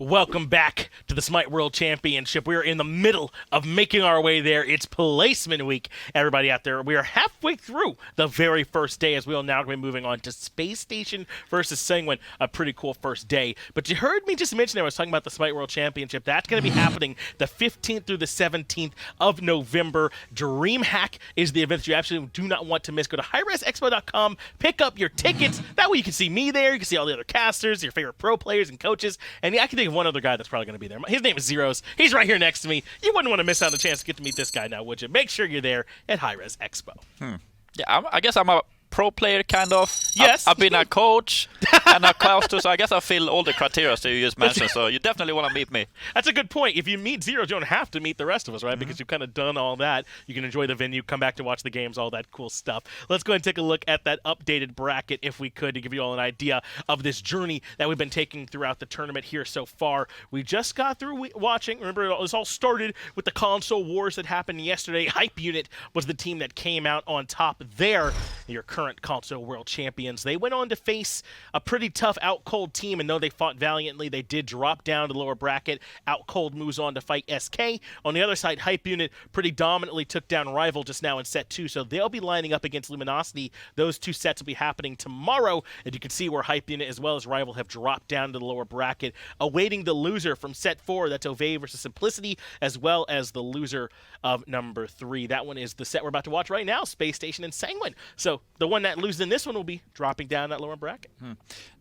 Welcome back to the SMITE World Championship. We are in the middle of making our way there. It's placement week, everybody out there. We are halfway through the very first day as we will now be moving on to Spacestation versus Sanguine. A pretty cool first day. But you heard me just mention I was talking about the SMITE World Championship. That's going to be happening the 15th through the 17th of November. DreamHack is the event that you absolutely do not want to miss. Go to HighResExpo.com, pick up your tickets. That way you can see me there. You can see all the other casters, your favorite pro players and coaches. And I can think of one other guy that's probably going to be there. His name is Zeros. He's right here next to me. You wouldn't want to miss out on the chance to get to meet this guy now, would you? Make sure you're there at High Res Expo. Yeah, I guess I'm a pro player, kind of. Yes. I've been a coach and a caster, so I guess I fill all the criteria that you just mentioned, so you definitely want to meet me. That's a good point. If you meet Zero, you don't have to meet the rest of us, right? Because you've kind of done all that. You can enjoy the venue, come back to watch the games, all that cool stuff. Let's go ahead and take a look at that updated bracket, if we could, to give you all an idea of this journey that we've been taking throughout the tournament here so far. We just got through watching. Remember, it was all started with the console wars that happened yesterday. Hype Unit was the team that came out on top there. Your current console world champions. They went on to face a pretty tough Out Cold team, and though they fought valiantly, they did drop down to the lower bracket. Out Cold moves on to fight SK. On the other side, Hype Unit pretty dominantly took down Rival just now in set 2, so they'll be lining up against Luminosity. Those two sets will be happening tomorrow, and you can see where Hype Unit as well as Rival have dropped down to the lower bracket, awaiting the loser from set 4. That's Ovey versus Simplicity, as well as the loser of number 3. That one is the set we're about to watch right now, Spacestation and Sanguine. So the one that loses in this one will be dropping down that lower bracket.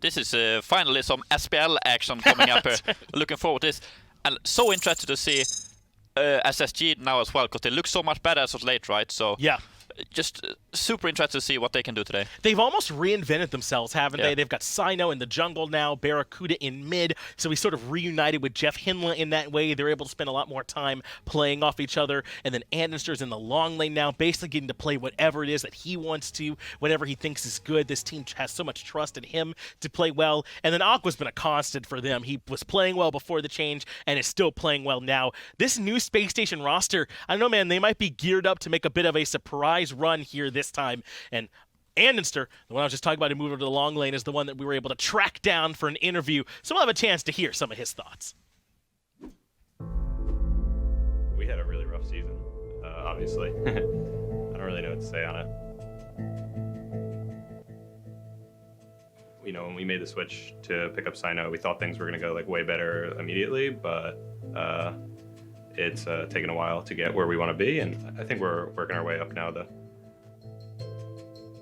This is finally some SPL action coming up here. Looking forward to this. And so interested to see SSG now as well, because they look so much better as of late, right? So yeah. Just super interested to see what they can do today. They've almost reinvented themselves, haven't Yeah. they? They've got Cyno in the jungle now, BaRRaCCuDDa in mid, so we sort of reunited with JeffHindla in that way. They're able to spend a lot more time playing off each other, and then andinster's in the long lane now, basically getting to play whatever it is that he wants to, whatever he thinks is good. This team has so much trust in him to play well, and then Aqua's been a constant for them. He was playing well before the change, and is still playing well now. This new Space Station roster, I don't know, man, they might be geared up to make a bit of a surprise run here this time. And andinster, the one I was just talking about who moved over to the long lane, is the one that we were able to track down for an interview, so we'll have a chance to hear some of his thoughts. We had a really rough season, obviously. I don't really know what to say on it. You know, when we made the switch to pick up Cyno, we thought things were going to go like way better immediately, but it's taken a while to get where we want to be, and I think we're working our way up now. The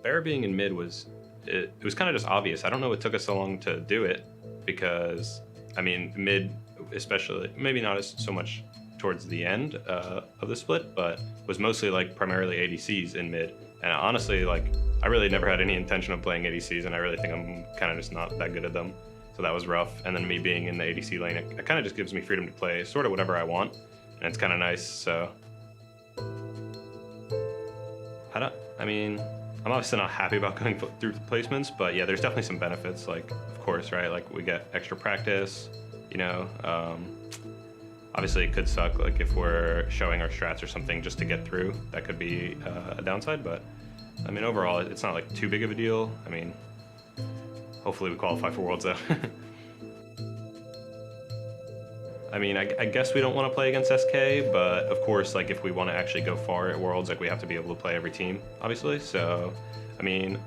BaRRa being in mid was kind of just obvious. I don't know what took us so long to do it, because I mean mid, especially maybe not as so much towards the end of the split, but was mostly like primarily ADCs in mid. And honestly, like I really never had any intention of playing ADCs, and I really think I'm kind of just not that good at them. So that was rough. And then me being in the ADC lane, it kind of just gives me freedom to play sort of whatever I want, and it's kind of nice. So I mean, I'm obviously not happy about going through placements, but yeah, there's definitely some benefits. Like, of course, right? Like we get extra practice, you know. Obviously, it could suck, like if we're showing our strats or something just to get through. That could be a downside, but I mean, overall, it's not like too big of a deal. I mean, hopefully we qualify for Worlds though. I mean, I guess we don't want to play against SK, but of course, like if we want to actually go far at Worlds, like we have to be able to play every team, obviously. So, I mean,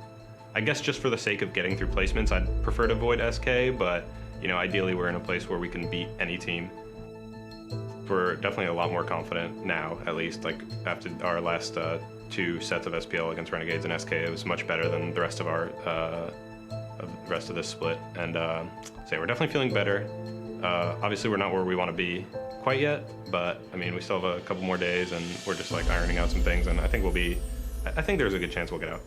I guess just for the sake of getting through placements, I'd prefer to avoid SK, but you know, ideally we're in a place where we can beat any team. We're definitely a lot more confident now, at least. Like after our last 2 sets of SPL against Renegades and SK, it was much better than the rest of our rest of this split. And so yeah, we're definitely feeling better. Obviously, we're not where we want to be quite yet, but I mean, we still have a couple more days, and we're just like ironing out some things, and I think I think there's a good chance we'll get out.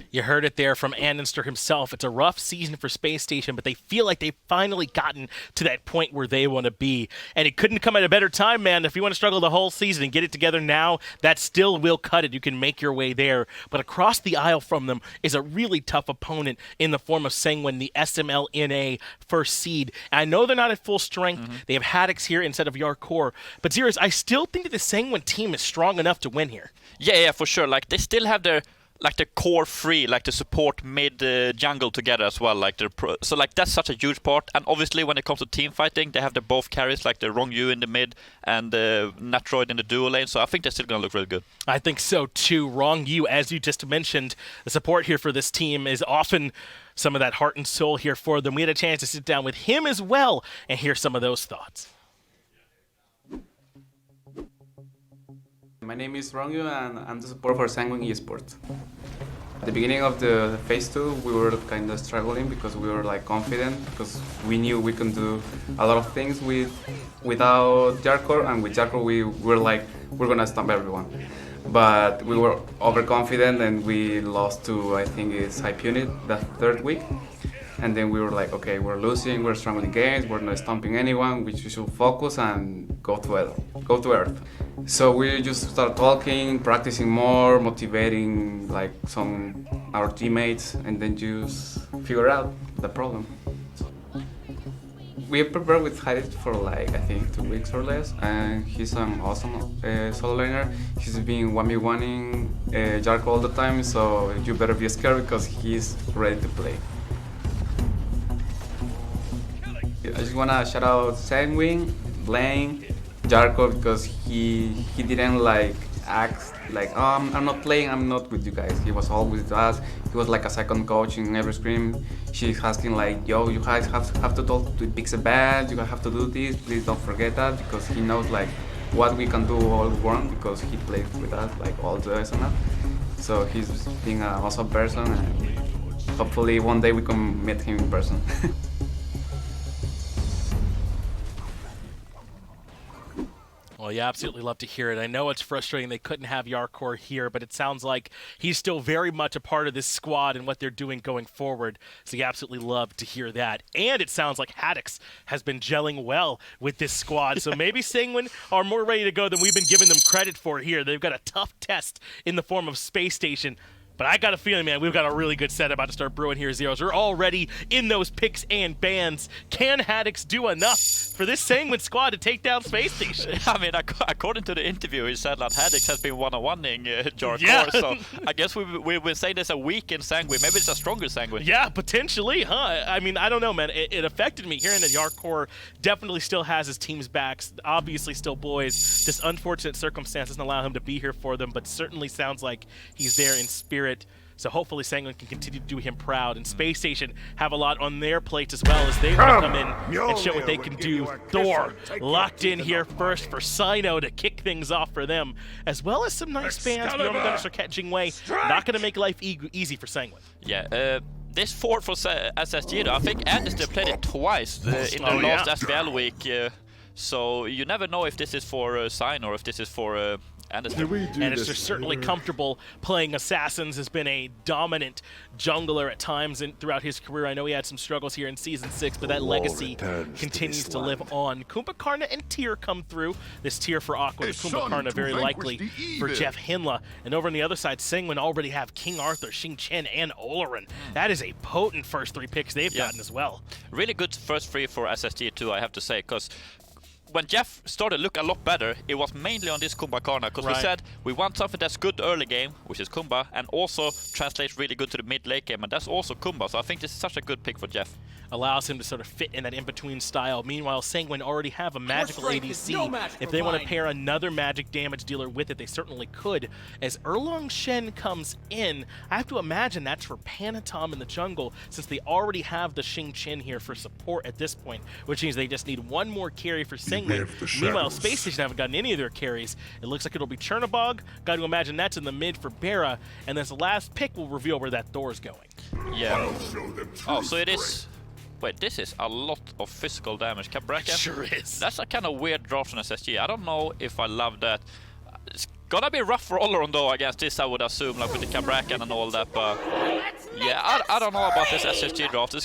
You heard it there from andinster himself. It's a rough season for Space Station, but they feel like they've finally gotten to that point where they want to be. And it couldn't come at a better time, man. If you want to struggle the whole season and get it together now, that still will cut it. You can make your way there. But across the aisle from them is a really tough opponent in the form of Sanguine, the SMLNA first seed. And I know they're not at full strength. They have Haddix here instead of Yarkor. But Zeros, I still think that the Sanguine team is strong enough to win here. Yeah, for sure. Like they still have their like the core three, like the support mid jungle together as well. Like so like that's such a huge part. And obviously when it comes to team fighting, they have the both carries, like the Ronngyu in the mid and the Netrioid in the duo lane. So I think they're still gonna look really good. I think so too. Ronngyu, as you just mentioned, the support here for this team is often some of that heart and soul here for them. We had a chance to sit down with him as well and hear some of those thoughts. My name is Ronngyu and I'm the support for Sanguine esports. At the beginning of the phase 2, we were kind of struggling because we were like confident because we knew we can do a lot of things without Jarkor, and with Jarkor we were like, we're gonna stomp everyone. But we were overconfident and we lost to, I think it's Hype Unit that third week. And then we were like, okay, we're losing, we're struggling games, we're not stomping anyone, we should focus and go to Earth. So we just start talking, practicing more, motivating like our teammates, and then just figure out the problem. We prepared with Haddix for like, I think 2 weeks or less, and he's an awesome solo laner. He's been 1v1ing Jarko all the time, so you better be scared because he's ready to play. I just wanna shout out Sanguine, Blaine, Jarko, because he didn't like act like, oh, I'm not playing, I'm not with you guys. He was always with us. He was like a second coach in every scrim. She's asking like, yo, you guys have to talk to Pixabad, you have to do this, please don't forget that, because he knows like what we can do all wrong because he played with us like all the SMF. So he's being an awesome person, and hopefully one day we can meet him in person. Well, you absolutely love to hear it. I know it's frustrating they couldn't have Yarkor here, but it sounds like he's still very much a part of this squad and what they're doing going forward. So you absolutely love to hear that. And it sounds like Haddix has been gelling well with this squad. So maybe Sanguine are more ready to go than we've been giving them credit for here. They've got a tough test in the form of Spacestation. But I got a feeling, man, we've got a really good set about to start brewing here, Zeros. We're already in those picks and bans. Can Haddix do enough for this Sanguine squad to take down Spacestation? I mean, according to the interview, he said that Haddix has been one-on-one-ing Jarkor, Yeah. so I guess we've been saying this a week in Sanguine. Maybe it's a stronger Sanguine. Yeah, potentially, huh? I mean, I don't know, man. It affected me hearing that Yarkor definitely still has his team's backs. Obviously still boys. This unfortunate circumstance doesn't allow him to be here for them, but certainly sounds like he's there in spirit. So hopefully Sanguine can continue to do him proud, and Spacestation have a lot on their plates as well as they want to come in and show what they can do. Thor locked in here first for Cyno to kick things off for them, as well as some nice bans. Jormungandr, Serqet, Xing, not going to make life easy for Sanguine. Yeah, this Thor for SSG, I think andinster played it twice in the last SPL week, so you never know if this is for Cyno or if this is for andinster. And it's just certainly comfortable playing Assassins. Has been a dominant jungler at times throughout his career. I know he had some struggles here in Season 6, but that legacy continues to live on. Kumbhakarna and Tier come through. This Tier for Aqua, the Kumbhakarna very likely for JeffHindla. And over on the other side, Sanguine already have King Arthur, Xing Chen, and Olorun. That is a potent first 3 picks they've gotten as well. Really good first 3 for SSG too, I have to say, because when Jeff started to look a lot better, it was mainly on this Kumbhakarna, because we said we want something that's good early game, which is Kumbha, and also translates really good to the mid late game, and that's also Kumbha. So I think this is such a good pick for Jeff. Allows him to sort of fit in that in-between style. Meanwhile, Sanguine already have a magical ADC. If they want to pair another magic damage dealer with it, they certainly could. As Erlang Shen comes in, I have to imagine that's for Panitom in the jungle, since they already have the Xing Chen here for support at this point, which means they just need one more carry for Sanguine. Meanwhile, Spacestation haven't gotten any of their carries. It looks like it'll be Chernobog. Got to imagine that's in the mid for BaRRa, and this last pick will reveal where that Thor's going. Yeah. Oh, so it is... Wait, this is a lot of physical damage. Cabrakan? It sure is. That's a kind of weird draft from SSG. I don't know if I love that. It's gonna be rough for Olorun though against this, I would assume, like with the Cabrakan and all that, but... Yeah, I don't know about this SSG draft.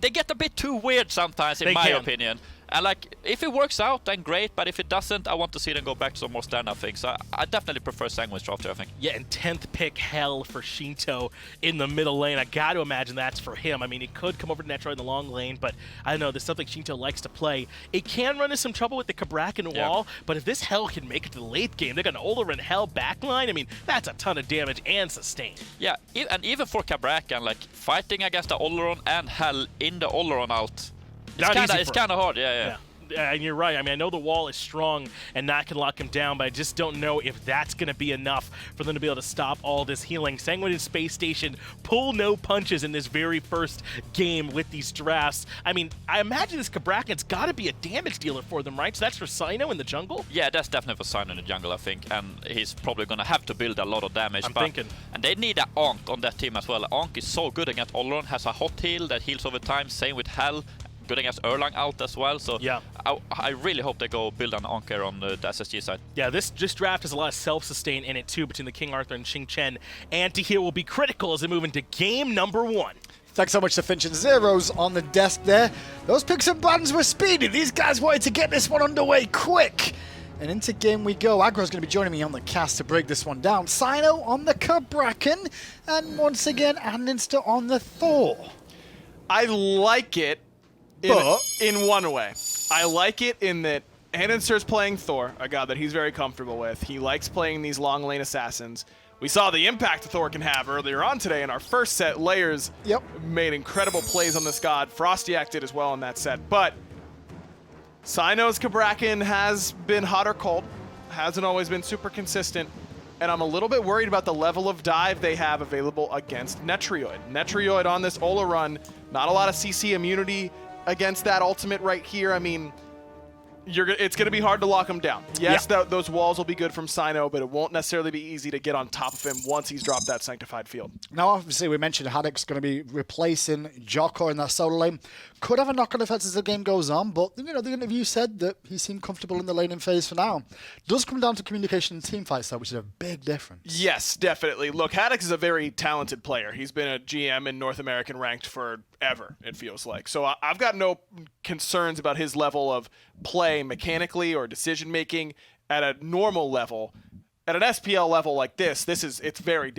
They get a bit too weird sometimes, in my opinion. And like, if it works out, then great, but if it doesn't, I want to see them go back to some more standout things. So I definitely prefer Sanguine's drafter, I think. Yeah, and 10th pick Hell for Sheento in the middle lane. I got to imagine that's for him. I mean, he could come over to Netrioid in the long lane, but I don't know, there's something Sheento likes to play. It can run into some trouble with the Cabrakan wall, but if this Hell can make it to the late game, they got an Olorun Hell backline. I mean, that's a ton of damage and sustain. Yeah, and even for Cabrakan, like, fighting against the Olorun and Hell in the Olorun out, it's kind of hard, yeah. And you're right. I mean, I know the wall is strong and that can lock him down, but I just don't know if that's going to be enough for them to be able to stop all this healing. Sanguine and Space Station pull no punches in this very first game with these drafts. I mean, I imagine this Cabrakan's got to be a damage dealer for them, right? So that's for Cyno in the jungle? Yeah, that's definitely for Cyno in the jungle, I think. And he's probably going to have to build a lot of damage. I'm thinking. And they need an Ankh on that team as well. Ankh is so good against Olorun, has a hot heal that heals over time. Same with Hell. Good against Erlang out as well, so yeah. I really hope they go build an Anker on the SSG side. Yeah, this draft has a lot of self-sustain in it too between the King Arthur and Xing Chen. Anti-heal will be critical as they move into game number 1. Thanks so much to Finch and Zeros on the desk there. Those picks and bans were speedy. These guys wanted to get this one underway quick. And into game we go. Agro's going to be joining me on the cast to break this one down. Cyno on the Cabrakan, and once again, andinster on the Thor. I like it. In one way. I like it in that andinster's playing Thor, a god that he's very comfortable with. He likes playing these long lane assassins. We saw the impact Thor can have earlier on today in our first set. Layers made incredible plays on this god. Frostiak did as well in that set. But Cyno's Cabrakan has been hot or cold. Hasn't always been super consistent. And I'm a little bit worried about the level of dive they have available against Netrioid. Netrioid on this Olorun, not a lot of CC immunity against that ultimate right here. I mean, it's going to be hard to lock him down. Yes, those walls will be good from Cyno, but it won't necessarily be easy to get on top of him once he's dropped that Sanctified Field. Now, obviously, we mentioned Haddix going to be replacing Joko in that solo lane. Could have a knock-on effect as the game goes on, but, you know, the interview said that he seemed comfortable in the laning phase for now. Does come down to communication and team fights, though, which is a big difference. Yes, definitely. Look, Haddix is a very talented player. He's been a GM in North American ranked forever, it feels like. So I've got no concerns about his level of play mechanically or decision-making at a normal level. At an SPL level like this, it's very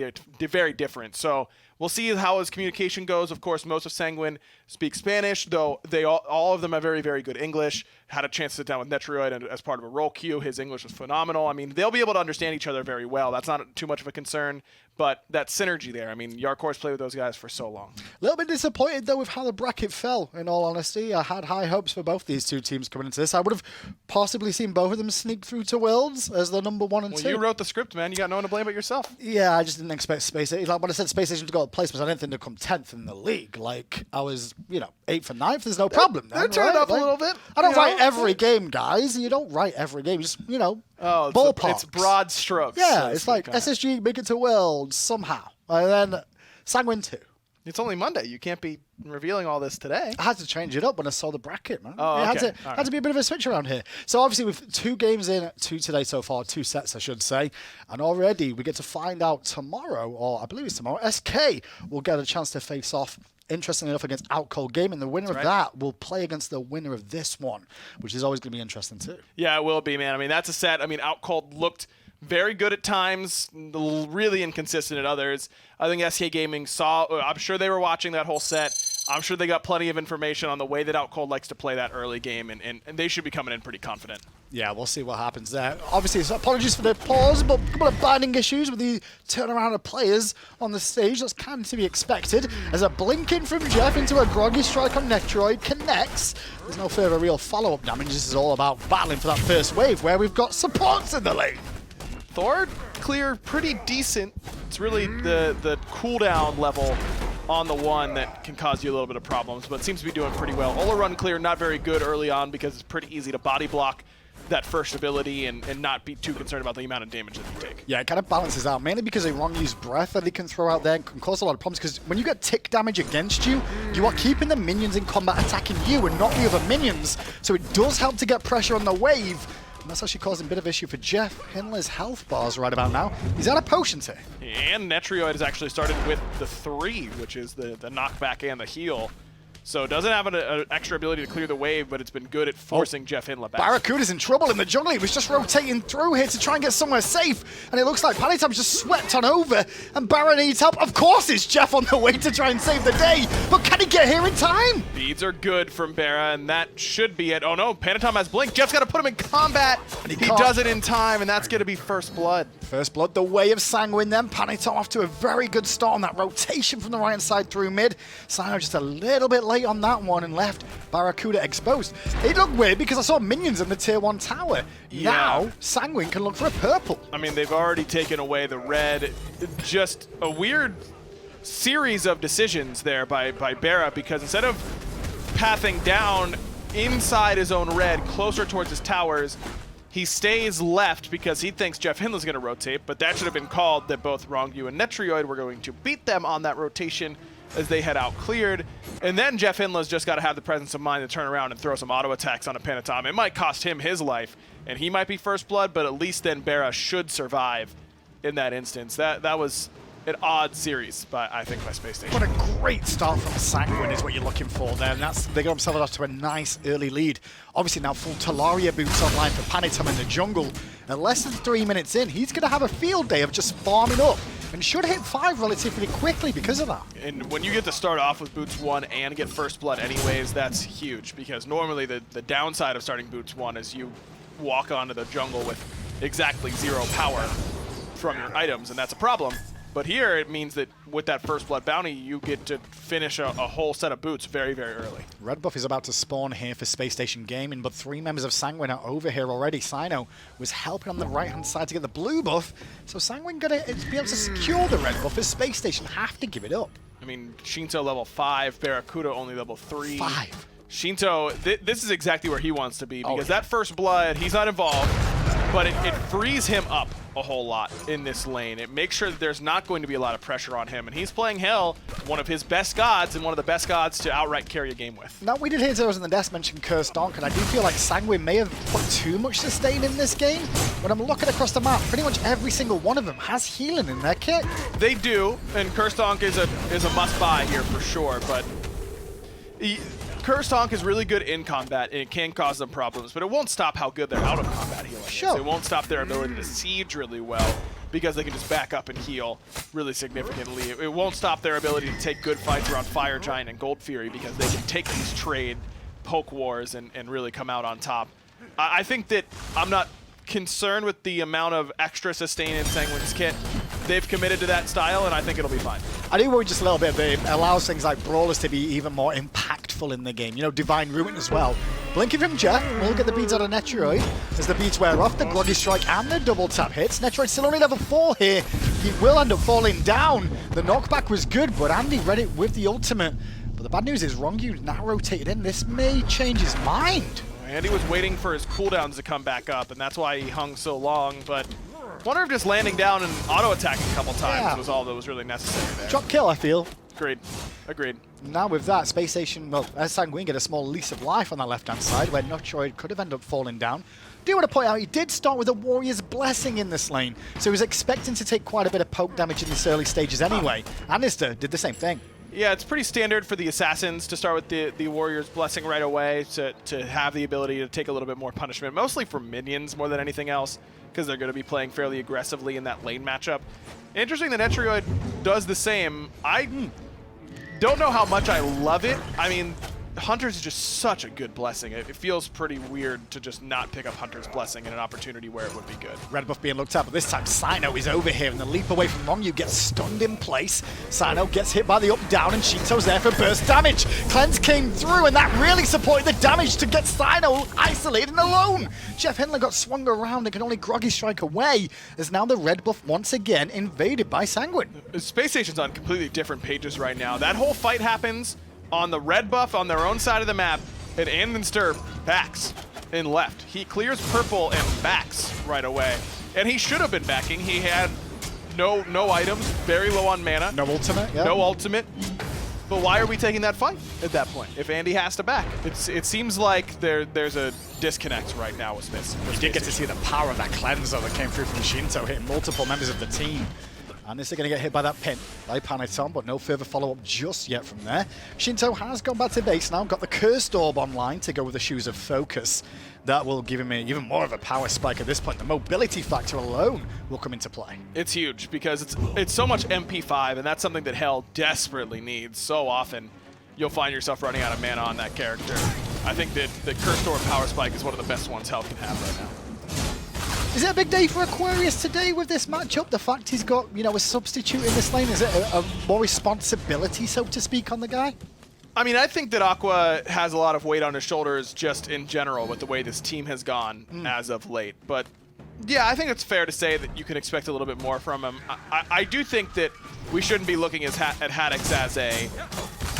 different. So we'll see how his communication goes. Of course, most of Sanguine speak Spanish, though they all of them have very, very good English. Had a chance to sit down with Netrioid and as part of a role queue. His English was phenomenal. I mean, they'll be able to understand each other very well. That's not too much of a concern, but that synergy there. I mean, Yarkor's played with those guys for so long. A little bit disappointed, though, with how the bracket fell, in all honesty. I had high hopes for both these two teams coming into this. I would have possibly seen both of them sneak through to Worlds as the number 1 and 2. Well, you wrote the script, man. You got no one to blame but yourself. Yeah, I just didn't expect Spacestation. Like when I said Spacestation to go to placements, I didn't think they'd come 10th in the league. Like, I was, 8th and 9th. There's no problem. They turned up a little bit. I don't write every game, guys. You don't write every game. Just, ballpark. It's broad strokes. Yeah, so it's like SSG make it to Worlds somehow. And then Sanguine 2. It's only Monday. You can't be revealing all this today. I had to change it up when I saw the bracket, man. Oh, okay. It had to be a bit of a switch around here. So obviously with 2 games in, 2 today so far, 2 sets I should say, and already we get to find out tomorrow, or I believe it's tomorrow, SK will get a chance to face off, interestingly enough, against Outcold Gaming. The winner of that will play against the winner of this one, which is always going to be interesting too. Yeah, it will be, man. I mean, that's a set. I mean, Outcold looked very good at times, really inconsistent at others. I think SK Gaming I'm sure they were watching that whole set. I'm sure they got plenty of information on the way that Outcold likes to play that early game, and they should be coming in pretty confident. Yeah, we'll see what happens there. Obviously, so apologies for the pause, but a couple of binding issues with the turnaround of players on the stage. That's kind of to be expected. As a blinking from Jeff into a groggy strike on Netrioid connects. There's no further real follow-up damage. This is all about battling for that first wave, where we've got supports in the lane. Thor clear pretty decent. It's really the cooldown level on the one that can cause you a little bit of problems, but seems to be doing pretty well. Olorun clear not very good early on because it's pretty easy to body block that first ability and not be too concerned about the amount of damage that you take. Yeah, it kind of balances out, mainly because of Rongyu's breath that he can throw out there can cause a lot of problems, because when you get tick damage against you, you are keeping the minions in combat attacking you and not the other minions, so it does help to get pressure on the wave. And that's actually causing a bit of issue for JeffHindla's health bars right about now. He's out of potions here. And Netrioid has actually started with the 3, which is the knockback and the heal. So it doesn't have an extra ability to clear the wave, but it's been good at forcing JeffHindla back. BaRRaCCuDDa's in trouble in the jungle. He was just rotating through here to try and get somewhere safe. And it looks like Panitom's just swept on over. And Barra needs help. Of course, it's Jeff on the way to try and save the day. But can he get here in time? Beads are good from BaRRa, and that should be it. Oh no, Panitom has Blink. Jeff's got to put him in combat. And he does it in time, and that's going to be first blood. First blood, the way of Sanguine then. Panitom off to a very good start on that rotation from the right-hand side through mid. Cyno just a little bit late on that one and left BaRRaCCuDDa exposed. It looked weird because I saw minions in the tier 1 tower. Yeah. Now, Sanguine can look for a purple. I mean, they've already taken away the red. Just a weird series of decisions there by BaRRa, because instead of pathing down inside his own red, closer towards his towers, he stays left because he thinks JeffHindla's going to rotate, but that should have been called that both Ronngyu and Netrioid were going to beat them on that rotation as they had out cleared. And then JeffHindla's just got to have the presence of mind to turn around and throw some auto attacks on a Panitom. It might cost him his life, and he might be first blood, but at least then BaRRa should survive in that instance. That was an odd series, I think, by Spacestation. What a great start from Sanguine is what you're looking for there, and they got themselves off to a nice early lead. Obviously now full Talaria boots online for Panitom in the jungle. And less than 3 minutes in, he's going to have a field day of just farming up and should hit 5 relatively quickly because of that. And when you get to start off with Boots 1 and get first blood anyways, that's huge, because normally the downside of starting Boots 1 is you walk onto the jungle with exactly 0 power from your items, and that's a problem. But here it means that with that first blood bounty, you get to finish a whole set of boots very, very early. Red buff is about to spawn here for Spacestation Gaming, but 3 members of Sanguine are over here already. Cyno was helping on the right-hand side to get the blue buff, so Sanguine going to be able to secure the red buff as Spacestation have to give it up. I mean, Sheento level 5, BaRRaCCuDDa only level 3. 5. Sheento, this is exactly where he wants to be, because that first blood, he's not involved, but it frees him up a whole lot in this lane. It makes sure that there's not going to be a lot of pressure on him, and he's playing Hell, one of his best gods, and one of the best gods to outright carry a game with. Now, we did hear Zeros in the desk mention Cursed Donk, and I do feel like Sanguine may have put too much sustain in this game. When I'm looking across the map, pretty much every single one of them has healing in their kit. They do, and Cursed Donk is a must-buy here for sure, but Cursed Donk is really good in combat, and it can cause them problems, but it won't stop how good their out-of-combat healing is. It won't stop their ability to siege really well, because they can just back up and heal really significantly. It won't stop their ability to take good fights around Fire Giant and Gold Fury, because they can take these trade poke wars and really come out on top. I think that I'm not concerned with the amount of extra sustain in Sanguine's kit. They've committed to that style, and I think it'll be fine. I do worry just a little bit that it allows things like Brawlers to be even more impactful in the game. You know, Divine Ruin as well. Blinking from Jeff, we'll get the beads out of Netrioid. As the beads wear off, the Groggy Strike and the double tap hits. Netrioid still only level 4 here. He will end up falling down. The knockback was good, but Andy read it with the ultimate. But the bad news is Ronngyu now rotated in. This may change his mind. Andy was waiting for his cooldowns to come back up, and that's why he hung so long, but I wonder if just landing down and auto-attacking a couple times was all that was really necessary there. Drop kill, I feel. Agreed. Now with that, Spacestation, well, Sanguine get a small lease of life on that left-hand side, where Netrioid could have ended up falling down. Do want to point out, he did start with a Warrior's Blessing in this lane, so he was expecting to take quite a bit of poke damage in these early stages anyway. Andinster did the same thing. Yeah, it's pretty standard for the Assassins to start with the Warrior's Blessing right away, to have the ability to take a little bit more punishment, mostly for minions more than anything else, because they're going to be playing fairly aggressively in that lane matchup. Interesting that Netrioid does the same. I don't know how much I love it. I mean, Hunter's is just such a good blessing. It feels pretty weird to just not pick up Hunter's Blessing in an opportunity where it would be good. Red buff being looked at, but this time Cyno is over here, and the leap away from Ronngyu gets stunned in place. Cyno gets hit by the up-down, and Sheento's there for burst damage. Cleanse came through, and that really supported the damage to get Cyno isolated and alone. JeffHindla got swung around and can only Groggy Strike away, as now the red buff once again invaded by Sanguine. Space Station's on completely different pages right now. That whole fight happens on the red buff on their own side of the map, and andinster backs and left. He clears purple and backs right away. And he should have been backing. He had no items, very low on mana. No ultimate, yeah. No ultimate. But why are we taking that fight at that point if Andy has to back? It seems like there's a disconnect right now with this. We did get to see the power of that cleanse though that came through from Sheento, hitting multiple members of the team. And this is going to get hit by that pin by Panitom, but no further follow-up just yet from there. Sheento has gone back to base now, got the Cursed Orb online to go with the Shoes of Focus. That will give him even more of a power spike at this point. The mobility factor alone will come into play. It's huge because it's so much MP5, and that's something that Hell desperately needs. So often, you'll find yourself running out of mana on that character. I think that the Cursed Orb power spike is one of the best ones Hell can have right now. Is it a big day for Aquarius today with this matchup? The fact he's got, you know, a substitute in this lane, is it a more responsibility, so to speak, on the guy? I mean, I think that Aqua has a lot of weight on his shoulders just in general with the way this team has gone as of late. But yeah, I think it's fair to say that you can expect a little bit more from him. I do think that we shouldn't be looking at Haddix as a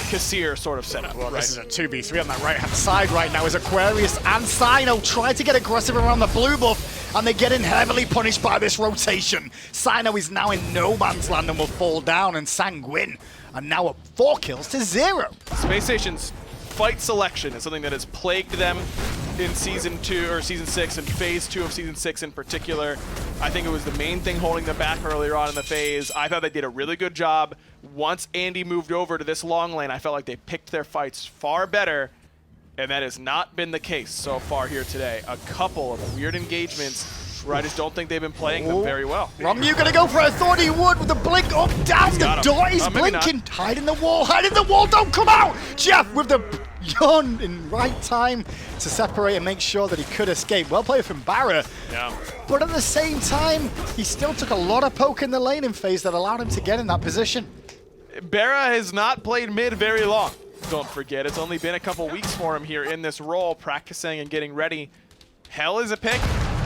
Kassir sort of setup. Well, right? this is a 2v3 on that right-hand side right now as Aquarius and Cyno try to get aggressive around the blue buff, and they're getting heavily punished by this rotation. Cyno is now in no man's land and will fall down, and Sanguine are now up 4 kills to 0. Spacestation's fight selection is something that has plagued them in Season 2 or Season 6 and Phase 2 of Season 6 in particular. I think it was the main thing holding them back earlier on in the phase. I thought they did a really good job. Once Andy moved over to this long lane, I felt like they picked their fights far better, and that has not been the case so far here today. A couple of weird engagements where I just don't think they've been playing them very well. Ronngyu gonna go for a thought he would with the blink up, down the door, he's blinking, hide in the wall, don't come out! Jeff with the yawn in right time to separate and make sure that he could escape. Well played from BaRRa. Yeah. But at the same time, he still took a lot of poke in the laning phase that allowed him to get in that position. BaRRa has not played mid very long. Don't forget, it's only been a couple weeks for him here in this role, practicing and getting ready. Hell is a pick.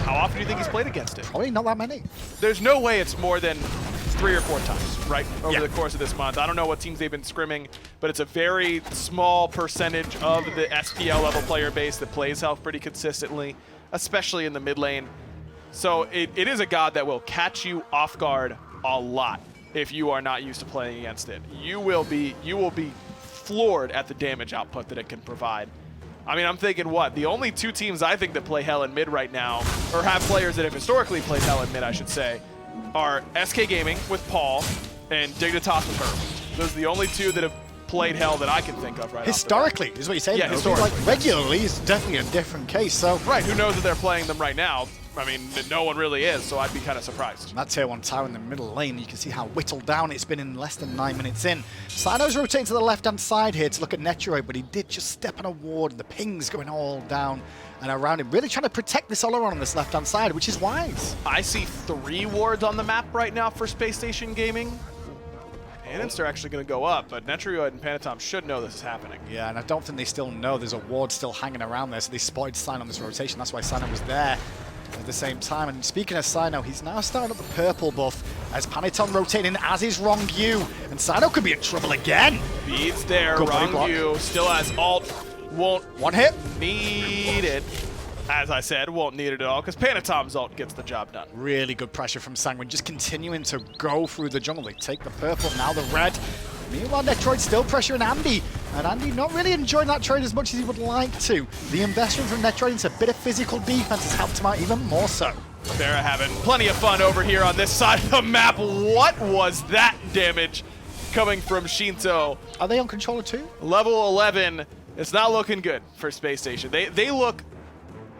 How often do you think he's played against it? Probably not that many. There's no way it's more than 3 or 4 times, right, over the course of this month. I don't know what teams they've been scrimming, but it's a very small percentage of the SPL level player base that plays Health pretty consistently, especially in the mid lane. So it is a god that will catch you off guard a lot if you are not used to playing against it. You will be floored at the damage output that it can provide. I mean, I'm thinking what? The only 2 teams I think that play Hell in mid right now, or have players that have historically played Hell in mid, I should say, are SK Gaming with Paul and Dignitas with Herb. Those are the only 2 that have played Hell that I can think of right Historically, is what you're saying? Yeah, though. historically. Like, regularly is definitely a different case, so... Right, who knows that they're playing them right now? I mean, no one really is, so I'd be kind of surprised. That tier 1 tower in the middle lane, you can see how whittled down it's been in less than 9 minutes in. Cyno's rotating to the left-hand side here to look at Netrioid, but he did just step on a ward, and the ping's going all down and around him, really trying to protect this Olorun on this left-hand side, which is wise. I see 3 wards on the map right now for Spacestation Gaming. Andinster actually going to go up, but Netrioid and Panitom should know this is happening. Yeah, and I don't think they still know there's a ward still hanging around there, so they spotted Cyno on this rotation. That's why Cyno was there at the same time. And speaking of Cyno, he's now starting up the purple buff as Panitom rotating, as is Ronngyu. And Cyno could be in trouble again. Beats there, Ronngyu still has ult, won't One hit. need it. As I said, won't need it at all, because Panitom's ult gets the job done. Really good pressure from Sanguine, just continuing to go through the jungle. They take the purple, now the red. Meanwhile, Netrioid still pressuring Andy, and Andy not really enjoying that trade as much as he would like to. The investment from Netrioid into a bit of physical defense has helped him out even more so. BaRRa having plenty of fun over here on this side of the map. What was that damage coming from Sheento? Are they on controller too? Level 11, it's not looking good for Spacestation. They look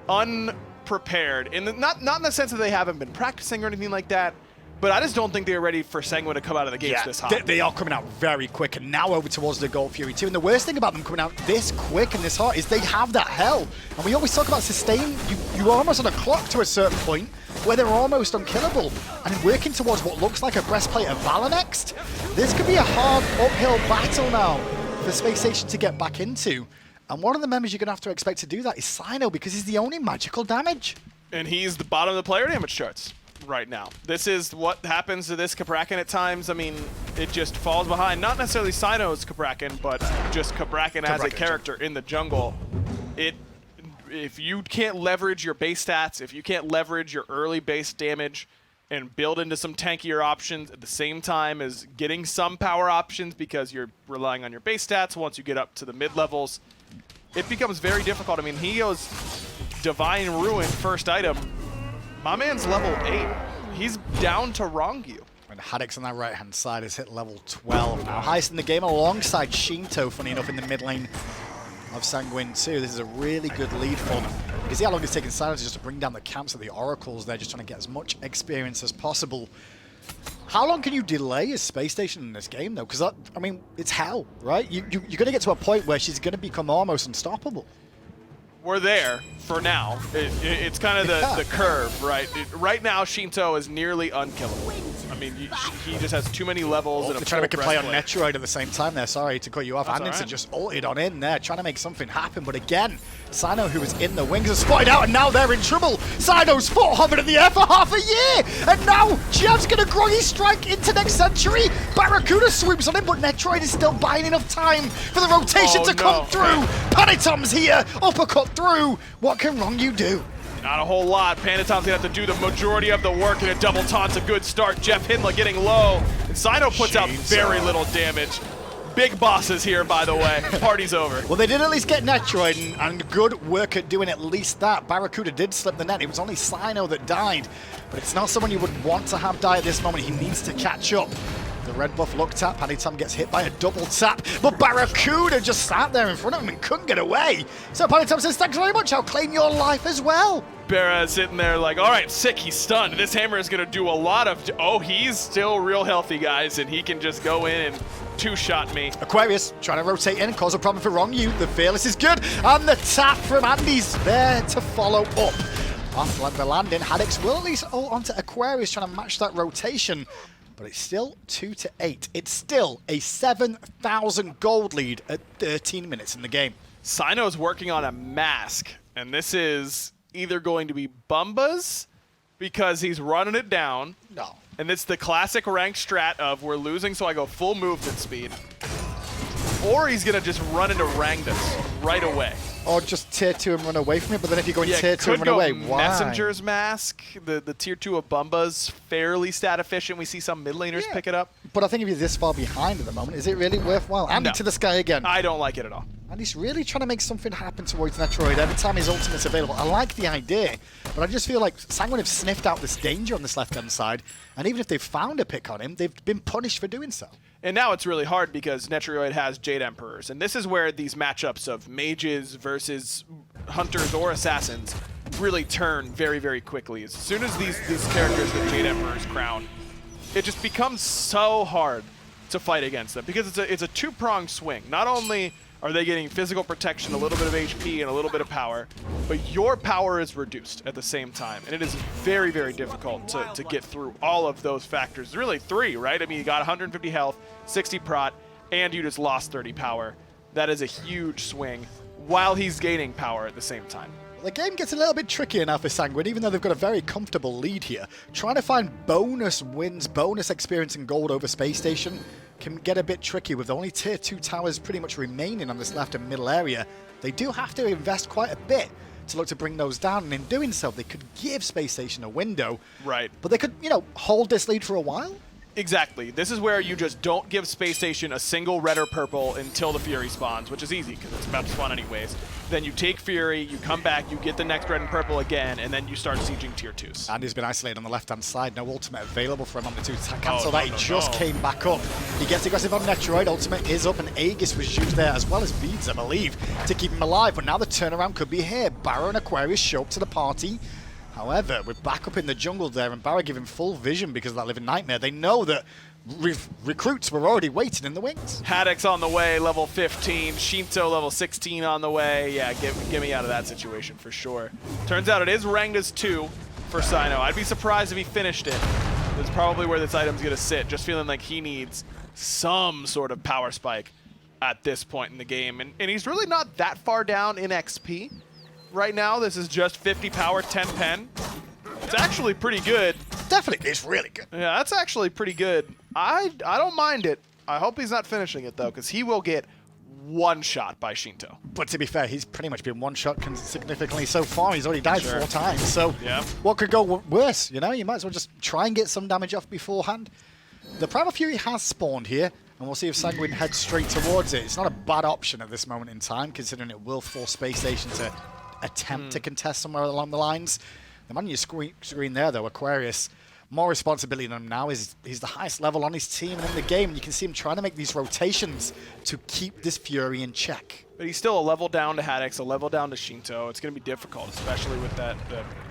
unprepared, not in the sense that they haven't been practicing or anything like that, but I just don't think they're ready for Sanguine to come out of the gates this hot. They are coming out very quick, and now over towards the Gold Fury too. And the worst thing about them coming out this quick and this hot is they have that Hell. And we always talk about sustain. You're almost on a clock to a certain point where they're almost unkillable. And working towards what looks like a breastplate of Valor next, this could be a hard uphill battle now for Spacestation to get back into. And one of the members you're going to have to expect to do that is Cyno, because he's the only magical damage. And he's the bottom of the player damage charts right now. This is what happens to this Cabrakan at times. I mean, it just falls behind. Not necessarily Cyno's Cabrakan, but just Cabrakan as a character in the jungle. If you can't leverage your base stats, if you can't leverage your early base damage and build into some tankier options at the same time as getting some power options because you're relying on your base stats once you get up to the mid levels, it becomes very difficult. I mean, he goes Divine Ruin first item. My man's level 8. He's down to Ronngyu. And Haddix on that right-hand side has hit level 12 now. Highest in the game alongside Sheento, funny enough, in the mid lane of Sanguine too. This is a really good lead for them. You can see how long it's taken Cyno just to bring down the camps of the Oracles. They're just trying to get as much experience as possible. How long can you delay a Space Station in this game, though? Because, I mean, it's hell, right? You're going to get to a point where she's going to become almost unstoppable. We're there for now. It's kind of the curve, right? Right now, Sheento is nearly unkillable. I mean, he just has too many levels. They're trying to make a play on Netrioid at the same time there. Sorry to cut you off. Andinster just ulted on in there, trying to make something happen. But again, Cyno, who was in the wings, has spotted out, and now they're in trouble. Cyno's foot hovered in the air for half a year, and now Jeff's going to groggy strike into next century. BaRRaCCuDDa swoops on him, but Netrioid is still buying enough time for the rotation to come through. Panitom's here, uppercut through. What can Ronngyu do? Not a whole lot. Panitom's gonna have to do the majority of the work, and a double taunt's a good start. JeffHindla getting low, and Cyno puts out very little damage. Big bosses here, by the way. Party's over. Well, they did at least get Netrioid, and good work at doing at least that. BaRRaCCuDDa did slip the net. It was only Cyno that died, but it's not someone you would want to have die at this moment. He needs to catch up. The red buff looked at. Panitom gets hit by a double tap, but BaRRaCCuDDa just sat there in front of him and couldn't get away. So Panitom says, thanks very much, I'll claim your life as well. BaRRa is sitting there like, all right, sick, he's stunned. This hammer is going to do a lot of... Oh, he's still real healthy, guys, and he can just go in and two-shot me. Aquarius trying to rotate in and cause a problem for Ronngyu. The Fearless is good, and the tap from Andy's there to follow up. Off the landing, Haddix will at least ult onto Aquarius, trying to match that rotation. But it's still 2-8. It's still a 7,000 gold lead at 13 minutes in the game. Cyno's working on a mask, and this is either going to be Bumba's because he's running it down. No. And it's the classic ranked strat of we're losing, so I go full movement speed. Or he's going to just run into Rangdas right away. Or just tier 2 and run away from it, but then if you go in tier 2 and run away, why? Messenger's Mask, the tier 2 of Bumba's fairly stat efficient. We see some mid laners pick it up. But I think if you're this far behind at the moment, is it really worthwhile? Andy to the sky again. I don't like it at all. And he's really trying to make something happen towards Netrioid every time his ultimate's available. I like the idea, but I just feel like Sanguine have sniffed out this danger on this left-hand side, and even if they've found a pick on him, they've been punished for doing so. And now it's really hard because Netrioid has Jade Emperors, and this is where these matchups of mages versus hunters or assassins really turn very, very quickly. As soon as these characters get Jade Emperors crown, it just becomes so hard to fight against them because it's a two-pronged swing. Not only are they getting physical protection, a little bit of HP, and a little bit of power, but your power is reduced at the same time. And it is very, very difficult to get through all of those factors. Really 3, right? I mean, you got 150 health, 60 prot, and you just lost 30 power. That is a huge swing while he's gaining power at the same time. The game gets a little bit trickier now for Sanguine, even though they've got a very comfortable lead here. Trying to find bonus wins, bonus experience in gold over Space Station can get a bit tricky with only tier 2 towers pretty much remaining on this left and middle area. They do have to invest quite a bit to look to bring those down, and in doing so, they could give Space Station a window. Right. But they could, you know, hold this lead for a while. Exactly. This is where you just don't give Space Station a single red or purple until the Fury spawns, which is easy because it's about to spawn anyways. Then you take Fury, you come back, you get the next red and purple again, and then you start sieging tier 2s. And he's been isolated on the left-hand side. No ultimate available for him on the 2 cancel that. He just came back up. He gets aggressive on Netrioid. Ultimate is up, and Aegis was used there as well as Beads, I believe, to keep him alive. But now the turnaround could be here. BaRRa and Aquarius show up to the party. However, we're back up in the jungle there, and BaRRa giving full vision because of that Living Nightmare. They know that recruits were already waiting in the wings. Haddix on the way, level 15. Sheento, level 16 on the way. Yeah, get me out of that situation for sure. Turns out it is Rangdas 2 for Cyno. I'd be surprised if he finished it. That's probably where this item's going to sit. Just feeling like he needs some sort of power spike at this point in the game. And he's really not that far down in XP. Right now, this is just 50 power, 10 pen. It's actually pretty good. Definitely, it's really good. Yeah, that's actually pretty good. I don't mind it. I hope he's not finishing it, though, because he will get one shot by Sheento. But to be fair, he's pretty much been one-shot significantly so far. He's already died 4 times. So what could go worse? You know, you might as well just try and get some damage off beforehand. The Primal Fury has spawned here, and we'll see if Sanguine heads straight towards it. It's not a bad option at this moment in time, considering it will force Space Station to attempt to contest somewhere along the lines. The man on your screen there, though, Aquarius, more responsibility than him now. He's the highest level on his team and in the game, and you can see him trying to make these rotations to keep this Fury in check. But he's still a level down to Haddix, a level down to Sheento. It's going to be difficult, especially with the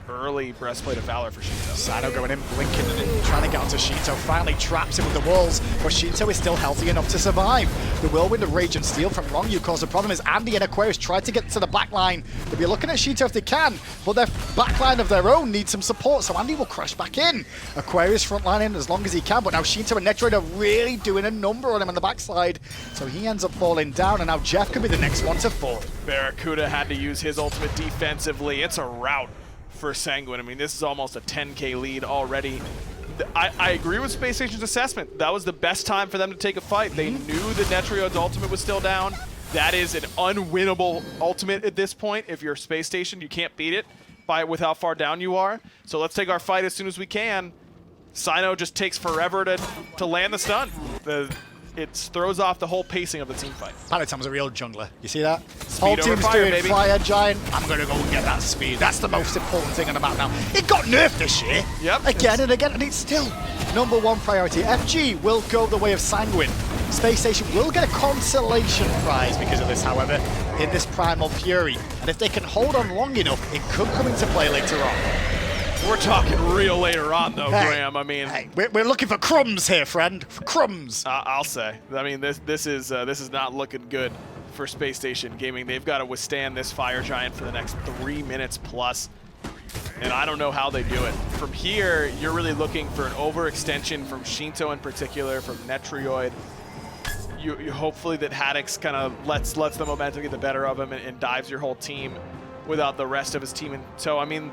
early Breastplate of Valor for Sheento. Cyno going in, blinking, and then trying to get onto Sheento. Finally traps him with the walls, but Sheento is still healthy enough to survive. The Whirlwind of Rage and Steel from Ronngyu caused the problem as Andy and Aquarius tried to get to the back line. They'll be looking at Sheento if they can, but their back line of their own needs some support, so Andy will crash back in. Aquarius front line in as long as he can, but now Sheento and Netrioid are really doing a number on him on the backside, so he ends up falling down, and now Jeff could be the next one to fall. BaRRaCCuDDa had to use his ultimate defensively. It's a rout for Sanguine. I mean, this is almost a 10k lead already. I agree with Spacestation's assessment. That was the best time for them to take a fight. They knew that Netrioid's ultimate was still down. That is an unwinnable ultimate at this point. If you're Space Station, you can't beat it with how far down you are. So let's take our fight as soon as we can. Cyno just takes forever to land the stun. It throws off the whole pacing of the team fight. Panitom's a real jungler. You see that? Speed Whole over team's fire, doing baby. Fire Giant. I'm going to go and get that speed. That's the most important thing on the map now. It got nerfed this year. Yep. Again and again, and it's still #1 priority. FG will go the way of Sanguine. Space Station will get a consolation prize because of this, however, in this Primal Fury. And if they can hold on long enough, it could come into play later on. We're talking real later on, though, Hey, Graham. I mean, hey, we're looking for crumbs here, friend. For crumbs. I'll say. I mean, this is not looking good for Space Station Gaming. They've got to withstand this Fire Giant for the next 3 minutes plus, and I don't know how they do it. From here, you're really looking for an overextension from Sheento in particular, from Netrioid. You hopefully that Haddix kind of lets the momentum get the better of him and dives your whole team without the rest of his team. And so, I mean,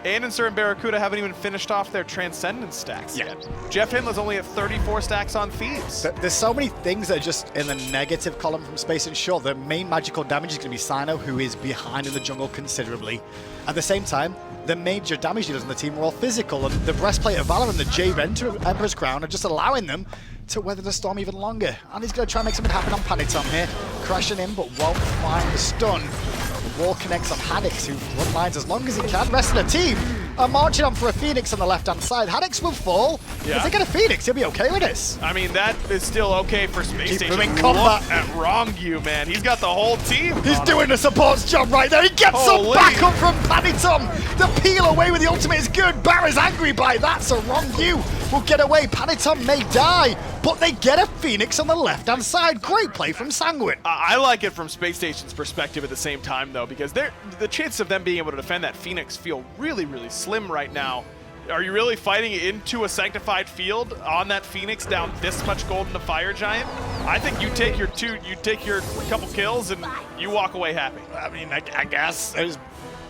andinster and BaRRaCCuDDa haven't even finished off their Transcendence stacks yet. JeffHindla's only at 34 stacks on Thieves. There's so many things that are just in the negative column from Space, and sure, the main magical damage is going to be Cyno, who is behind in the jungle considerably. At the same time, the major damage dealers on the team are all physical, and the Breastplate of Valor and the Jade Emperor's Crown are just allowing them to weather the storm even longer. And he's going to try and make something happen on Panitom here. Crashing in, but won't find the stun. The wall connects on Haddix, who front lines as long as he can. Rest of the team are marching on for a Phoenix on the left-hand side. Haddix will fall. Yeah. If they get a Phoenix, he'll be okay with this. I mean, that is still okay for Space Keep Station. him in combat. Look at Ronngyu, man. He's got the whole team. He's on doing him. the support's job right there. He gets some Holy. back up from Panitom. The peel away with the ultimate is good. BaRRa's angry by that, so Ronngyu will get away. Panitom may die, but they get a Phoenix on the left-hand side. Great play from Sanguine. I like it from Space Station's perspective at the same time, though, because the chances of them being able to defend that Phoenix feel really, really slim right now. Are you really fighting into a sanctified field on that Phoenix down this much gold in the Fire Giant? I think you take your couple kills and you walk away happy. I mean, I guess it was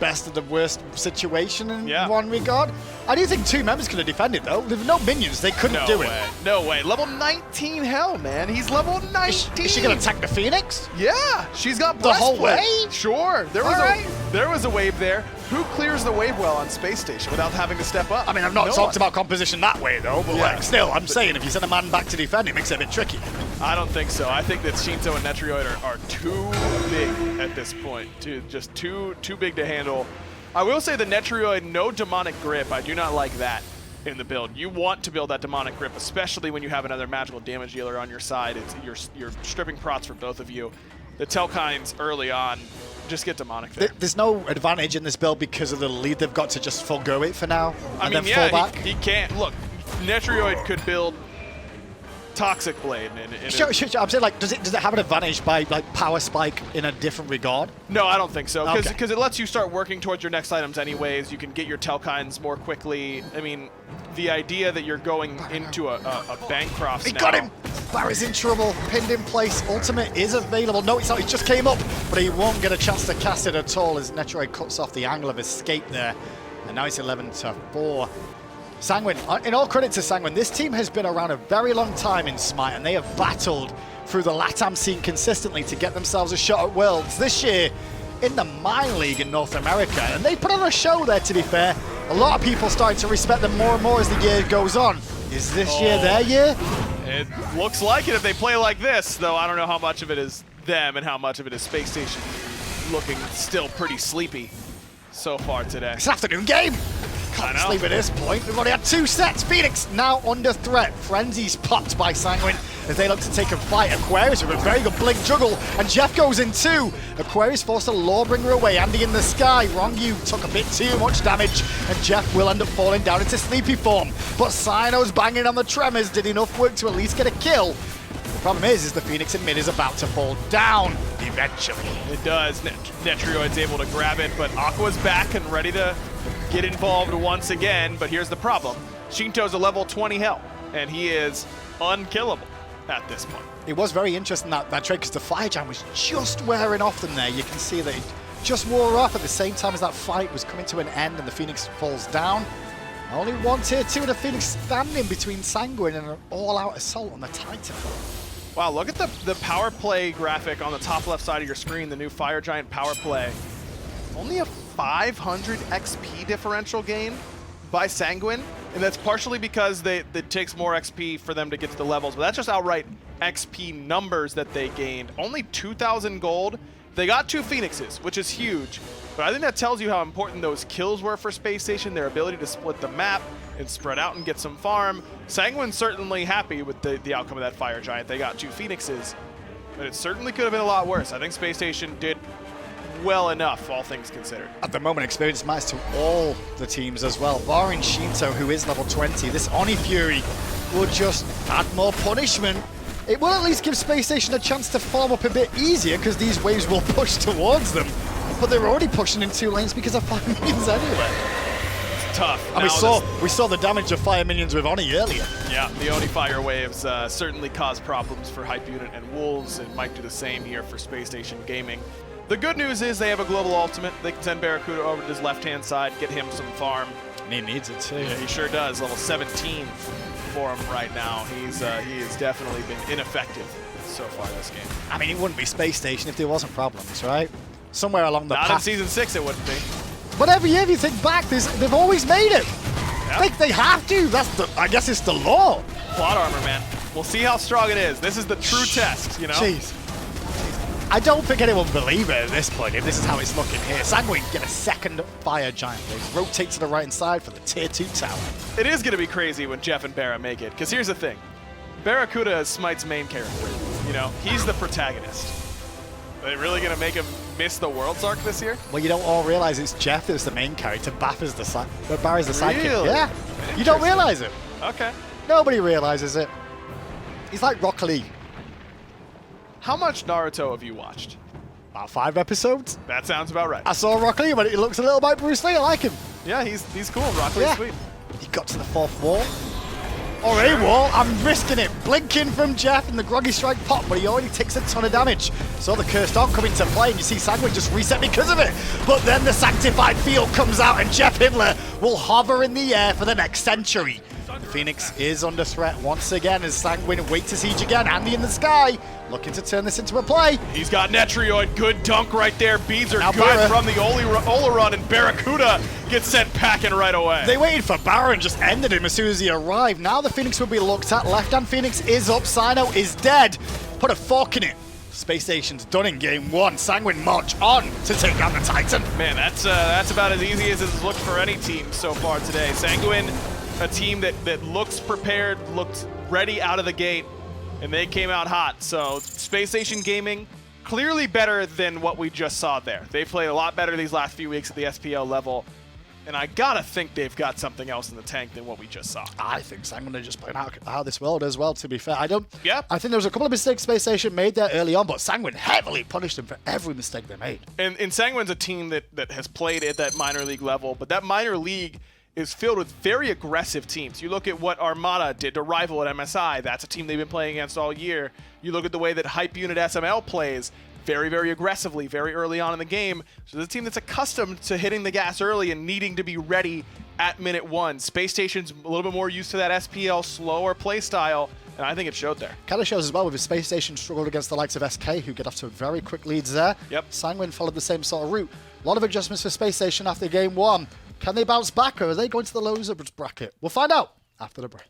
best of the worst situation in Yeah. one regard. I do think 2 members could have defended, though. With no minions, they couldn't do it. No way. Level 19 hell, man. He's level 19. Is she going to attack the Phoenix? Yeah, she's got The whole breastplate. way? Sure. There Alright. was a wave there. Who clears the wave well on Space Station without having to step up? I mean, I've not No talked one. about composition that way, though, but Yeah. like, still, I'm saying if you send a man back to defend, it makes it a bit tricky. I don't think so. I think that Sheento and Netrioid are too big at this point. Just too big to handle. I will say the Netrioid, no demonic grip. I do not like that in the build. You want to build that demonic grip, especially when you have another magical damage dealer on your side. You're stripping prots for both of you. The Telkines early on, just get demonic there. There's no advantage in this build because of the lead they've got to just forgo it for now I and mean, then fall yeah, back. he can't. Look, Netrioid could build Toxic Blade. Sure, I'm saying, like, does it have an advantage by like power spike in a different regard? No, I don't think so. Because Okay. it lets you start working towards your next items anyways. You can get your Telkines more quickly. I mean, the idea that you're going into a Bancroft He now. got him! BaRRa's in trouble, pinned in place. Ultimate is available. No, it's not. He just came up, but he won't get a chance to cast it at all as Netrioid cuts off the angle of escape there. And now it's 11-4. Sanguine, in all credit to Sanguine, this team has been around a very long time in SMITE, and they have battled through the LATAM scene consistently to get themselves a shot at Worlds. This year, in the Mine League in North America, and they put on a show there, to be fair. A lot of people starting to respect them more and more as the year goes on. Is this year their year? It looks like it if they play like this, though I don't know how much of it is them and how much of it is Space Station looking still pretty sleepy so far today. It's an afternoon game. Can't sleep at this point. We've already had 2 sets. Phoenix now under threat. Frenzy's popped by Sanguine as they look to take a fight. Aquarius with a very good blink juggle, and Jeff goes in too. Aquarius forced a Lawbringer away. Andy in the sky. Ronngyu took a bit too much damage, and Jeff will end up falling down into sleepy form. But Cyno's banging on the tremors did enough work to at least get a kill. The problem is the Phoenix in mid is about to fall down eventually. It does. Netrioid's able to grab it, but Aqua's back and ready to get involved once again. But here's the problem. Sheento's a level 20 hell, and he is unkillable at this point. It was very interesting that trade because the Fire Giant was just wearing off them there. You can see that it just wore off at the same time as that fight was coming to an end and the Phoenix falls down. Only one tier 2 and the Phoenix standing between Sanguine and an all-out assault on the Titan. Wow, look at the power play graphic on the top left side of your screen, the new Fire Giant power play. Only a 500 XP differential gain by Sanguine, and that's partially because it takes more XP for them to get to the levels, but that's just outright XP numbers that they gained. Only 2,000 gold. They got 2 Phoenixes, which is huge, but I think that tells you how important those kills were for Spacestation, their ability to split the map and spread out and get some farm. Sanguine's certainly happy with the outcome of that Fire Giant. They got 2 Phoenixes, but it certainly could have been a lot worse. I think Spacestation did well enough, all things considered. At the moment, experience matters to all the teams as well. Barring Sheento, who is level 20, this Oni Fury will just add more punishment. It will at least give Spacestation a chance to farm up a bit easier because these waves will push towards them. But they're already pushing in 2 lanes because of fire minions anyway. It's tough. And we saw the damage of fire minions with Oni earlier. Yeah, the Oni fire waves certainly cause problems for Hype Unit and Wolves, and might do the same here for Spacestation Gaming. The good news is they have a global ultimate. They can send BaRRaCCuDDa over to his left-hand side, get him some farm. And he needs it too. Yeah, he sure does. Level 17 for him right now. He has definitely been ineffective so far this game. I mean, it wouldn't be Spacestation if there wasn't problems, right? Somewhere along the Not path. in Season 6 it wouldn't be. But every year, if you think back, they've always made it. Yep. They have to. I guess it's the law. Plot armor, man. We'll see how strong it is. This is the true test, you know? Jeez. I don't think anyone will believe it at this point if this is how it's looking here. Sanguine get a second Fire Giant. They rotate to the right-hand side for the tier 2 tower. It is going to be crazy when Jeff and BaRRa make it, because here's the thing. BaRRaCCuDDa is Smite's main character. You know, he's the protagonist. Are they really going to make him miss the Worlds arc this year? Well, you don't all realize it's Jeff that's the main character, Baff is the BaRRa's the sidekick. Really? Yeah. You don't realize it. Okay. Nobody realizes it. He's like Rock Lee. How much Naruto have you watched? About 5 episodes. That sounds about right. I saw Rock Lee, but it looks a little like Bruce Lee. I like him. Yeah, he's cool. Rock Lee's Yeah. sweet. He got to the 4th wall. Or a wall. I'm risking it. Blinking from Jeff and the Groggy Strike pop, but he already takes a ton of damage. So the Cursed Arc come into play, and you see Sanguine just reset because of it. But then the Sanctified Field comes out, and JeffHindla will hover in the air for the next century. The Phoenix is under threat once again as Sanguine wait to siege again. Andy in the sky, looking to turn this into a play. He's got Netrioid. Good dunk right there. Beads are Now good BaRRa. from the Olorun, and BaRRaCCuDDa gets sent packing right away. They waited for BaRRa and just ended him as soon as he arrived. Now the Phoenix will be looked at. Left-hand Phoenix is up. Cyno is dead. Put a fork in it. Spacestation's done in game 1. Sanguine march on to take down the Titan. Man, that's about as easy as it's looked for any team so far today. Sanguine, a team that looks prepared, looked ready out of the gate, and they came out hot. So Spacestation Gaming, clearly better than what we just saw there. They played a lot better these last few weeks at the SPL level, and I gotta think they've got something else in the tank than what we just saw. I think Sanguine are just playing out of this world as well, to be fair. Yeah. I think there was a couple of mistakes Spacestation made there early on, but Sanguine heavily punished them for every mistake they made. And Sanguine's a team that has played at that minor league level, but that minor league is filled with very aggressive teams. You look at what Armada did to rival at MSI. That's a team they've been playing against all year. You look at the way that Hype Unit SML plays, very, very aggressively, very early on in the game. So it's a team that's accustomed to hitting the gas early and needing to be ready at minute 1. Spacestation's a little bit more used to that SPL slower play style, and I think it showed there. Kind of shows as well with his Spacestation struggled against the likes of SK, who get off to very quick leads there. Yep. Sanguine followed the same sort of route. A lot of adjustments for Spacestation after game 1. Can they bounce back, or are they going to the losers bracket? We'll find out after the break.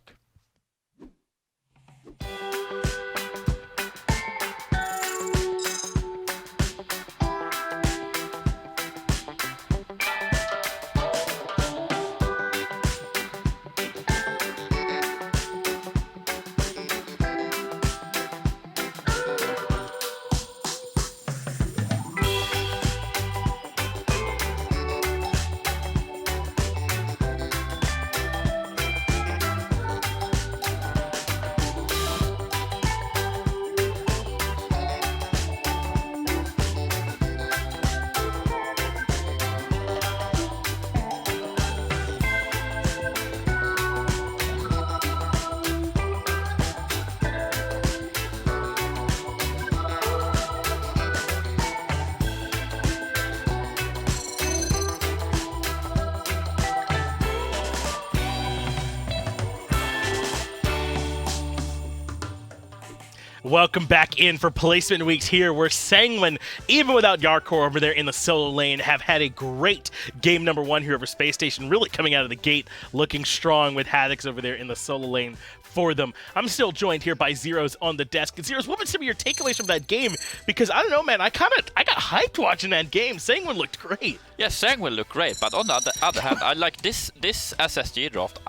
Welcome back in for placement weeks here, where Sanguine, even without Yarkor over there in the solo lane, have had a great game number 1 here over Spacestation, really coming out of the gate looking strong with Haddix over there in the solo lane for them. I'm still joined here by Zeros on the desk. And Zeros, what were some of your takeaways from that game? Because I don't know, man, I got hyped watching that game. Sanguine looked great. Yeah, Sanguine looked great, but on the other hand, I like this SSG draft.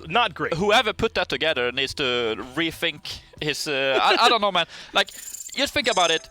Not great. Whoever put that together needs to rethink his... I don't know, man. Like, just think about it.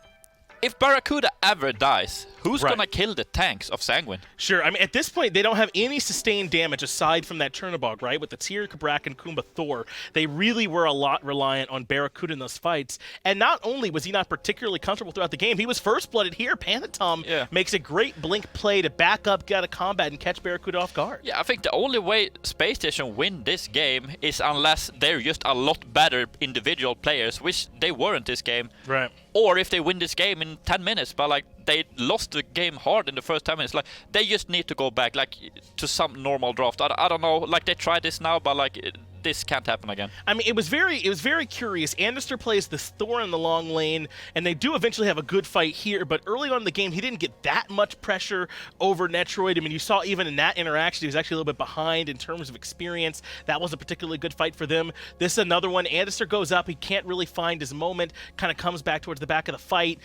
If BaRRaCCuDDa ever dies, who's gonna kill the tanks of Sanguine? Sure, I mean, at this point, they don't have any sustained damage aside from that Chernobog, right? With the Tier, Cabrakan, Kumbha, Thor, they really were a lot reliant on BaRRaCCuDDa in those fights. And not only was he not particularly comfortable throughout the game, he was first-blooded here. Panitom makes a great blink play to back up, get out of combat, and catch BaRRaCCuDDa off guard. Yeah, I think the only way Spacestation win this game is unless they're just a lot better individual players, which they weren't this game. Right. Or if they win this game in 10 minutes, but like they lost the game hard in the first 10 minutes. Like they just need to go back like to some normal draft. I don't know. Like they tried this now, but like this can't happen again. I mean, it was very curious. Andinster plays this Thor in the long lane, and they do eventually have a good fight here, but early on in the game, he didn't get that much pressure over Netrioid. I mean, you saw even in that interaction, he was actually a little bit behind in terms of experience. That was a particularly good fight for them. This is another one. Andinster goes up. He can't really find his moment, kind of comes back towards the back of the fight.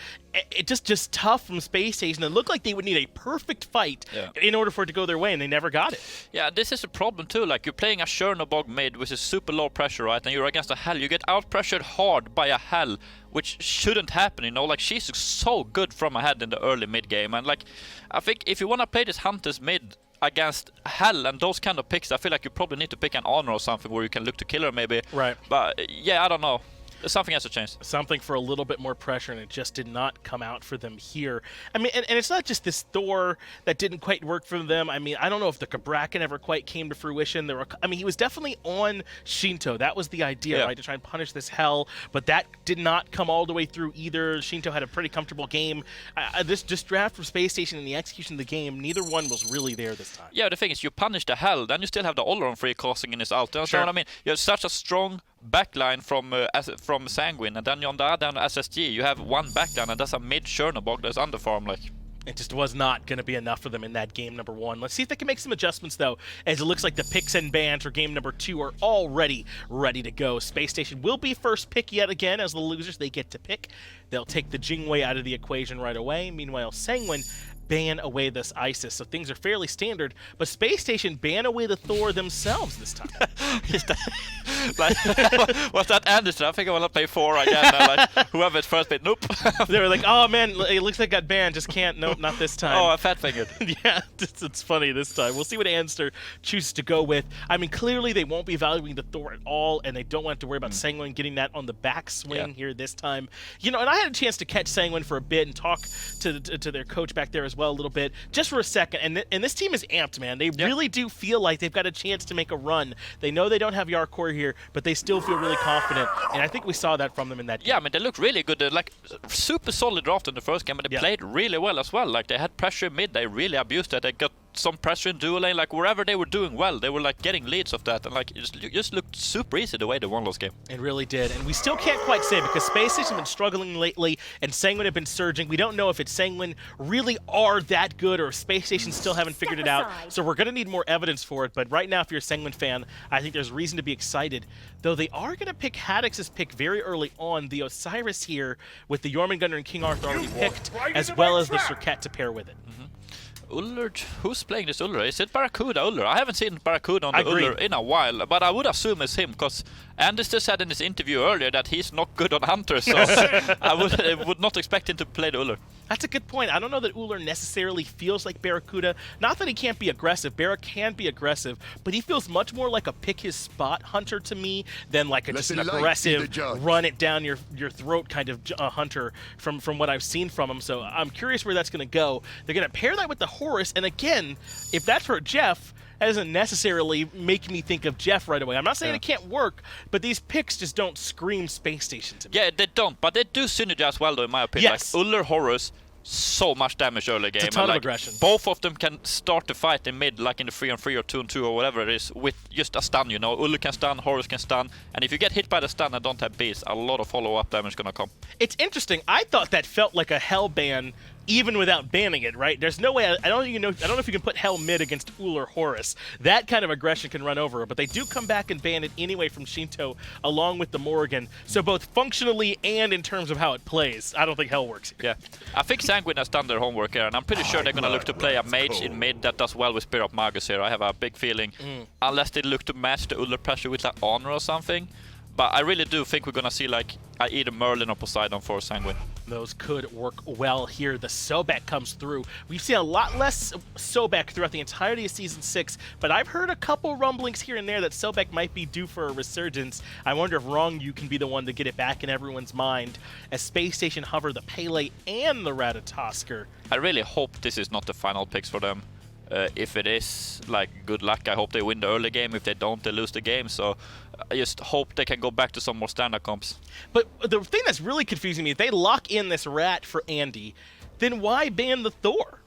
It just tough from Spacestation. It looked like they would need a perfect fight in order for it to go their way, and they never got it. Yeah, this is a problem too. Like you're playing a Chernobog mid, which is super low pressure, right? And you're against a Hell. You get out pressured hard by a Hell, which shouldn't happen, you know? Like she's so good from ahead in the early mid game, and like I think if you want to play this Hunters mid against Hell and those kind of picks, I feel like you probably need to pick an Honor or something where you can look to kill her maybe. Right. But yeah, I don't know. Something has to change. Something for a little bit more pressure, and it just did not come out for them here. I mean, and it's not just this Thor that didn't quite work for them. I mean, I don't know if the Cabrakan ever quite came to fruition. I mean, he was definitely on Sheento. That was the idea, right, to try and punish this Hell, but that did not come all the way through either. Sheento had a pretty comfortable game. This draft for Spacestation and the execution of the game, neither one was really there this time. Yeah, the thing is, you punish the Hell, then you still have the Olorun free casting in his ult. You know what I mean? You have such a strong backline from Sanguine, and then on the other hand, SSG, you have one backline, and that's a mid Chernobog that's underfarm. Like it just was not going to be enough for them in that game number 1. Let's see if they can make some adjustments, though, as it looks like the picks and bans for game number 2 are already ready to go. Spacestation will be first pick yet again. As the losers, they get to pick. They'll take the Jingwei out of the equation right away. Meanwhile, Sanguine ban away this Isis, so things are fairly standard, but Spacestation ban away the Thor themselves this time. What's that Anderson? I think I want to play 4 again. Like, whoever is first pick, nope. They were like, oh man, it looks like I got banned, just can't, nope, not this time. Oh, a fat fingered. Yeah, it's funny this time. We'll see what Andinster chooses to go with. I mean, clearly they won't be valuing the Thor at all, and they don't want to worry about Sanguine getting that on the backswing here this time. You know, and I had a chance to catch Sanguine for a bit and talk to their coach back there as well a little bit, just for a second, and this team is amped, man. They really do feel like they've got a chance to make a run. They know they don't have Yarkor here, but they still feel really confident, and I think we saw that from them in that game. Yeah, I mean, they look really good. They're like super solid draft in the first game, but they played really well as well. Like they had pressure mid, they really abused it. They got some pressure in dual lane, like wherever they were doing well, they were like getting leads of that, and like it just looked super easy the way they won those game. It really did, and we still can't quite say because Spacestation have been struggling lately, and Sanguine have been surging. We don't know if it's Sanguine really are that good, or Spacestation still haven't figured it out. So we're gonna need more evidence for it. But right now, if you're a Sanguine fan, I think there's reason to be excited. Though they are gonna pick Haddix's pick very early on, the Osiris here with the Jormungandr and King Arthur already picked, as well as the Serqet to pair with it. Ullr, who's playing this Ullr? Is it BaRRaCCuDDa Ullr? I haven't seen BaRRaCCuDDa on the Ullr in a while, but I would assume it's him, because Andinster said in his interview earlier that he's not good on Hunters, so I would not expect him to play the Ullr. That's a good point. I don't know that Ullr necessarily feels like BaRRaCCuDDa. Not that he can't be aggressive. Barra can be aggressive, but he feels much more like a pick-his-spot hunter to me than like just an aggressive, run-it-down your throat kind of hunter from what I've seen from him. So I'm curious where that's going to go. They're going to pair that with the Horus, and again, if that's for Jeff, that doesn't necessarily make me think of Jeff right away. I'm not saying it can't work, but these picks just don't scream Spacestation to me. Yeah, they don't, but they do synergize well, though, in my opinion. Yes. Like Ullr, Horus, so much damage early game. It's a ton and, of like, aggression. Both of them can start the fight in mid, like in the 3-on-3 or 2-on-2 or whatever it is, with just a stun, you know. Ullr can stun, Horus can stun, and if you get hit by the stun and don't have beats, a lot of follow-up damage gonna come. It's interesting. I thought that felt like a Hell ban even without banning it, right? There's no way. I don't know if you can put Hell mid against Ullr Horus. That kind of aggression can run over, but they do come back and ban it anyway from Sheento along with the Morrigan. So both functionally and in terms of how it plays, I don't think Hell works here. Yeah, I think Sanguine has done their homework here, and I'm pretty sure they're gonna look to play a mage in mid that does well with Spirit of Magus here. I have a big feeling, unless they look to match the Ullr pressure with like Honor or something. But I really do think we're gonna see like either Merlin or Poseidon for Sanguine. Those could work well here. The Sobek comes through. We've seen a lot less Sobek throughout the entirety of Season 6, but I've heard a couple rumblings here and there that Sobek might be due for a resurgence. I wonder if Ronngyu can be the one to get it back in everyone's mind as Spacestation hover the Pele and the Ratatoskr. I really hope this is not the final picks for them. If it is, like, good luck. I hope they win the early game. If they don't, they lose the game. So I just hope they can go back to some more standard comps. But the thing that's really confusing me, if they lock in this rat for Andy, then why ban the Thor?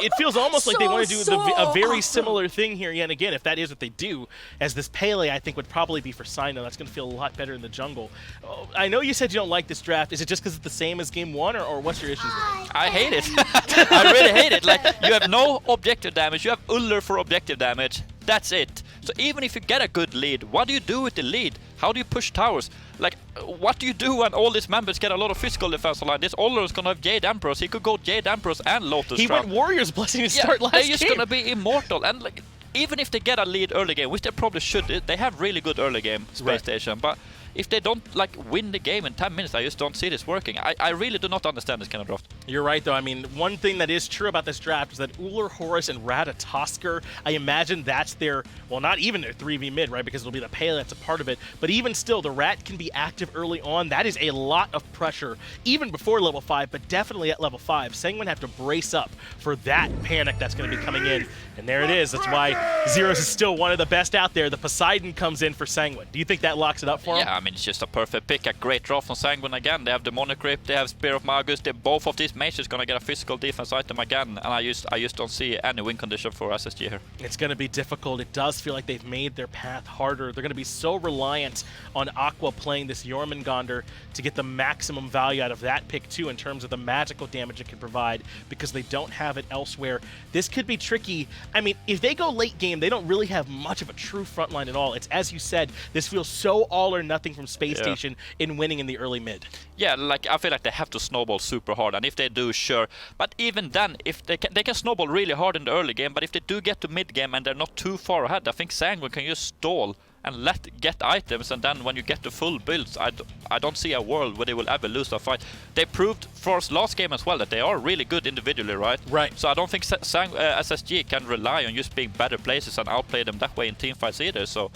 It feels almost like they want to do a very similar thing here yet again, if that is what they do, as this Pele I think would probably be for Cyno. That's going to feel a lot better in the jungle. Oh, I know you said you don't like this draft. Is it just because it's the same as Game 1, or what's your issues with it? I hate it. I really hate it. Like, you have no objective damage. You have Ullr for objective damage. That's it. So even if you get a good lead, what do you do with the lead? How do you push towers? Like, what do you do when all these members get a lot of physical defense online? This Olorun is gonna have Jade Emperors. He could go Jade Emperors and Lotus He Crown. went Warriors Blessing to start last they're just game. gonna be immortal. And like, even if they get a lead early game, which they probably should, they have really good early game Spacestation. But if they don't like win the game in 10 minutes, I just don't see this working. I really do not understand this kind of draft. You're right, though. I mean, one thing that is true about this draft is that Ullr, Horus, and Ratatoskr, I imagine that's their, well, not even their 3v mid, right? Because it'll be the Pele that's a part of it. But even still, the Rat can be active early on. That is a lot of pressure, even before level 5, but definitely at level 5. Sanguine have to brace up for that panic that's going to be coming in. And there it is. That's why Zeros is still one of the best out there. The Poseidon comes in for Sanguine. Do you think that locks it up for him? Yeah, I mean, it's just a perfect pick. A great draw from Sanguine again. They have Demonic Grip, they have Spear of Magus. Both of these mages gonna get a physical defense item again, and I just don't see any win condition for SSG here. It's going to be difficult. It does feel like they've made their path harder. They're going to be so reliant on Aqua playing this Jormungandr to get the maximum value out of that pick too in terms of the magical damage it can provide, because they don't have it elsewhere. This could be tricky. I mean, if they go late game, they don't really have much of a true front line at all. It's, as you said, this feels so all or nothing from Spacestation in winning in the early mid. Yeah, like, I feel like they have to snowball super hard, and if they do, sure. But even then, if they can snowball really hard in the early game, but if they do get to mid game and they're not too far ahead, I think Sanguine can just stall and get items, and then when you get to full builds, I don't see a world where they will ever lose that fight. They proved for us last game as well that they are really good individually, right? Right. So I don't think SSG can rely on just being better places and outplay them that way in team fights either. So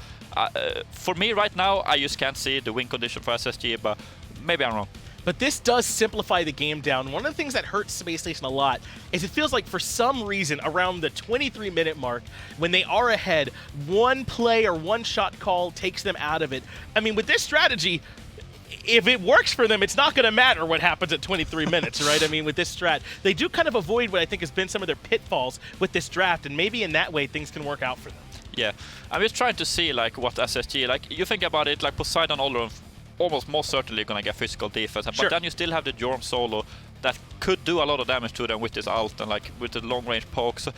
for me right now, I just can't see the win condition for SSG, but maybe I'm wrong. But this does simplify the game down. One of the things that hurts Spacestation a lot is it feels like for some reason around the 23-minute mark, when they are ahead, one play or one shot call takes them out of it. I mean, with this strategy, if it works for them, it's not going to matter what happens at 23 minutes, right? I mean, with this strat, they do kind of avoid what I think has been some of their pitfalls with this draft, and maybe in that way things can work out for them. Yeah, I'm just trying to see like what SSG, like, you think about it, like Poseidon, Olorun, almost most certainly gonna get physical defense, but then you still have the Jorm solo that could do a lot of damage to them with this ult and like with the long range poke. So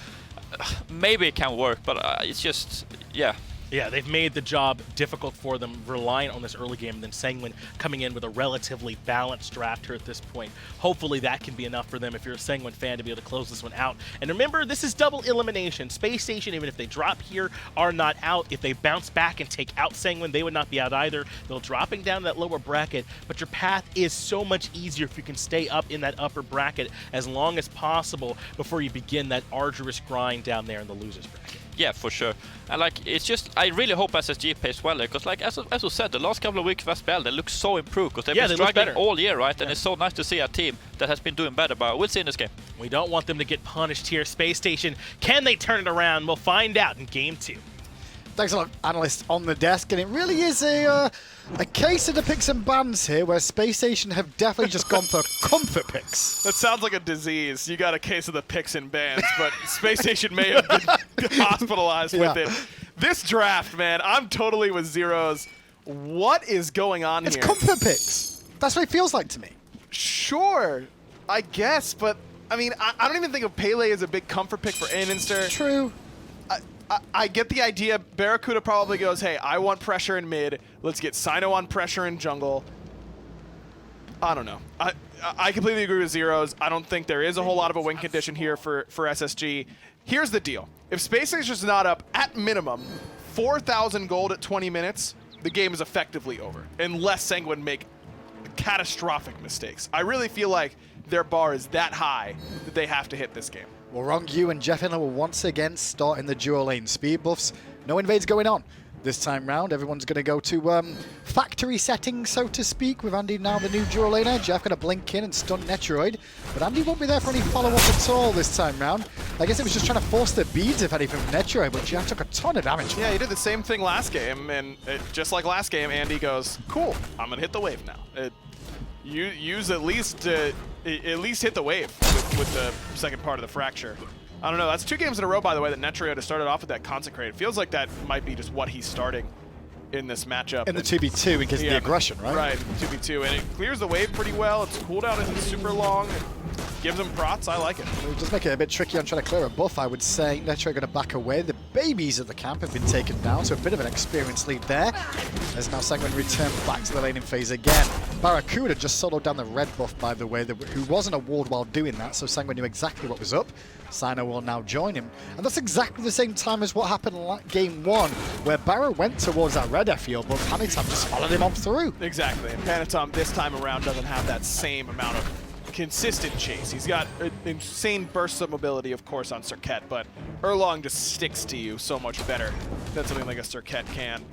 maybe it can work, but it's just, yeah. Yeah, they've made the job difficult for them, relying on this early game, and then Sanguine coming in with a relatively balanced draft here at this point. Hopefully that can be enough for them if you're a Sanguine fan to be able to close this one out. And remember, this is double elimination. Spacestation, even if they drop here, are not out. If they bounce back and take out Sanguine, they would not be out either. They're dropping down that lower bracket, but your path is so much easier if you can stay up in that upper bracket as long as possible before you begin that arduous grind down there in the losers bracket. Yeah, for sure. And like, it's just, I really hope SSG plays well there, because like, as we said, the last couple of weeks of SPL, they look so improved, because they've been struggling all year, right? And it's so nice to see a team that has been doing better, but we'll see in this game. We don't want them to get punished here. Spacestation, can they turn it around? We'll find out in Game 2. Thanks a lot, analyst on the desk, and it really is a case of the picks and bans here, where Spacestation have definitely just gone for comfort picks. That sounds like a disease. You got a case of the picks and bans, but Spacestation may have been hospitalized with it. This draft, man, I'm totally with zeros. What is going on It's here? comfort picks. That's what it feels like to me. Sure, I guess, but I mean, I don't even think of Pele as a big comfort pick for andinster. True. I get the idea. BaRRaCCuDDa probably goes, hey, I want pressure in mid. Let's get Cyno on pressure in jungle. I don't know. I completely agree with zeros. I don't think there is a whole lot of a win condition here for SSG. Here's the deal. If Spacestation's not up, at minimum, 4,000 gold at 20 minutes, the game is effectively over, unless Sanguine make catastrophic mistakes. I really feel like their bar is that high that they have to hit this game. Well, Ronngyu and JeffHindla will once again start in the dual lane speed buffs. No invades going on this time round. Everyone's going to go to factory settings, so to speak, with Andy now the new dual laner. Jeff going to blink in and stun Netrioid, but Andy won't be there for any follow-up at all this time round. I guess it was just trying to force the beads, if anything, from Netrioid, but Jeff took a ton of damage. Yeah, he did the same thing last game, and just like last game, Andy goes, cool, I'm going to hit the wave now. Use at least hit the wave with the second part of the fracture. I don't know. That's 2 games in a row, by the way, that Netrioid has started off with that Consecrate. It feels like that might be just what he's starting in this matchup. In the 2v2 because of the aggression, right? Right, 2v2. And it clears the wave pretty well. Its cooldown isn't super long. It gives him prots. I like it. It would just make it a bit tricky on trying to clear a buff, I would say. Netrioid going to back away. The babies of the camp have been taken down, so a bit of an experience lead there. As now Sanguine return back to the laning phase again. BaRRaCCuDDa just soloed down the red buff, by the way, who wasn't a ward while doing that, so Sanguine knew exactly what was up. Cyno will now join him. And that's exactly the same time as what happened in game 1, where BaRRa went towards that red field, but Panitom just followed him on through. Exactly. And Panitom this time around doesn't have that same amount of consistent chase. He's got insane bursts of mobility, of course, on Serqet, but Erlang just sticks to you so much better than something like a Serqet can.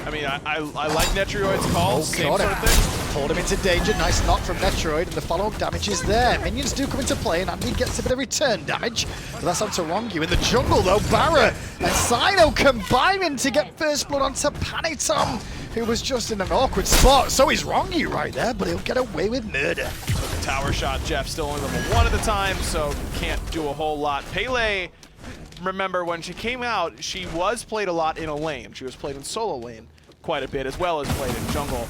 I mean, I like Netrioid's calls, same sort of thing. Pulled him into danger, nice knock from Netrioid, and the follow-up damage is there. Minions do come into play, and Andy gets a bit of return damage. But that's onto Ronngyu. In the jungle, though, BaRRa and Cyno combining to get first blood onto Panitom, who was just in an awkward spot. So is Ronngyu right there, but he'll get away with murder. The tower shot, Jeff still only level 1 at the time, so can't do a whole lot. Pele, remember, when she came out, she was played a lot in a lane. She was played in solo lane quite a bit, as well as played in jungle.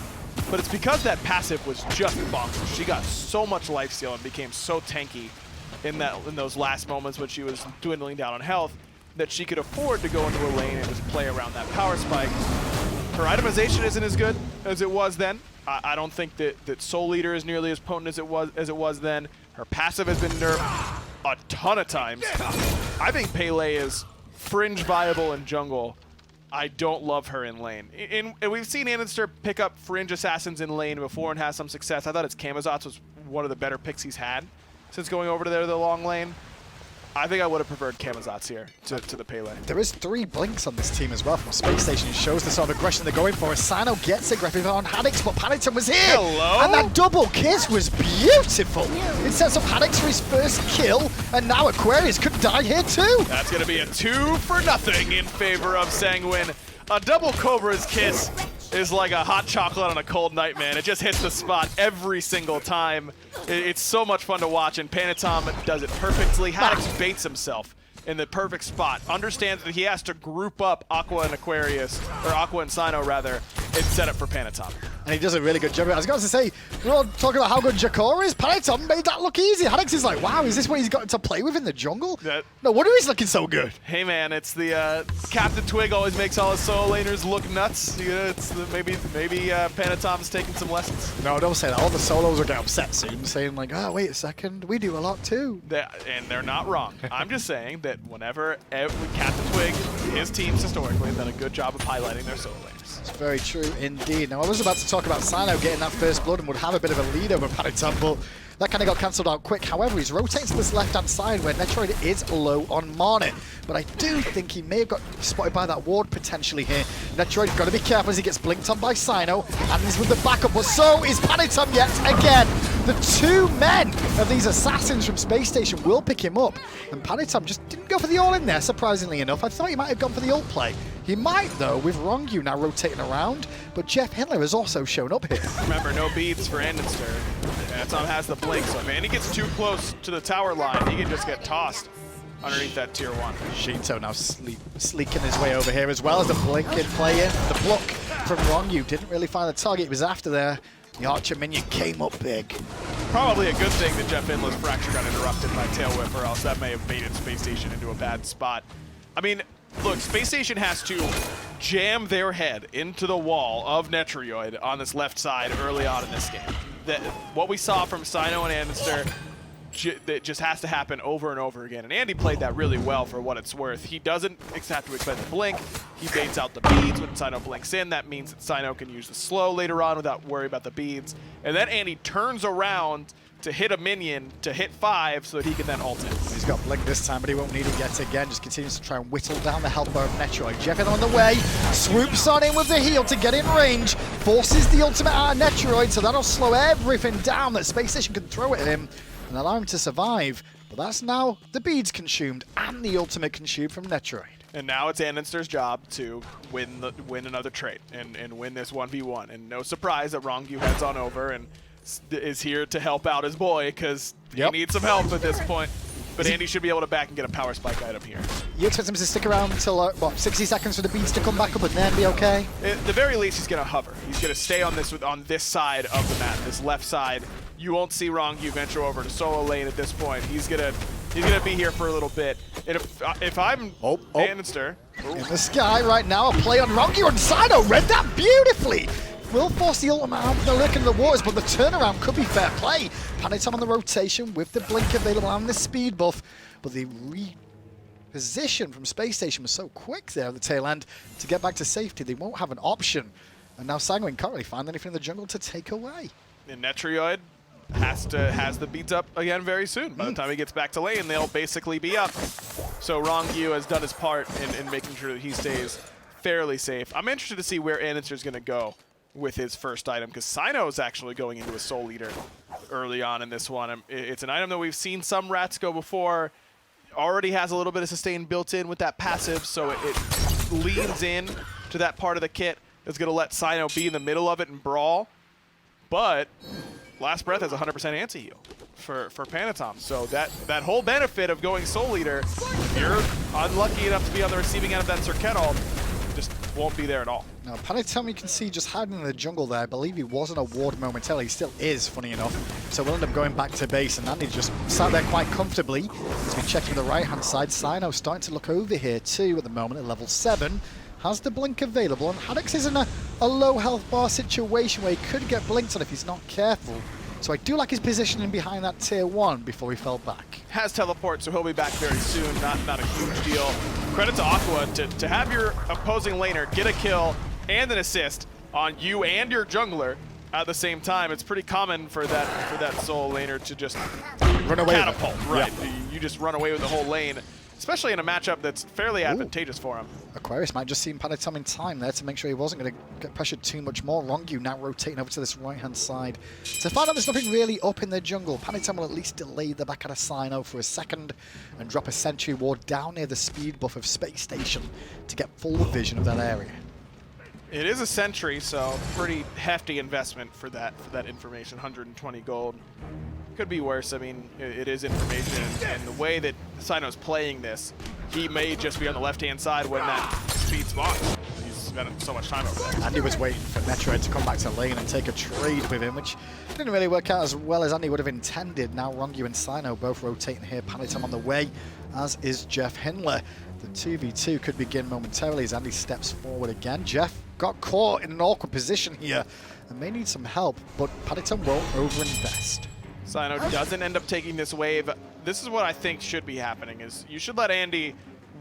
But it's because that passive was just bonkers. She got so much lifesteal and became so tanky in those last moments when she was dwindling down on health that she could afford to go into a lane and just play around that power spike. Her itemization isn't as good as it was then. I don't think that Soul Leader is nearly as potent as it was then. Her passive has been nerfed a ton of times. I think Pele is fringe viable in jungle. I don't love her in lane. We've seen andinster pick up fringe assassins in lane before and has some success. I thought its Camazotz was one of the better picks he's had since going over to the long lane. I think I would have preferred Camazotz here to the Pele. There is 3 blinks on this team as well from Spacestation. It shows the sort of aggression they're going for. Cyno gets aggressive on Haddix, but Panitom was here. Hello? And that double kiss was beautiful. It sets up Haddix for his first kill, and now Aquarius could die here too. That's going to be a 2-for-0 in favor of Sanguine. A double Cobra's kiss is like a hot chocolate on a cold night, man. It just hits the spot every single time. It's so much fun to watch, and Panitom does it perfectly. Haddix baits himself in the perfect spot. Understands that he has to group up Aqua and Aquarius, or Aqua and Cyno rather, and set up for Panitom. And he does a really good job. I was going to say, we're all talking about how good Jakor is. Panitom made that look easy. Haddix is like, wow, is this what he's got to play with in the jungle? No wonder he's looking so good. Hey man, it's the Captain Twig always makes all his solo laners look nuts. You know, it's maybe Panitom's taking some lessons. No, don't say that. All the solos will get upset soon, saying like, oh, wait a second, we do a lot too. And they're not wrong. I'm just saying that whenever Captain Twig, his teams historically have done a good job of highlighting their solo laners. It's very true indeed. Now, I was about to talk about Cyno getting that first blood and would have a bit of a lead over Panitom, but that kind of got cancelled out quick. However, he's rotating to this left-hand side where Netrioid is low on mana. But I do think he may have got spotted by that ward potentially here. Netrioid got to be careful as he gets blinked on by Cyno, and he's with the backup, but so is Panitom yet again. The two men of these assassins from Space Station will pick him up. And Panitom just didn't go for the all in there, surprisingly enough. I thought he might have gone for the ult play. He might, though, with Ronngyu now rotating around. But JeffHindla has also shown up here. Remember, no beads for andinster. Panitom has the blink, so if Andy gets too close to the tower line, he can just get tossed underneath that tier 1. Sheento now sleeking his way over here as well as the blink in play in. The block from Ronngyu didn't really find the target he was after there. The Archer minion came up big. Probably a good thing that JeffHindla's fracture got interrupted by Tail Whip, or else that may have baited Space Station into a bad spot. I mean, look, Space Station has to jam their head into the wall of Netrioid on this left side early on in this game. What we saw from Cyno and andinster, that just has to happen over and over again. And Andy played that really well for what it's worth. He doesn't have to expend the blink. He baits out the beads when Cyno blinks in. That means that Cyno can use the slow later on without worry about the beads. And then Andy turns around to hit a minion to hit 5 so that he can then ult it. He's got blink this time, but he won't need it yet again. Just continues to try and whittle down the health bar of Netrioid. JeffHindla on the way, swoops on in with the heal to get in range, forces the ultimate out of Netrioid, so that'll slow everything down that Space Station can throw at him and allow him to survive. But that's now the beads consumed and the ultimate consumed from Netrioid. And now it's andinster's job to win another trade and win this 1v1. And no surprise that Ronngyu heads on over and is here to help out his boy, because he needs some help at this point. But Andy should be able to back and get a power spike item here. You expect him to stick around until, what, 60 seconds for the beads to come back up and then be okay? At the very least, he's going to hover. He's going to stay on this side of the map, this left side. You won't see Ronngyu venture over to solo lane at this point. He's gonna be here for a little bit. And if I'm andinster, in the sky right now, a play on Ronngyu, and Cyno read that beautifully. Will force the ultimate out of the lick in the waters, but the turnaround could be fair play. Panitom on the rotation with the blink available and the speed buff, but the reposition from Space Station was so quick there at the tail end to get back to safety. They won't have an option, and now Sanguine can't really find anything in the jungle to take away. And Netrioid has the beats up again very soon. By the time he gets back to lane, they'll basically be up. So Ronngyu has done his part in making sure that he stays fairly safe. I'm interested to see where andinster's going to go with his first item, because Cyno is actually going into a Soul Eater early on in this one. It's an item that we've seen some rats go before. Already has a little bit of sustain built in with that passive, so it leans in to that part of the kit that's going to let Cyno be in the middle of it and brawl. But Last Breath has 100% anti-heal for Panitom, so that whole benefit of going Soul Eater, if you're unlucky enough to be on the receiving end of that Serqet ult, just won't be there at all. Now, Panitom, you can see just hiding in the jungle there. I believe he was in a ward momentarily. He still is, funny enough. So we'll end up going back to base, and Andy just sat there quite comfortably. He's been checking the right-hand side. Cyno starting to look over here, too, at the moment at level 7. Has the blink available, and Haddix is in a low health bar situation where he could get blinked on if he's not careful. So I do like his positioning behind that tier 1 before he fell back. Has teleport, so he'll be back very soon. Not a huge deal. Credit to Aqua to have your opposing laner get a kill and an assist on you and your jungler at the same time. It's pretty common for that solo laner to just run away catapult. Right, you just run away with the whole lane, especially in a matchup that's fairly advantageous for him. Aquarius might just see Panitom in time there to make sure he wasn't going to get pressured too much more. Ronngyu now rotating over to this right-hand side. To find out there's nothing really up in the jungle, Panitom will at least delay the back out of Cyno for a second and drop a sentry ward down near the speed buff of Space Station to get full vision of that area. It is a sentry, so pretty hefty investment for that information, 120 gold. Could be worse. I mean, it is information, and the way that Cyno's playing this, he may just be on the left-hand side when that speed spawns. He's spent so much time over there. Andy was waiting for Netrioid to come back to lane and take a trade with him, which didn't really work out as well as Andy would have intended. Now Ronngyu and Cyno both rotating here. Panitom on the way, as is JeffHindla. The 2v2 could begin momentarily as Andy steps forward again. Jeff got caught in an awkward position here and may need some help, but Panitom won't overinvest. Cyno doesn't end up taking this wave. This is what I think should be happening, is you should let Andy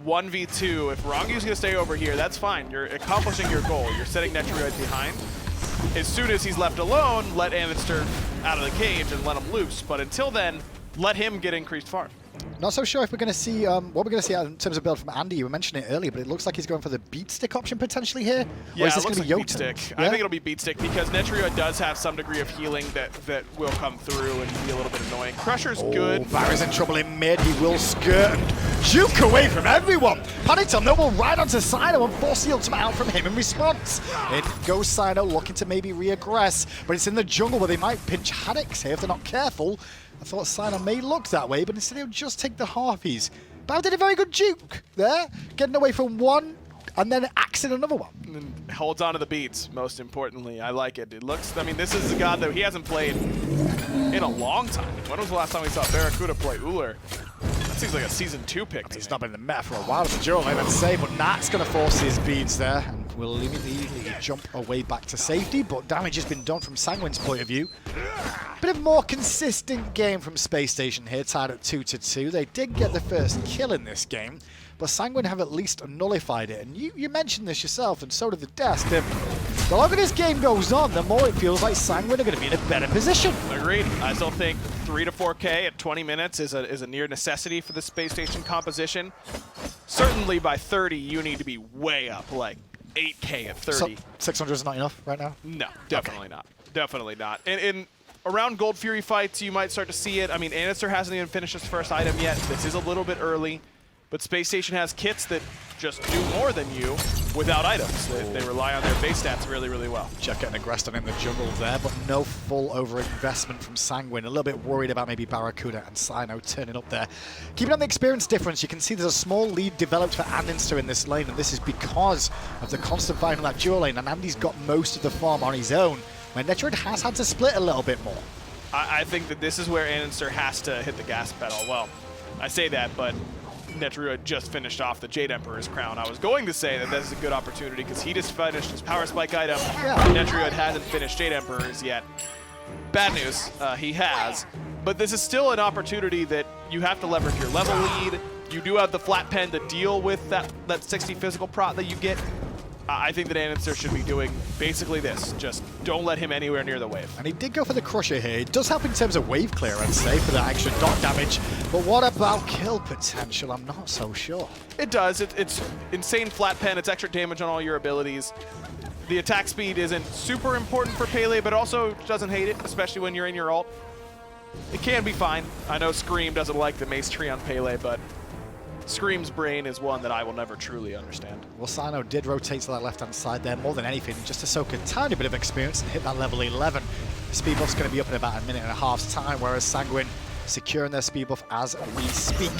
1v2. If Rongyu's going to stay over here, that's fine. You're accomplishing your goal. You're setting Netrioid behind. As soon as he's left alone, let andinster out of the cage and let him loose. But until then, let him get increased farm. Not so sure if we're going to see what we're going to see in terms of build from Andy. You were mentioning it earlier, but it looks like he's going for the beat stick option potentially here. Yeah, or is it this looks going to like be beat Jotun? stick. Yeah? I think it'll be beat stick because Netrioid does have some degree of healing that will come through and be a little bit annoying. Crusher's good. BaRRa's in trouble in mid. He will skirt and juke away from everyone. Panitom, though, will ride onto Cyno and force the ultimate out from him in response. In goes Cyno, looking to maybe re-aggress, but it's in the jungle where they might pinch Haddix here if they're not careful. I thought Cyno may look that way, but instead he'll just take the Harpies. BaRRA did a very good juke there, getting away from one and then axing another one. And holds on to the beats, most importantly. I like it. It looks, I mean, this is a god that he hasn't played in a long time. When was the last time we saw BaRRaCCuDDa play Ullr? That seems like a Season 2 pick to He's me. not been in the meta for a while, it's a duel, I would say, but Nat's going to force his beads there and will immediately jump away back to safety, but damage has been done from Sanguine's point of view. Bit of a more consistent game from Spacestation here, tied at 2-2. They did get the first kill in this game, but Sanguine have at least nullified it. And you mentioned this yourself, and so did the desk. The longer this game goes on, the more it feels like Sanguine are going to be in a better position. Agreed. I still think 3 to 4K at 20 minutes is a near necessity for the Space Station composition. Certainly by 30, you need to be way up, like 8K at 30. So 600 is not enough right now? No, definitely not. Definitely not. And around Gold Fury fights, you might start to see it. I mean, andinster hasn't even finished his first item yet. This is a little bit early, but Space Station has kits that just do more than you without items. They rely on their base stats really, really well. Jeff getting aggressed on in the jungle there, but no full over-investment from Sanguine. A little bit worried about maybe BaRRaCCuDDa and Cyno turning up there. Keeping on the experience difference, you can see there's a small lead developed for andinster in this lane, and this is because of the constant fight in that dual lane, and Andy's got most of the farm on his own, when Netrioid has had to split a little bit more. I think that this is where andinster has to hit the gas pedal. Well, I say that, but Netrioid just finished off the Jade Emperor's crown. I was going to say that this is a good opportunity because he just finished his Power Spike item. Yeah. Netrioid hasn't finished Jade Emperor's yet. Bad news, he has. But this is still an opportunity that you have to leverage your level lead. You do have the flat pen to deal with that 60 physical prot that you get. I think that andinster should be doing basically this. Just don't let him anywhere near the wave. And he did go for the Crusher here. It does help in terms of wave clear, I'd say, for that extra dot damage. But what about kill potential? I'm not so sure. It does. It's insane flat pen. It's extra damage on all your abilities. The attack speed isn't super important for Pele, but also doesn't hate it, especially when you're in your ult. It can be fine. I know Scream doesn't like the mace tree on Pele, but Scream's brain is one that I will never truly understand. Well, Cyno did rotate to that left-hand side there more than anything, just to soak a tiny bit of experience and hit that level 11. The speed buff's going to be up in about a minute and a half's time, whereas Sanguine securing their speed buff as we speak.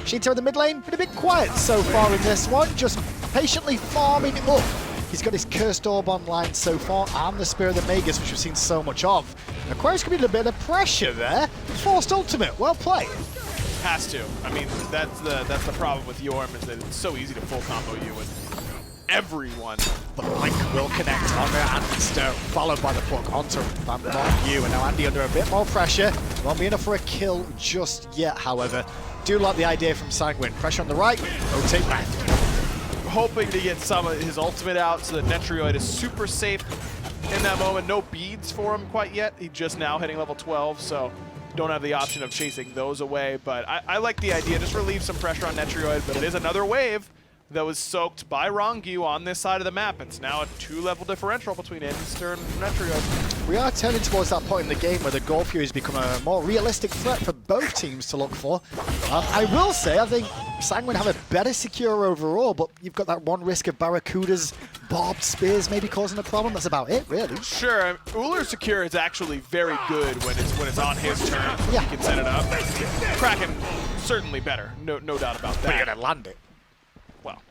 Sheento in the mid lane, been a bit quiet so far in this one, just patiently farming up. He's got his Cursed Orb online so far, and the Spear of the Magus, which we've seen so much of. Aquarius could be a bit of pressure there. Forced ultimate, well played. Has to. I mean, that's the problem with Jorm, is that it's so easy to full combo you with everyone. The Blink will connect on the andinster, followed by the hook onto Ronngyu, and now Andy under a bit more pressure. Won't be enough for a kill just yet, however. Do like the idea from Sanguine. Pressure on the right, rotate left. Hoping to get some of his ultimate out so that Netrioid is super safe in that moment. No beads for him quite yet. He's just now hitting level 12, so don't have the option of chasing those away. But I like the idea. Just relieve some pressure on Netrioid, but it is another wave that was soaked by Ronngyu on this side of the map. It's now a 2-level differential between andinster and Netrioid. We are turning towards that point in the game where the Gold Fury has become a more realistic threat for both teams to look for. I will say, I think Sanguine have a better secure overall, but you've got that one risk of BaRRaCCuDDa's barbed spears maybe causing a problem. That's about it, really. Sure, Ullr secure is actually very good when it's on his turn. Yeah. He can set it up. Kraken certainly better, no doubt about that. But you're going to land it. Well,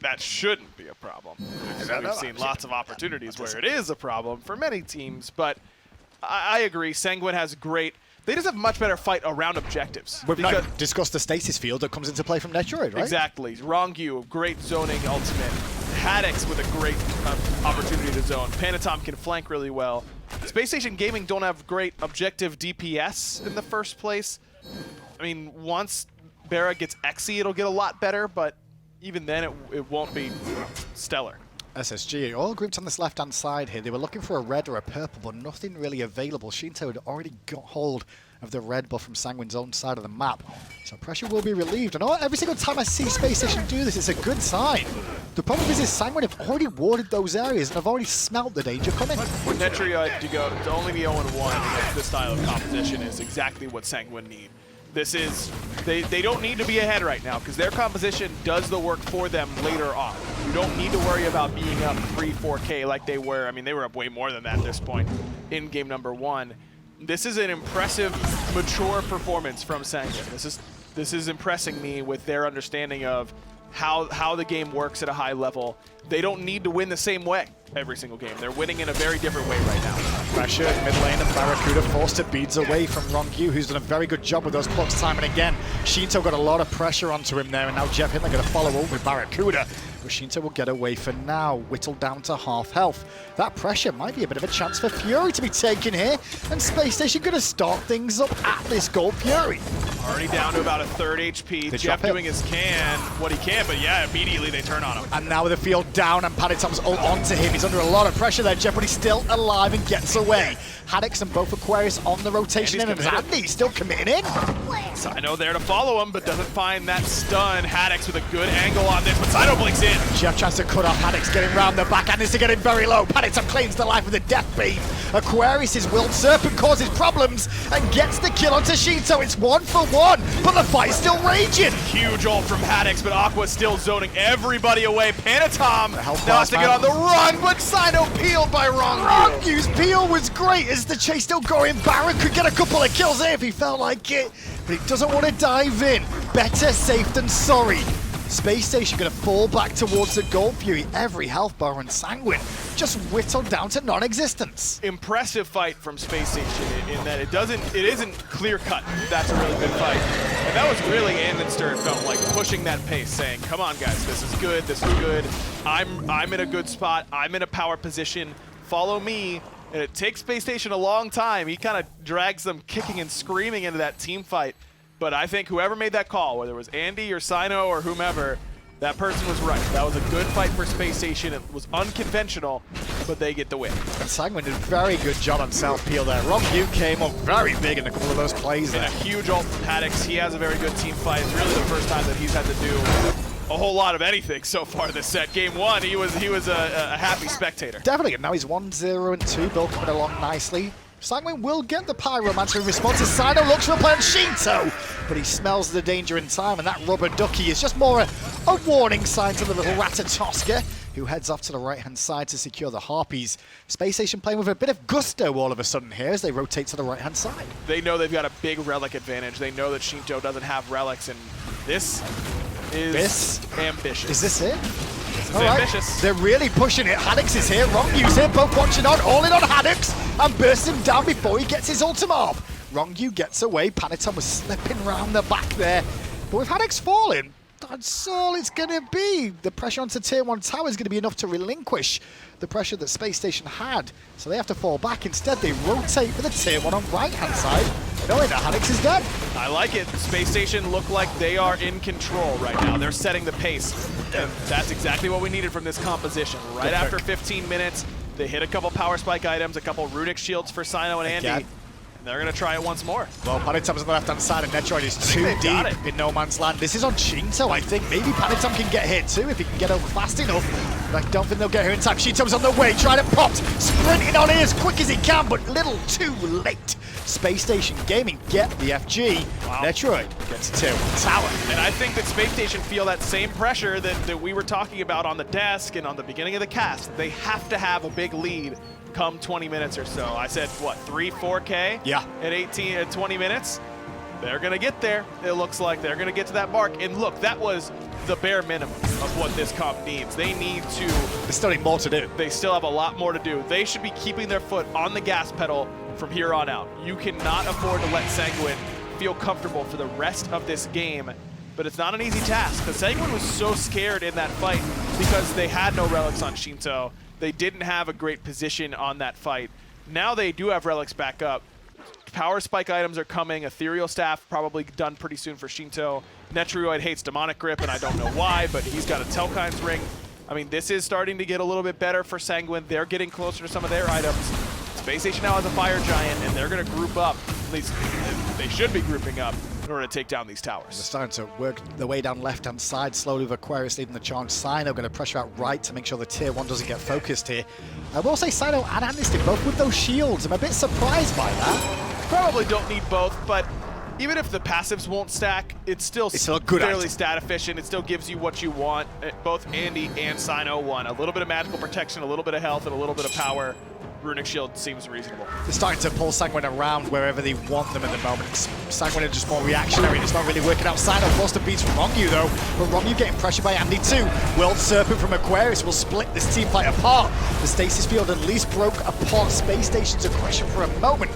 that shouldn't be a problem. We've seen lots of opportunities where it is a problem for many teams, but I agree. Sanguine has great. They just have much better fight around objectives. We've not discussed the stasis field that comes into play from Netrioid, right? Exactly. Ronngyu, great zoning ultimate. Haddix with a great opportunity to zone. Panitom can flank really well. Space Station Gaming don't have great objective DPS in the first place. I mean, once BaRRa gets Xe, it'll get a lot better, but even then it won't be stellar. SSG all grouped on this left-hand side here. They were looking for a red or a purple, but nothing really available. Sheento had already got hold of the red buff from Sanguine's own side of the map. So pressure will be relieved. And every single time I see Spacestation do this, it's a good sign. The problem is Sanguine have already warded those areas and have already smelt the danger coming. For Netrioid to only be 0-1 against this style of composition is exactly what Sanguine need. This is, they don't need to be ahead right now because their composition does the work for them later on. You don't need to worry about being up 3-4K like they were. I mean, they were up way more than that at this point in game number 1. This is an impressive, mature performance from Sanguine. This is impressing me with their understanding of how the game works at a high level. They don't need to win the same way every single game. They're winning in a very different way right now. Pressure in mid lane, and BaRRaCCuDDa forced to beads away from Ronngyu, who's done a very good job with those plucks time and again. Sheento got a lot of pressure onto him there, and now JeffHindla going to follow up with BaRRaCCuDDa. But Sheento will get away for now, whittled down to half health. That pressure might be a bit of a chance for Fury to be taken here, and Spacestation going to start things up at this Gold Fury. Already down to about a third HP. Jeff doing what he can, but yeah, immediately they turn on him. And now with the field down and Panitom's ult onto him, he's under a lot of pressure there, Jeff, but he's still alive and gets away. Haddix and both Aquarius on the rotation in, and Andy's still committing in. Cyno there to follow him, but doesn't find that stun. Haddix with a good angle on this, but Cyno blinks in. Jeff tries to cut off Haddix, getting round the back, and is to get him very low. Panitom claims the life of the death beam. Aquarius' Willed Serpent causes problems and gets the kill onto Sheento. It's 1-for-1, but the fight's still raging. Huge ult from Haddix, but Aqua's still zoning everybody away. Panitom now has to get on the run, but Cyno peeled by Ronngyu. Rongyu's peel was great as the chase still going. BaRRaCCuDDa could get a couple of kills here if he felt like it, but he doesn't want to dive in. Better safe than sorry. Spacestation going to fall back towards the Gold Fury. Every health bar on Sanguine just whittled down to non-existence. Impressive fight from Spacestation in that it isn't clear cut. That's a really good fight. And that was really andinster, it felt like, pushing that pace, saying, come on guys, this is good, this is good. I'm in a good spot, I'm in a power position, follow me. And it takes Spacestation a long time. He kind of drags them kicking and screaming into that team fight. But I think whoever made that call, whether it was Andy or Cyno or whomever, that person was right. That was a good fight for Spacestation. It was unconventional, but they get the win. And Sanguine did a very good job on self-peel there. Ronngyu came up very big in a couple of those plays there. And a huge ult from Haddix. He has a very good team fight. It's really the first time that he's had to do a whole lot of anything so far this set. Game 1, he was a happy spectator. Definitely, and now he's 1-0 and 2, both coming along nicely. Sanguine will get the Pyromancer in response as Cyno looks for a play on Sheento, but he smells the danger in time, and that rubber ducky is just more a warning sign to the little Ratatoskr, who heads off to the right-hand side to secure the Harpies. Spacestation playing with a bit of gusto all of a sudden here as they rotate to the right-hand side. They know they've got a big relic advantage. They know that Sheento doesn't have relics, and this is ambitious. Is this it? All right, they're really pushing it. Haddix is here, Rongyu's here, both watching on, all in on Haddix, and bursts him down before he gets his ultimate off. Ronngyu gets away, Panitom was slipping round the back there, but with Haddix falling, that's all it's going to be. The pressure onto Tier 1 tower is going to be enough to relinquish the pressure that Spacestation had, so they have to fall back. Instead, they rotate for the Tier 1 on right-hand side, knowing that Haddix is dead. I like it. Spacestation look like they are in control right now. They're setting the pace, and that's exactly what we needed from this composition. Right after 15 minutes, they hit a couple power spike items, a couple runic shields for Cyno and Andy. And they're going to try it once more. Well, Panitom's on the left-hand side, and Netrioid is too deep in no man's land. This is on Sheento, I think. Maybe Panitom can get hit too if he can get over fast enough. But I don't think they'll get here in time. Sheento's on the way, trying to pop, sprinting on here as quick as he can, but little too late. Spacestation Gaming get the FG. Wow. Netrioid gets a Tier 1 tower. And I think that Spacestation feel that same pressure that we were talking about on the desk and on the beginning of the cast. They have to have a big lead come 20 minutes or so. I said, what, 3-4K? Yeah. At 20 minutes? They're going to get there. It looks like they're going to get to that mark. And look, that was the bare minimum of what this comp needs. They need to... They still need more to do. They still have a lot more to do. They should be keeping their foot on the gas pedal from here on out. You cannot afford to let Sanguine feel comfortable for the rest of this game. But it's not an easy task, because Sanguine was so scared in that fight because they had no relics on Sheento. They didn't have a great position on that fight. Now they do have relics back up. Power spike items are coming. Ethereal Staff probably done pretty soon for Sheento. Netrioid hates Demonic Grip, and I don't know why, but he's got a Telkine's Ring. I mean, this is starting to get a little bit better for Sanguine. They're getting closer to some of their items. Spacestation now has a Fire Giant, and they're going to group up. At least they should be grouping up in order to take down these towers. They're starting to work their way down left-hand side, slowly with Aquarius leading the charge. Cyno going to pressure out right to make sure the tier 1 doesn't get focused here. I will say Cyno and andinster both with those shields. I'm a bit surprised by that. Probably don't need both, but even if the passives won't stack, it's still a good fairly item. stat efficient. It still gives you what you want. Both Andy and Cyno want a little bit of magical protection, a little bit of health, and a little bit of power. Runic Shield seems reasonable. They're starting to pull Sanguine around wherever they want them at the moment. Sanguine are just more reactionary. It's not really working out. Cyno forced to beat Ronngyu though, but Ronngyu getting pressured by Andy too. World Serpent from Aquarius will split this team fight apart. The stasis field at least broke apart Space Station's aggression for a moment,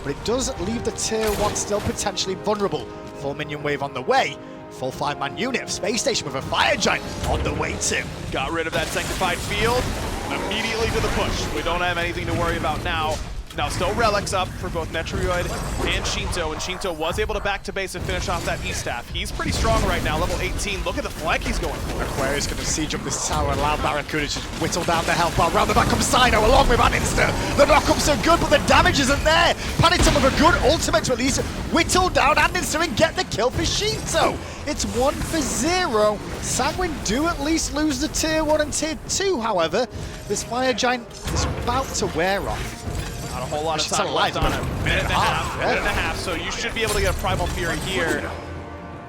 but it does leave the tier 1 still potentially vulnerable. Full minion wave on the way. Full 5-man unit. Space Station with a Fire Giant on the way too. Got rid of that Sanctified Field. Immediately to the push. We don't have anything to worry about now. Now still relics up for both Netrioid and Sheento, and Sheento was able to back to base and finish off that E-Staff. He's pretty strong right now, level 18. Look at the flank he's going for. Aquarius going to siege up this tower and allow BaRRaCCuDDa to whittle down the health bar. Round the back comes Cyno along with andinster. The knockups are good, but the damage isn't there. Panitom with a good ultimate to at least whittle down andinster and get the kill for Sheento. It's 1-0. Sanguine do at least lose the tier 1 and tier 2, however. This Fire Giant is about to wear off. Not a whole lot of She's time alive, left on it. Minute and a half, yeah. minute and a half, so you should be able to get a Primal Fury here.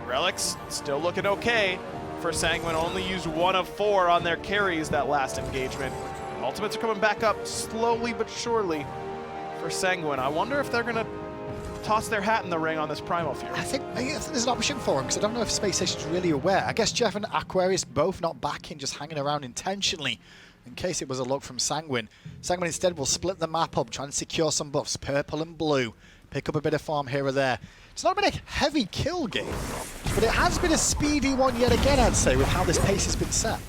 Relics still looking okay for Sanguine. Only used 1 of 4 on their carries that last engagement. Ultimates are coming back up slowly but surely for Sanguine. I wonder if they're going to toss their hat in the ring on this Primal Fury. I think there's an option for him, because I don't know if Space Station's really aware. I guess Jeff and Aquarius both not backing, just hanging around intentionally in case it was a look from Sanguine. Sanguine instead will split the map up, trying to secure some buffs, purple and blue. Pick up a bit of farm here or there. It's not been a heavy kill game, but it has been a speedy one yet again, I'd say, with how this pace has been set.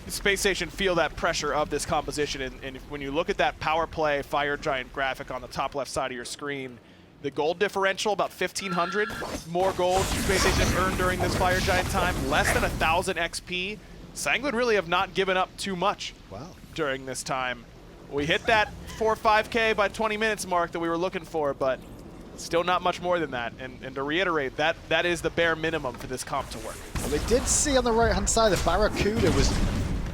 Space Station feel that pressure of this composition, and when you look at that power play Fire Giant graphic on the top left side of your screen, the gold differential, about 1,500 more gold Space Station earned during this Fire Giant time, less than 1,000 XP. Sanguine really have not given up too much during this time. We hit that 4 or 5K by 20 minutes mark that we were looking for, but still not much more than that. And to reiterate, that is the bare minimum for this comp to work. Well, they did see on the right-hand side that BaRRaCCuDDa was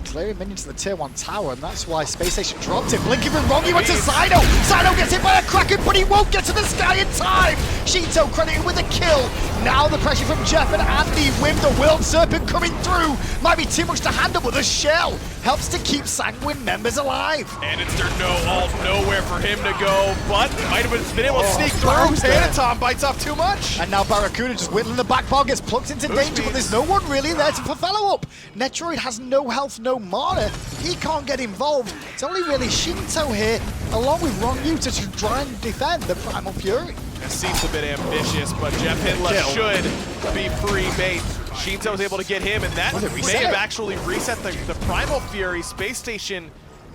clearing minions to the tier 1 tower, and that's why Space Station dropped it. Blinking from Ronngyu went to Cyno. Cyno gets hit by a Kraken, but he won't get to the sky in time. Sheento credited with a kill. Now the pressure from Jeff and Andy with the World Serpent coming through. Might be too much to handle, but the shell helps to keep Sanguine members alive. Andinster nowhere for him to go, but might have been able to sneak through. Panitom bites off too much. And now BaRRaCCuDDa just whittling the back bar, gets plucked into danger, but there's no one really there to follow up. Netrioid has no health, no mana. He can't get involved. It's only really Sheento here, along with Ronngyu, to try and defend the Primal Fury. It seems a bit ambitious, but JeffHindla should be free bait. Sheento was able to get him, and that may have actually reset the Primal Fury. Space Station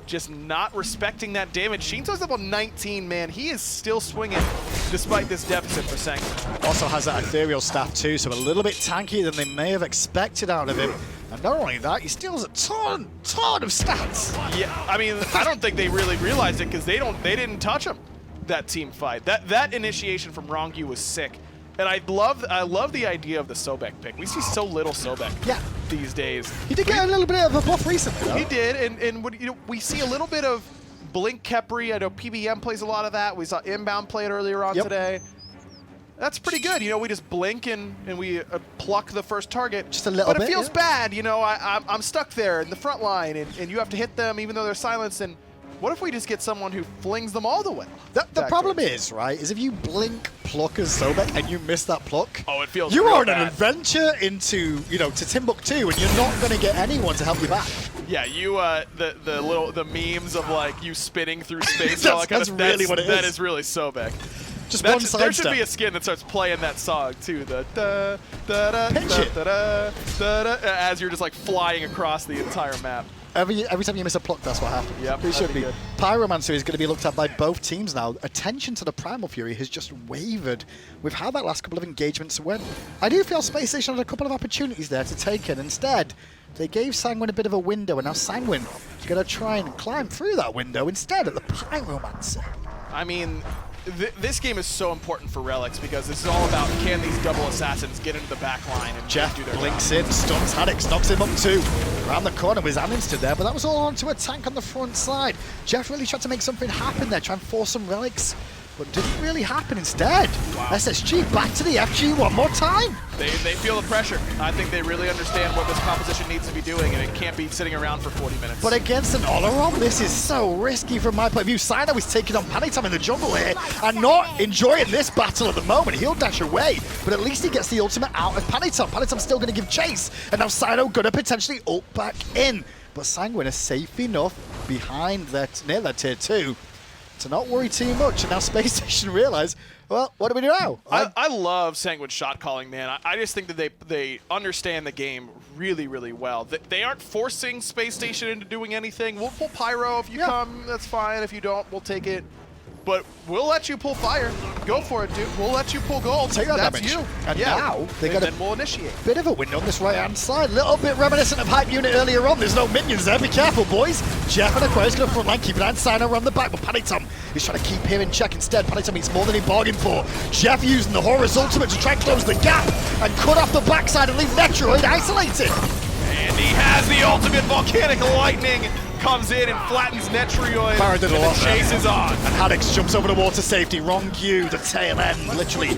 just not respecting that damage. Sheento's level 19, man. He is still swinging despite this deficit for Sanguine. Also has that ethereal staff too, so a little bit tankier than they may have expected out of him. And not only that, he steals a ton of stats. Yeah, I mean, I don't think they really realized it because they didn't touch him. That team fight. That initiation from Ronngyu was sick. And I love the idea of the Sobek pick. We see so little Sobek these days. He did get a little bit of a buff recently, though. He did, and we see a little bit of Blink Khepri. I know PBM plays a lot of that. We saw Inbound play it earlier on today. That's pretty good. You know, we just blink and we pluck the first target. Just a little bit. But it feels bad. You know, I'm stuck there in the front line, and you have to hit them even though they're silenced. And what if we just get someone who flings them all the way? The problem is, right, is if you blink, pluck as Sobek and you miss that pluck, it feels you real are on bad. an adventure into, to Timbuktu, and you're not going to get anyone to help you back. Yeah, you the memes of like you spinning through space. That's really what it is. That is really Sobek. Just one There should sidestep. be a skin that starts playing that song too. The da da da da da da da as you're just like flying across the entire map. Every time you miss a pluck, that's what happens. Yep, It should that'd be. be good. Pyromancer is going to be looked at by both teams now. Attention to the Primal Fury has just wavered with how that last couple of engagements went. I do feel Spacestation had a couple of opportunities there to take it. Instead, they gave Sanguine a bit of a window, and now Sanguine is going to try and climb through that window instead of the Pyromancer. I mean, this game is so important for Relics because this is all about can these double assassins get into the back line and Jeff do their blinks job. in, stuns Haddix, knocks him up too. Around the corner was andinster there, but that was all onto a tank on the front side. Jeff really tried to make something happen there, try and force some relics, but didn't really happen instead. Wow. SSG back to the FG one more time. They feel the pressure. I think they really understand what this composition needs to be doing, and it can't be sitting around for 40 minutes. But against an Olorun, this is so risky from my point of view. Cyno is taking on Panitom in the jungle here and not enjoying this battle at the moment. He'll dash away, but at least he gets the ultimate out of Panitom. Panitom's still going to give chase, and now Cyno going to potentially ult back in. But Sanguine is safe enough behind that, near that tier 2 to not worry too much. And now Space Station realize, well, what do we do now? I love Sanguine's shot calling, man. I just think that they understand the game really, really well. They aren't forcing Space Station into doing anything. We'll pull Pyro if you come, that's fine. If you don't, we'll take it. But we'll let you pull fire. Go for it, dude. We'll let you pull gold. Take that That's damage. you. And now they got then we'll initiate. bit of a window on this right-hand side. Little bit reminiscent of Hype Unit earlier on. There's no minions there. Be careful, boys. Jeff and Aquarius going to front line, keep an eye on Cyno around the back, but Panitom is trying to keep him in check instead. Panitom eats more than he bargained for. Jeff using the Horus ultimate to try and close the gap and cut off the backside and leave Netrioid isolated. And he has the ultimate volcanic lightning. Comes in and flattens Netrioid. BaRRA did a lot there. Chases on. And Haddix jumps over the wall to safety. Ronngyu, the tail end, literally,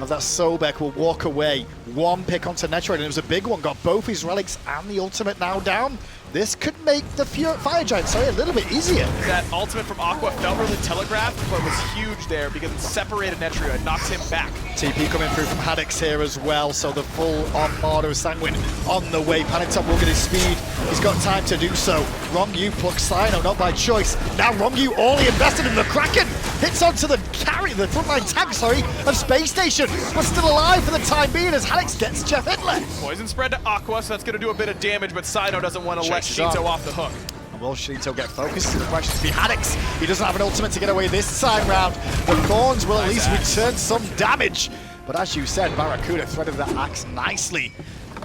of that Sobek will walk away. One pick onto Netrioid, and it was a big one. Got both his relics and the ultimate now down. This could make the Fire Giant, a little bit easier. That ultimate from Aqua felt really telegraphed, but was huge there because it separated Netrioid, knocks him back. TP coming through from Haddix here as well, so the full armada of Sanguine on the way. Panitom will get his speed. He's got time to do so. Ronngyu plucks Cyno, not by choice. Now Ronngyu only invested in the Kraken. Hits onto the frontline tank, of Space Station, but still alive for the time being as Haddix gets JeffHindla. Poison spread to Aqua, so that's going to do a bit of damage, but Cyno doesn't want to let Chases Sheento on. off the hook. And will Sheento get focused? The question to be Haddix. He doesn't have an ultimate to get away this time round. The Thorns will at least return some damage. But as you said, BaRRaCCuDDa threaded that axe nicely.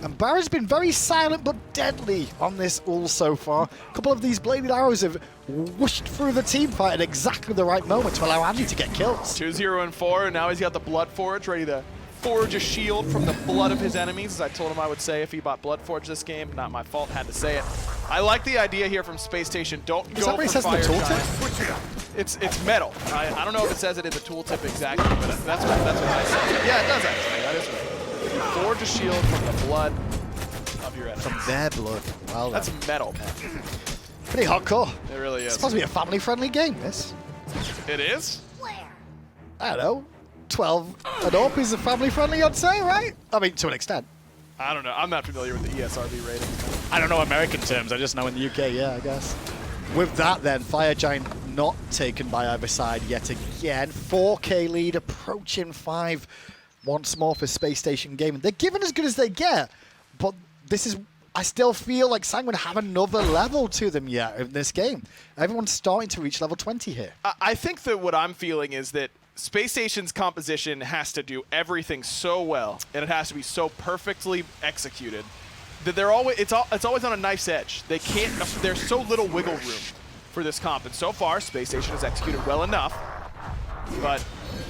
And BaRRa's been very silent but deadly on this Ullr so far. A couple of these bladed arrows have whooshed through the team fight at exactly the right moment to allow Andy to get kills. 2-0 and 4, and now he's got the Blood Forge ready to forge a shield from the blood of his enemies, as I told him I would say if he bought Blood Forge this game. Not my fault, had to say it. I like the idea here from Space Station. Don't Is go that what it for says in the Fire tooltip? Giant. It's metal. I don't know if it says it in the tooltip exactly, but that's what I said. Yeah, it does actually. That is right. You forge a shield from the blood of your enemies. From their blood. Well, That's metal. pretty hardcore. It really It's is. supposed to be a family-friendly game, this. It is? I don't know. 12 and up is a family-friendly, I'd say, right? I mean, to an extent. I don't know. I'm not familiar with the ESRB rating. I don't know American terms, I just know in the UK, yeah, I guess. With that then, Fire Giant not taken by either side yet again. 4K lead, approaching 5 once more for Space Station Gaming. They're giving as good as they get, but this is... I still feel like Sanguine have another level to them yet in this game. Everyone's starting to reach level 20 here. I think that what I'm feeling is that Space Station's composition has to do everything so well, and it has to be so perfectly executed that they're always it's always on a knife's edge. They can't. There's so little wiggle room for this comp, and so far Space Station has executed well enough. But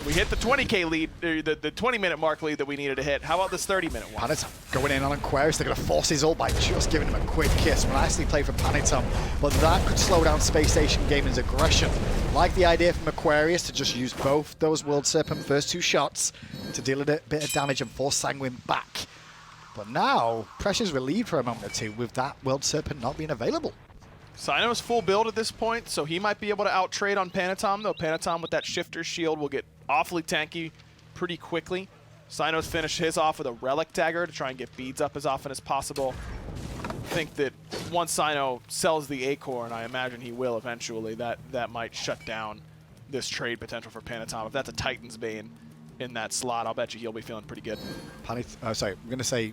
we hit the 20K lead, the 20-minute mark lead that we needed to hit. How about this 30-minute one? Panitom going in on Aquarius. They're going to force his ult by just giving him a quick kiss. Nicely played from Panitom, but that could slow down Space Station Gaming's aggression. Like the idea from Aquarius to just use both those World Serpent first 2 shots to deal a bit of damage and force Sanguine back. But now, pressure's relieved for a moment or two with that World Serpent not being available. Cyno's full build at this point, so he might be able to out-trade on Panitom, though Panitom with that Shifter Shield will get awfully tanky pretty quickly. Cyno's finished his off with a Relic Dagger to try and get beads up as often as possible. I think that once Cyno sells the Acorn, I imagine he will eventually, that might shut down this trade potential for Panitom. If that's a Titan's Bane in that slot, I'll bet you he'll be feeling pretty good. Sorry, I'm going to say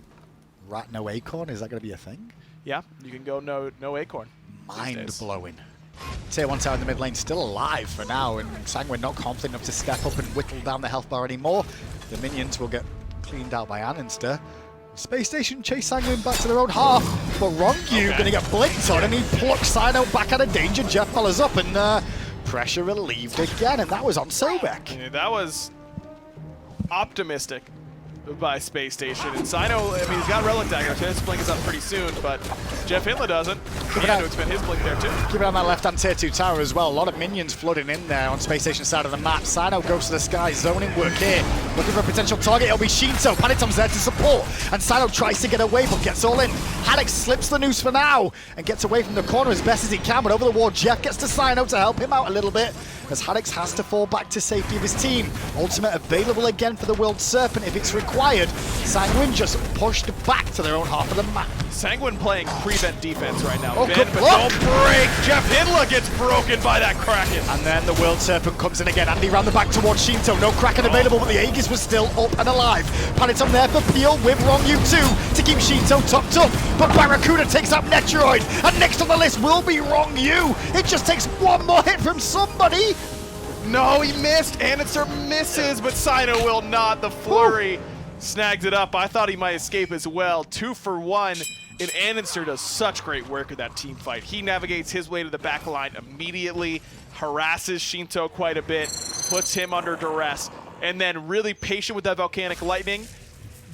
Rat No Acorn. Is that going to be a thing? Yeah, you can go no Acorn. mind-blowing. Tier 1 tower in the mid lane still alive for now, and Sanguine not confident enough to step up and whittle down the health bar anymore. The minions will get cleaned out by andinster. Spacestation chase Sanguine back to their own half, but Ronngyu going to get blinked on, and he plucks Cyno back out of danger. JeffHindla's up, and pressure relieved again, and that was on Sobek. Yeah, that was optimistic by Spacestation. And Cyno, I mean, he's got Relic Dagger, so his blink is up pretty soon, but JeffHindla doesn't. He had to expend his blink there too. Keep it on that left-hand tier 2 tower as well. A lot of minions flooding in there on Spacestation side of the map. Cyno goes to the sky, zoning work here. Looking for a potential target, it'll be Sheento. Panitom's there to support, and Cyno tries to get away, but gets all in. Haddix slips the noose for now, and gets away from the corner as best as he can, but over the wall, Jeff gets to Cyno to help him out a little bit, as Haddix has to fall back to safety of his team. Ultimate available again for the World Serpent if it's required. Sanguine just pushed back to their own half of the map. Sanguine playing prevent defense right now. Oh, Ben, good but block. don't break! JeffHindla gets broken by that Kraken. And then the World Serpent comes in again. Andy round the back towards Sheento. No Kraken available, but the Aegis was still up and alive. Panitom there for Peel with Ronngyu too to keep Sheento topped up. But BaRRaCCuDDa takes out Netrioid. And next on the list will be Ronngyu. It just takes one more hit from somebody. No, he missed. andinster misses, but Cyno will not. The flurry snags it up. I thought he might escape as well. 2 for 1. And andinster does such great work in that team fight. He navigates his way to the back line immediately, harasses Sheento quite a bit, puts him under duress, and then really patient with that volcanic lightning,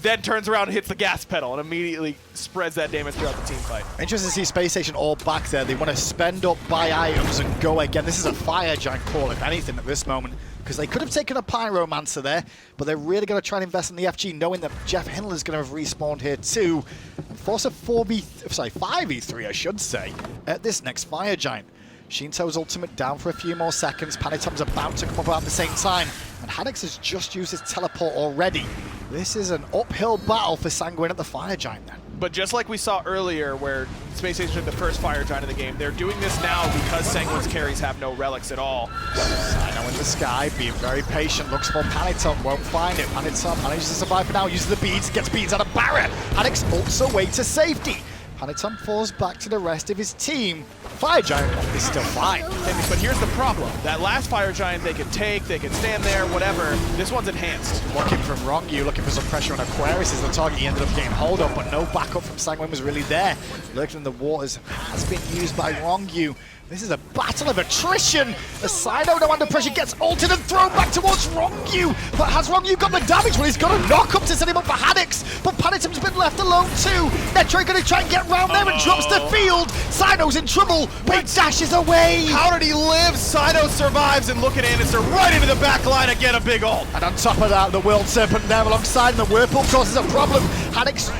then turns around and hits the gas pedal and immediately spreads that damage throughout the team fight. Interesting to see Spacestation all back there. They want to spend up, buy items, and go again. This is a fire giant call, if anything, at this moment, because they could have taken a Pyromancer there, but they're really going to try and invest in the FG, knowing that JeffHindla is going to have respawned here too, and force a 5v3, I should say, at this next fire giant. Sheento's ultimate down for a few more seconds. Panitom's about to come up at the same time, and Haddix has just used his teleport already. This is an uphill battle for Sanguine at the fire giant then. But just like we saw earlier where Spacestation took the first fire giant of the game, they're doing this now because Sanguine's carries have no relics at all. Cyno in the sky, being very patient, looks for Panitom, won't find it. Panitom manages to survive for now, uses the beads, gets beads out of BaRRa. Haddix ults away to safety. Panitom falls back to the rest of his team. Fire Giant is still fine. But here's the problem. That last Fire Giant they can take, they can stand there, whatever. This one's enhanced. Looking from Ronngyu, looking for some pressure on Aquarius as the target. He ended up getting hold up, but no backup from Sanguine was really there. Lurking in the waters has been used by Ronngyu. This is a battle of attrition. As Cyno, now under pressure, gets ulted and thrown back towards Ronngyu. But has Ronngyu got the damage? Well, he's got a knock up to set him up for Haddix. But Panitom's been left alone too. Netrioid going to try and get round there and drops the field. Cyno's in trouble, but he dashes away. How did he live? Cyno survives, and look at andinster right into the back line again, a big ult. And on top of that, the World Serpent there alongside, and the Whirlpool causes a problem. Haddix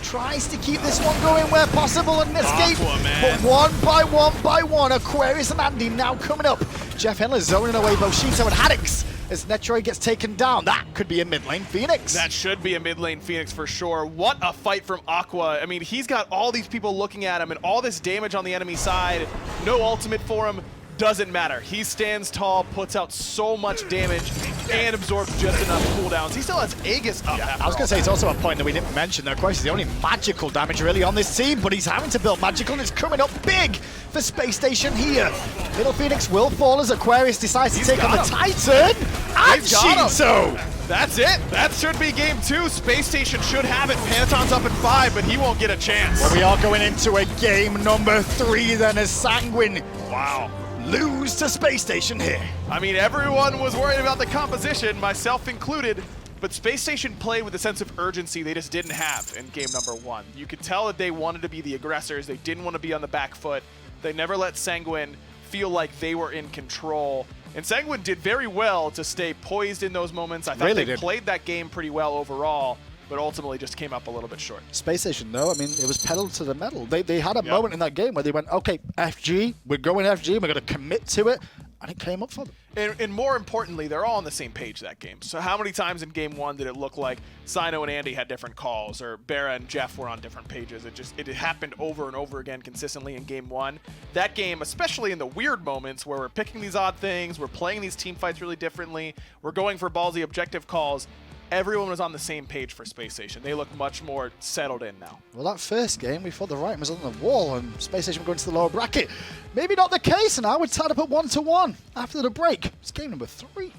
tries to keep this one going where possible and escape. But one by one, Aquarius and Andy now coming up. JeffHindla zoning away both Sheento and Haddix as Netrioid gets taken down. That could be a mid lane Phoenix. That should be a mid lane Phoenix for sure. What a fight from Aqua. I mean, he's got all these people looking at him and all this damage on the enemy side. No ultimate for him. Doesn't matter. He stands tall, puts out so much damage, and absorbs just enough cooldowns. He still has Aegis up. I was going to say, it's also a point that we didn't mention. Of course, he's the only magical damage really on this team, but he's having to build magical, and it's coming up big for Spacestation here. Little Phoenix will fall as Aquarius decides to take on the Titan. And Sheento! That's it. That should be game 2. Spacestation should have it. Panitom's up at 5, but he won't get a chance. Well, we are going into a game number 3 then as Sanguine. Wow. Lose to Spacestation here. I mean, everyone was worried about the composition, myself included, but Spacestation played with a sense of urgency they just didn't have in game number 1. You could tell that they wanted to be the aggressors. They didn't want to be on the back foot. They never let Sanguine feel like they were in control. And Sanguine did very well to stay poised in those moments. I thought they played that game pretty well overall, but ultimately just came up a little bit short. Spacestation, though, I mean, it was pedal to the metal. They had a moment in that game where they went, okay, FG, we're going FG, we're going to commit to it, and it came up for them. And more importantly, they're all on the same page that game. So how many times in game 1 did it look like Cyno and Andy had different calls, or BaRRa and Jeff were on different pages? It happened over and over again consistently in game 1. That game, especially in the weird moments where we're picking these odd things, we're playing these team fights really differently, we're going for ballsy objective calls, everyone was on the same page for Spacestation. They look much more settled in now. Well, that first game, we thought the writing was on the wall and Spacestation were going to the lower bracket. Maybe not the case now. We're tied up at 1-1 after the break. It's game number 3.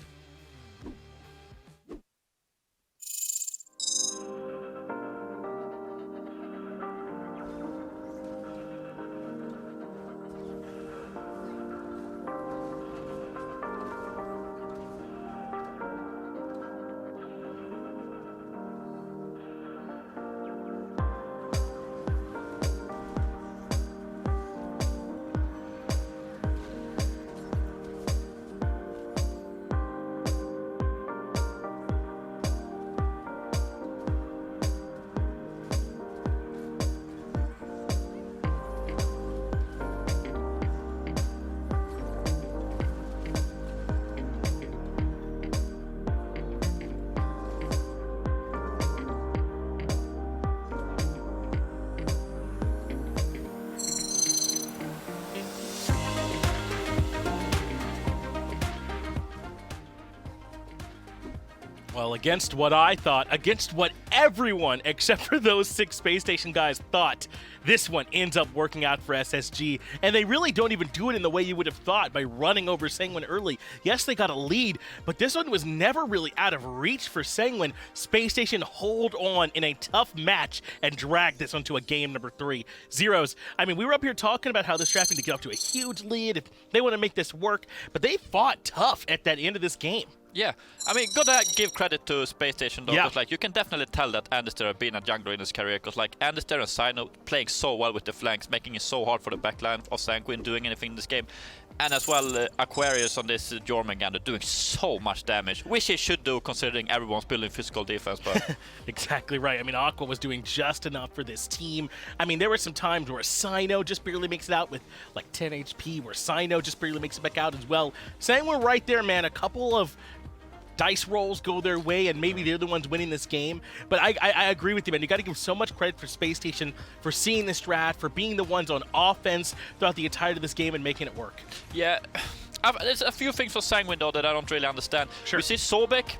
Well, against what I thought, against what everyone except for those 6 Space Station guys thought, this one ends up working out for SSG, and they really don't even do it in the way you would have thought by running over Sanguine early. Yes, they got a lead, but this one was never really out of reach for Sanguine. Space Station hold on in a tough match and drag this one to a game number 3. Zeros, I mean, we were up here talking about how this draft need to get off to a huge lead if they want to make this work, but they fought tough at that end of this game. Yeah, I mean, gotta give credit to Space Station though, Yeah. because like you can definitely tell that andinster have been a jungler in his career, because like andinster and Cyno playing so well with the flanks, making it so hard for the backline of Sanguine doing anything in this game, and as well Aquarius on this Jormungandr doing so much damage, which he should do considering everyone's building physical defense. But Exactly right. I mean, Aqua was doing just enough for this team. I mean, there were some times where Cyno just barely makes it out with like 10 HP, where Cyno just barely makes it back out as well. Sanguine right there, man. A couple of dice rolls go their way, and maybe they're the ones winning this game. But I agree with you, man. You got to give so much credit for Space Station for seeing this draft, for being the ones on offense throughout the entirety of this game and making it work. yeah, there's a few things for Sanguine though that I don't really understand. Sure. We see Sobek.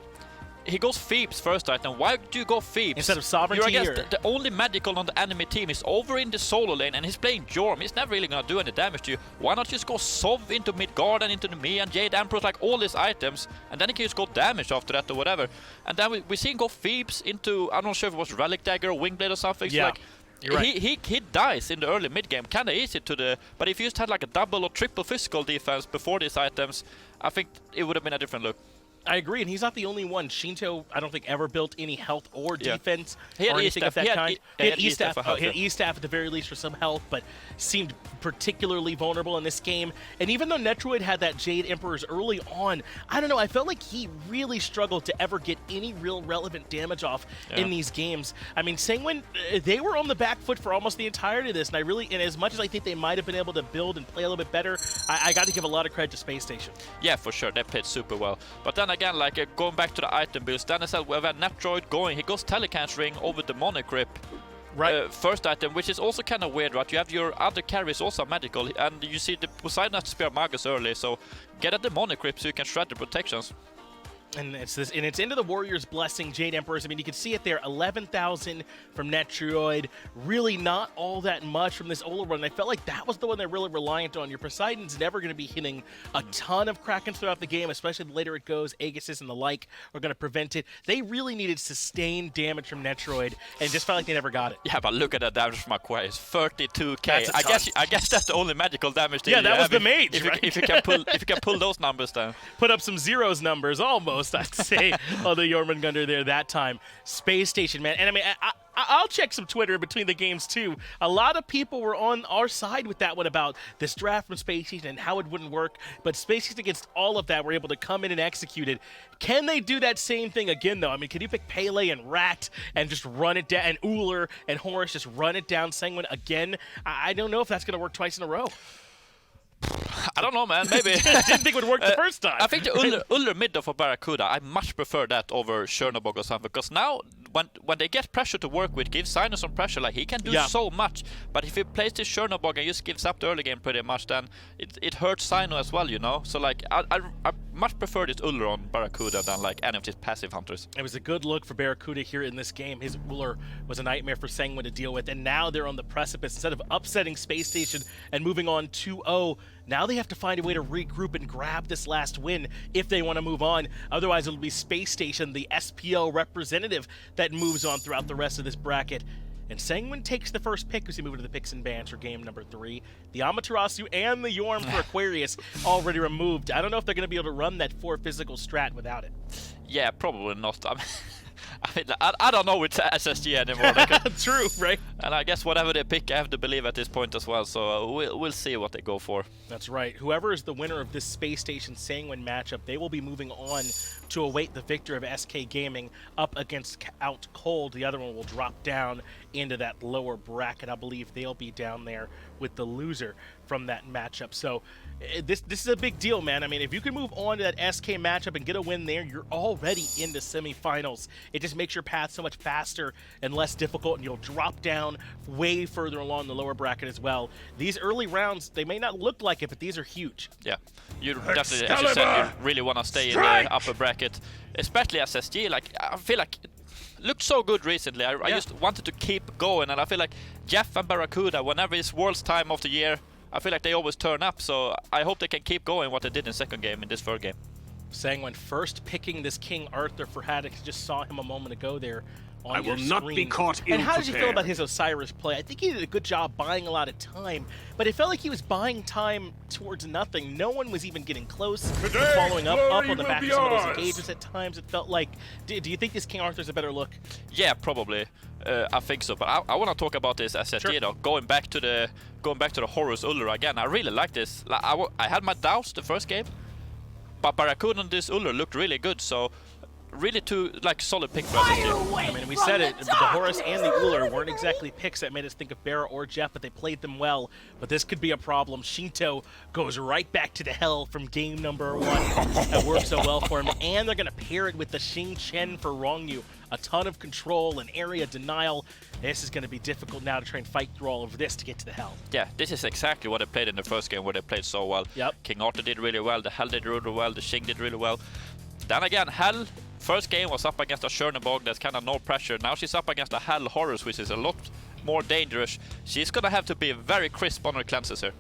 He goes Phoebes first item. Why do you go Phoebes? Instead of Sovereignty? You're against Or? the only magical on the enemy team is over in the solo lane, and he's playing Jorm. He's never really gonna do any damage to you. Why not just go Sov into Midgard and into the Me and Jade Emperor, like all these items, and then he can just go damage after that or whatever. And then we see him go Phoebes into, I'm not sure if it was Relic Dagger or Wingblade or something. Yeah. So like, You're right. he dies in the early mid game, kinda easy to the. But if you just had like a double or triple physical defense before these items, I think it would have been a different look. I agree, and he's not the only one. Sheento, I don't think, ever built any health or defense He had or anything of E-staff. that kind. He had E-staff for health, He had yeah. E-staff at the very least for some health, but seemed particularly vulnerable in this game. And even though Netrioid had that Jade Emperors early on, I don't know, I felt like he really struggled to ever get any real relevant damage off in these games. I mean, Sanguine, they were on the back foot for almost the entirety of this, and and as much as I think they might have been able to build and play a little bit better, I got to give a lot of credit to Space Station. Yeah, for sure, they played super well. But then again, like going back to the item builds, then as well, we have a Netrioid going. He goes Telecan's Ring over Demonic Grip. Right. First item, which is also kind of weird, right? You have your other carries also magical, and you see the Poseidon has to spare Magus early, so get a Demonic Grip so you can shred the protections. And it's into the Warrior's Blessing, Jade Emperors. I mean, you can see it there, 11,000 from Netrioid. Really not all that much from this Olorun. And I felt like that was the one they're really reliant on. Your Poseidon's never going to be hitting a ton of Krakens throughout the game, especially the later it goes. Aegises and the like are going to prevent it. They really needed sustained damage from Netrioid, and just felt like they never got it. Yeah, but look at that damage from Aquarius, 32k. That's a I ton. guess that's the only magical damage. Yeah, you that was have the mage, if right? you can pull those numbers down. Put up some zeros numbers, almost, I'd say, on the Jormungandr there that time. Space Station, man. And I mean, I'll check some Twitter between the games, too. A lot of people were on our side with that one about this draft from Space Station and how it wouldn't work. But Space Station, against all of that, were able to come in and execute it. Can they do that same thing again, though? I mean, can you pick Pele and Rat and just run it down, and Ullr and Horus just run it down Sanguine again? I don't know if that's going to work twice in a row. I don't know, man. Maybe. Didn't think it would work the first time. I think the Ullr mid for BaRRaCCuDDa, I much prefer that over Chernobog or something, because now when they get pressure to work with, give Cyno some pressure, like he can do so much. But if he plays this Chernobog and just gives up the early game pretty much, then it hurts Cyno as well, you know. So like I much prefer this Ullr on BaRRaCCuDDa than like any of these passive hunters. It was a good look for BaRRaCCuDDa here in this game. His Ullr was a nightmare for Sanguine to deal with, and now they're on the precipice. Instead of upsetting Spacestation and moving on 2-0, now they have to find a way to regroup and grab this last win if they want to move on. Otherwise, it'll be Spacestation, the SPL representative, that moves on throughout the rest of this bracket. And Sanguine takes the first pick as we move into the picks and bans for game number 3. The Amaterasu and the Yorm for Aquarius already removed. I don't know if they're going to be able to run that 4 physical strat without it. Yeah, probably not. I don't know with SSG anymore. True, right? And I guess whatever they pick, I have to believe at this point as well. So we'll see what they go for. That's right. Whoever is the winner of this Space Station Sanguine matchup, they will be moving on to await the victor of SK Gaming up against Out Cold. The other one will drop down into that lower bracket. I believe they'll be down there with the loser from that matchup. So this is a big deal, man. I mean, if you can move on to that SK matchup and get a win there, you're already into semifinals. It just makes your path so much faster and less difficult, and you'll drop down way further along the lower bracket as well. These early rounds, they may not look like it, but these are huge. Yeah, you definitely, as you said, you really want to stay in the upper bracket, especially SSG. Like, I feel like it looked so good recently. I just wanted to keep going, and I feel like Jeff and BaRRaCCuDDa, whenever it's World's time of the year, I feel like they always turn up, so I hope they can keep going what they did in second game in this third game. Sanguine first picking this King Arthur for Haddix. Just saw him a moment ago there on I your will not screen. be caught And how did you feel ill-prepared. about his Osiris play? I think he did a good job buying a lot of time, but it felt like he was buying time towards nothing. No one was even getting close, following up on the back of some of those engagements at times. It felt like, do you think this King Arthur's a better look? Yeah, probably. I think so, but I want to talk about this SSG though. Going back to the Horus Ullr again. I really like this. Like, I had my doubts the first game, but BaRRaCCuDDa and this Ullr looked really good. So really two like solid pick for SSG. I mean, we said it, the Horus and the Ullr weren't exactly picks that made us think of BaRRa or Jeff, but they played them well. But this could be a problem. Sheento goes right back to the hell from game number 1. That worked so well for him. And they're going to pair it with the Xing Chen for Ronngyu. A ton of control and area denial. This is going to be difficult now to try and fight through all of this to get to the hell. Yeah, this is exactly what they played in the first game where they played so well. Yep. King Arthur did really well, the Hell did really well, the Xing did really well. Then again, Hell, first game was up against a Chernobog, there's kind of no pressure. Now she's up against a Hell Horus, which is a lot more dangerous. She's going to have to be very crisp on her cleanses here.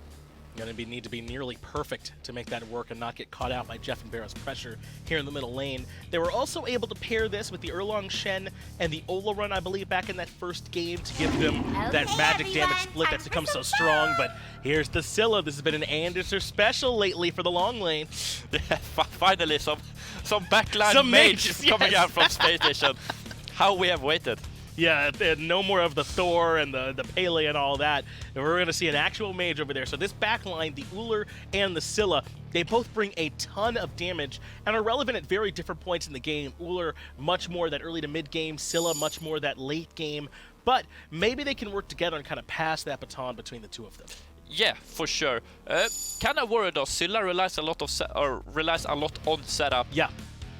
Going to need to be nearly perfect to make that work and not get caught out by Jeff and BaRRa's pressure here in the middle lane. They were also able to pair this with the Erlang Shen and the Olorun, I believe, back in that first game to give them that magic damage split that's become so strong. But here's the Scylla. This has been an andinster special lately for the long lane. Yeah, finally some backline Some mages mages, coming yes. out from Space Station. How we have waited. Yeah, no more of the Thor and the Pele and all that. And we're going to see an actual mage over there. So this backline, the Ullr and the Scylla, they both bring a ton of damage and are relevant at very different points in the game. Ullr much more that early to mid game, Scylla much more that late game. But maybe they can work together and kind of pass that baton between the two of them. Yeah, for sure. Kind of worried though. Scylla relies a lot on setup. Yeah.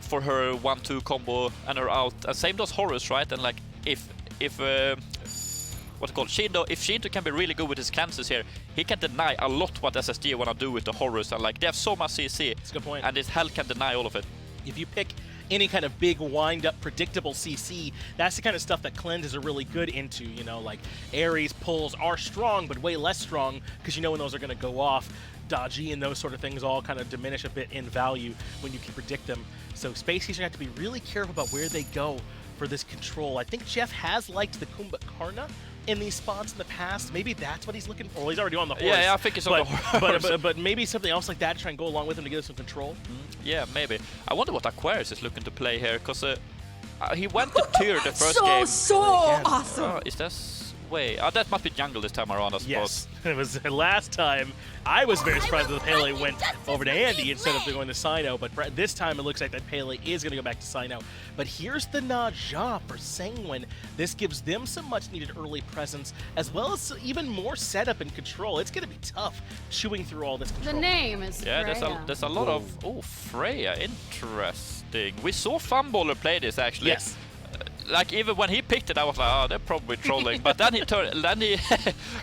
For her 1-2 combo and her out. And same does Horus, right? And like if what's it called? Sheento, if Sheento can be really good with his cleanses here, he can deny a lot what SSG wanna do with the Horus, and like they have so much CC. That's a good point. And this Hell can deny all of it. If you pick any kind of big wind-up predictable CC, that's the kind of stuff that cleanses are really good into, you know, like Ares pulls are strong but way less strong because you know when those are going to go off. Dodgy and those sort of things all kind of diminish a bit in value when you can predict them. So Space Station have to be really careful about where they go for this control. I think Jeff has liked the Kumbhakarna in these spots in the past. Maybe that's what he's looking for. Well, he's already on the horse. Yeah, I think he's on the horse. But maybe something else like that to try and go along with him to give us some control. Yeah, maybe. I wonder what Aquarius is looking to play here, because he went to tier the first game. So awesome! Oh, is this... Wait, that must be jungle this time around, I suppose. Yes, it was last time. I was very surprised that Pele went over to Andy instead of going to Cyno, but this time it looks like that Pele is going to go back to Cyno. But here's the Naja for Sanguine. This gives them some much-needed early presence, as well as even more setup and control. It's going to be tough chewing through all this control. The name is Yeah, Freya. there's a lot of... Oh, Freya, interesting. We saw Funballer play this, actually. Yes. like even when he picked it, I was like, oh, they're probably trolling. But then he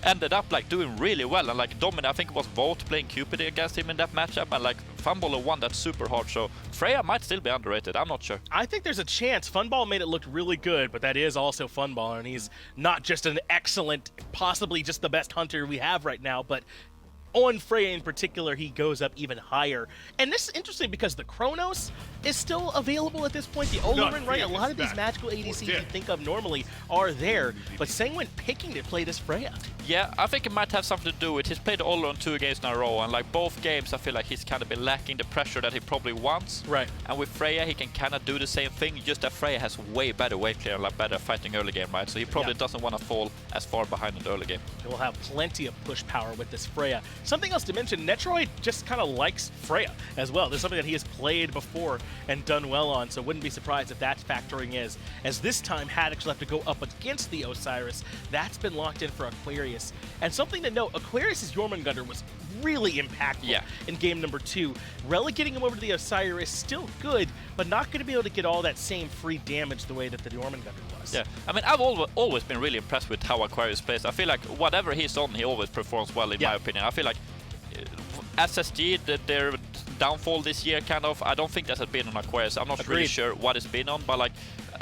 ended up like doing really well and like dominant. I think it was Volt playing Cupid against him in that matchup, and like Funballer won that super hard. So Freya might still be underrated. I'm not sure. I think there's a chance. Funball made it look really good, but that is also Funballer, and he's not just an excellent, possibly just the best hunter we have right now, but on Freya in particular, he goes up even higher. And this is interesting because the Chronos is still available at this point. The Olorun, right? A lot of these magical ADCs you think of normally are there, but Sanguine picking to play this Freya. Yeah, I think it might have something to do with he's played Olorun 2 games in a row, and like both games I feel like he's kind of been lacking the pressure that he probably wants. Right. And with Freya he can kind of do the same thing, just that Freya has way better wave clear, like better fighting early game, right? So he probably doesn't want to fall as far behind in the early game. He'll have plenty of push power with this Freya. Something else to mention, Netrioid just kind of likes Freya as well. There's something that he has played before and done well on, so wouldn't be surprised if that's factoring in. As this time Haddix will have to go up against the Osiris. That's been locked in for Aquarius. And something to note, Aquarius' Jormungandr was really impactful in game number 2. Relegating him over to the Osiris, still good, but not going to be able to get all that same free damage the way that the Jormungandr was. Yeah, I mean, I've always been really impressed with how Aquarius plays. I feel like whatever he's on, he always performs well, in my opinion. I feel like SSG, their downfall this year, kind of, I don't think that has been on Aquarius. I'm not really sure what it's been on, but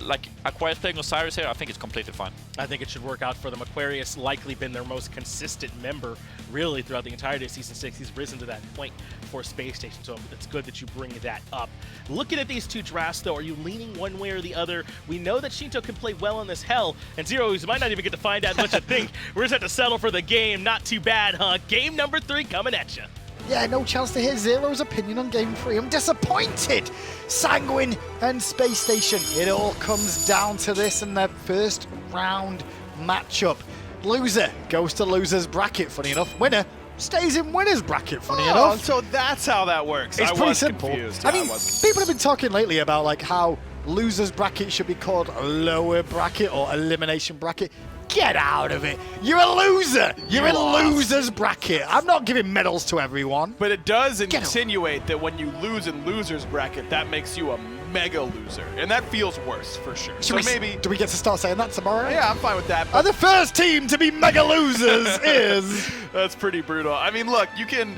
like Aquarius playing Osiris here, I think it's completely fine. I think it should work out for them. Aquarius likely been their most consistent member, really, throughout the entirety of Season 6. He's risen to that point for Spacestation, so it's good that you bring that up. Looking at these two drafts, though, are you leaning one way or the other? We know that Sheento can play well in this hell, and Zeros might not even get to find out much to think. We're just have to settle for the game. Not too bad, huh? Game number 3 coming at you. Yeah, no chance to hear Zero's opinion on Game 3. I'm disappointed. Sanguine and Spacestation. It all comes down to this in their first round matchup. Loser goes to loser's bracket, funny enough. Winner stays in winner's bracket, funny enough. So that's how that works. It's I pretty was simple. confused. I mean, people have been talking lately about like how loser's bracket should be called a lower bracket or elimination bracket. Get out of it. You're a loser. You're in loser's bracket. I'm not giving medals to everyone. But it does insinuate that when you lose in loser's bracket, that makes you a mega loser. And that feels worse, for sure. So maybe... Do we get to start saying that tomorrow? Yeah, I'm fine with that. And the first team to be mega losers is... That's pretty brutal. I mean, look, you can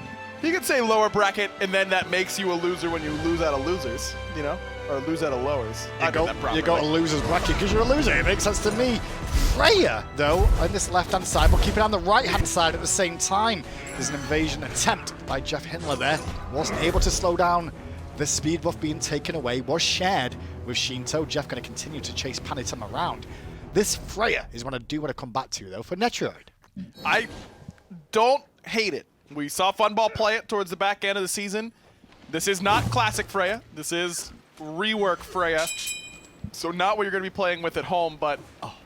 say lower bracket, and then that makes you a loser when you lose out of losers, you know? Or lose out of lowers. You got a loser's bracket because you're a loser. It makes sense to me. Freya, though, on this left-hand side, but keep it on the right-hand side at the same time. There's an invasion attempt by JeffHindla there. Wasn't able to slow down. The speed buff being taken away was shared with Sheento. Jeff going to continue to chase Panitom around. This Freya is what I do want to come back to, though, for Netrioid. I don't hate it. We saw Funball play it towards the back end of the season. This is not classic Freya. This is rework Freya, so not what you're going to be playing with at home, but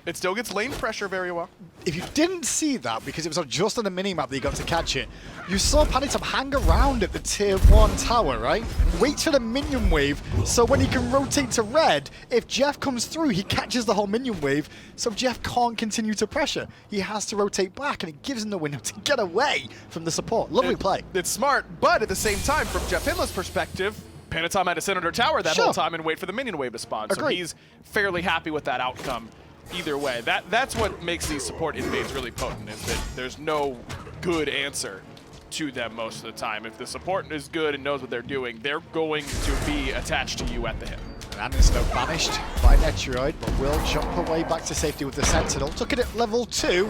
it still gets lane pressure very well. If you didn't see that, because it was just on the minimap that you got to catch it, you saw Panitom hang around at the tier 1 tower, right? Wait for the minion wave, so when he can rotate to red, if Jeff comes through, he catches the whole minion wave, so Jeff can't continue to pressure. He has to rotate back, and it gives him the window to get away from the support. Lovely play. It's smart, but at the same time, from JeffHindla's perspective, Panitom had to sit under tower that whole time and wait for the minion wave to spawn. So he's fairly happy with that outcome either way. That's what makes these support invades really potent, is that there's no good answer to them most of the time. If the support is good and knows what they're doing, they're going to be attached to you at the hip. Andinster banished by Netrioid, but will jump away back to safety with the Sentinel. Took it at level 2.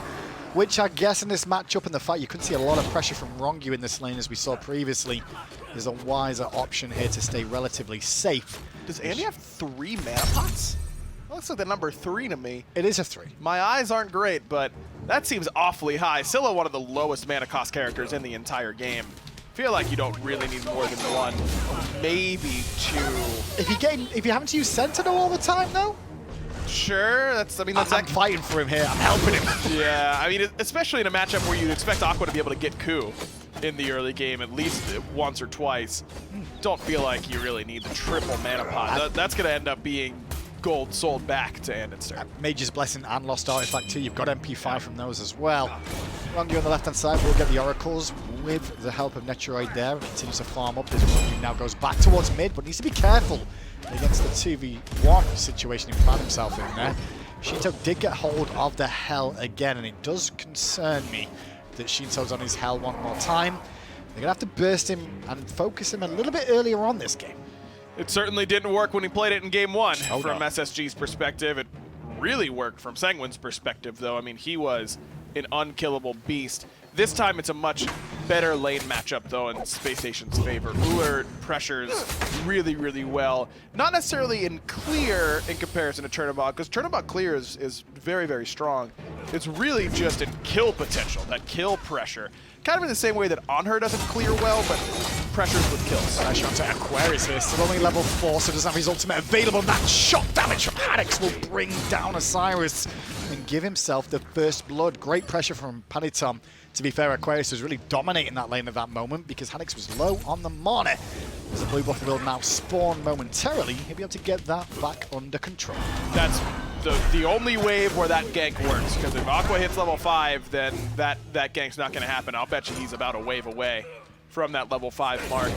Which I guess in this matchup in the fight, you could see a lot of pressure from Ronngyu in this lane as we saw previously. There's a wiser option here to stay relatively safe. Does Andy have 3 mana pots? That looks like the number 3 to me. It is a 3. My eyes aren't great, but that seems awfully high. Scylla, one of the lowest mana cost characters in the entire game. Feel like you don't really need more than 1, maybe 2. If you're having to use Sentinel all the time, though? Sure, I'm fighting for him here. I'm helping him. Yeah, I mean, especially in a matchup where you expect Aqua to be able to get Coup in the early game at least once or twice. Don't feel like you really need the triple mana pot. That's going to end up being gold sold back to andinster. Mage's Blessing and Lost Artifact too. You've got MP5 from those as well. Ronngyu on the left-hand side will get the Oracles with the help of Netrioid there. Continues to farm up. This Ronngyu now goes back towards mid, but needs to be careful against the 2v1 situation he found himself in there. Sheento did get hold of the Hell again, and it does concern me that Sheento's on his Hell one more time. They're going to have to burst him and focus him a little bit earlier on this game. It certainly didn't work when he played it in game 1 Oh, from no. SSG's perspective. It really worked from Sanguine's perspective, though. I mean, he was an unkillable beast. This time it's a much better lane matchup, though, in Spacestation's favor. Ullr pressures really, really well. Not necessarily in clear in comparison to Chernobog, because Chernobog clear is very, very strong. It's really just in kill potential, that kill pressure. Kind of in the same way that Onher doesn't clear well, but pressures with kills. Pressure onto Aquarius here, still only level 4, so doesn't have his ultimate available. That shock damage from Haddix will bring down Osiris and give himself the first blood. Great pressure from Panitom. To be fair, Aquarius was really dominating that lane at that moment because Haddix was low on the mana. As the blue buff will now spawn momentarily, he'll be able to get that back under control. That's the only wave where that gank works, because if Aqua hits level 5, then that gank's not going to happen. I'll bet you he's about a wave away from that level 5 mark.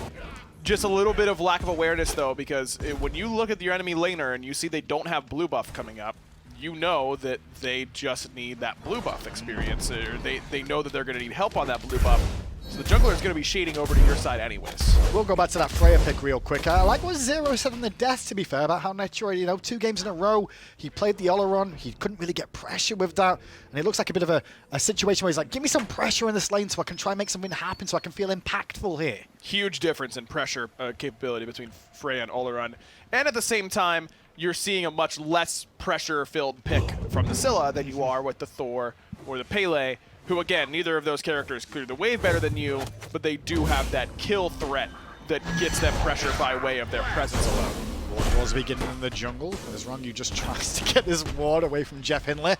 Just a little bit of lack of awareness, though, because when you look at your enemy laner and you see they don't have blue buff coming up, you know that they just need that blue buff experience. Or they know that they're going to need help on that blue buff. So the jungler is going to be shading over to your side anyways. We'll go back to that Freya pick real quick. I like what Zero said on the death, to be fair, about how Netrioid, you know, 2 games in a row, he played the Olorun, he couldn't really get pressure with that, and it looks like a bit of a situation where he's like, give me some pressure in this lane so I can try and make something happen, so I can feel impactful here. Huge difference in pressure capability between Freya and Olorun. And at the same time, you're seeing a much less pressure-filled pick from the Scylla than you are with the Thor or the Pele, who, again, neither of those characters clear the wave better than you, but they do have that kill threat that gets them pressure by way of their presence alone. Ward wars beginning in the jungle, as Ronngyu just tries to get this ward away from JeffHindla,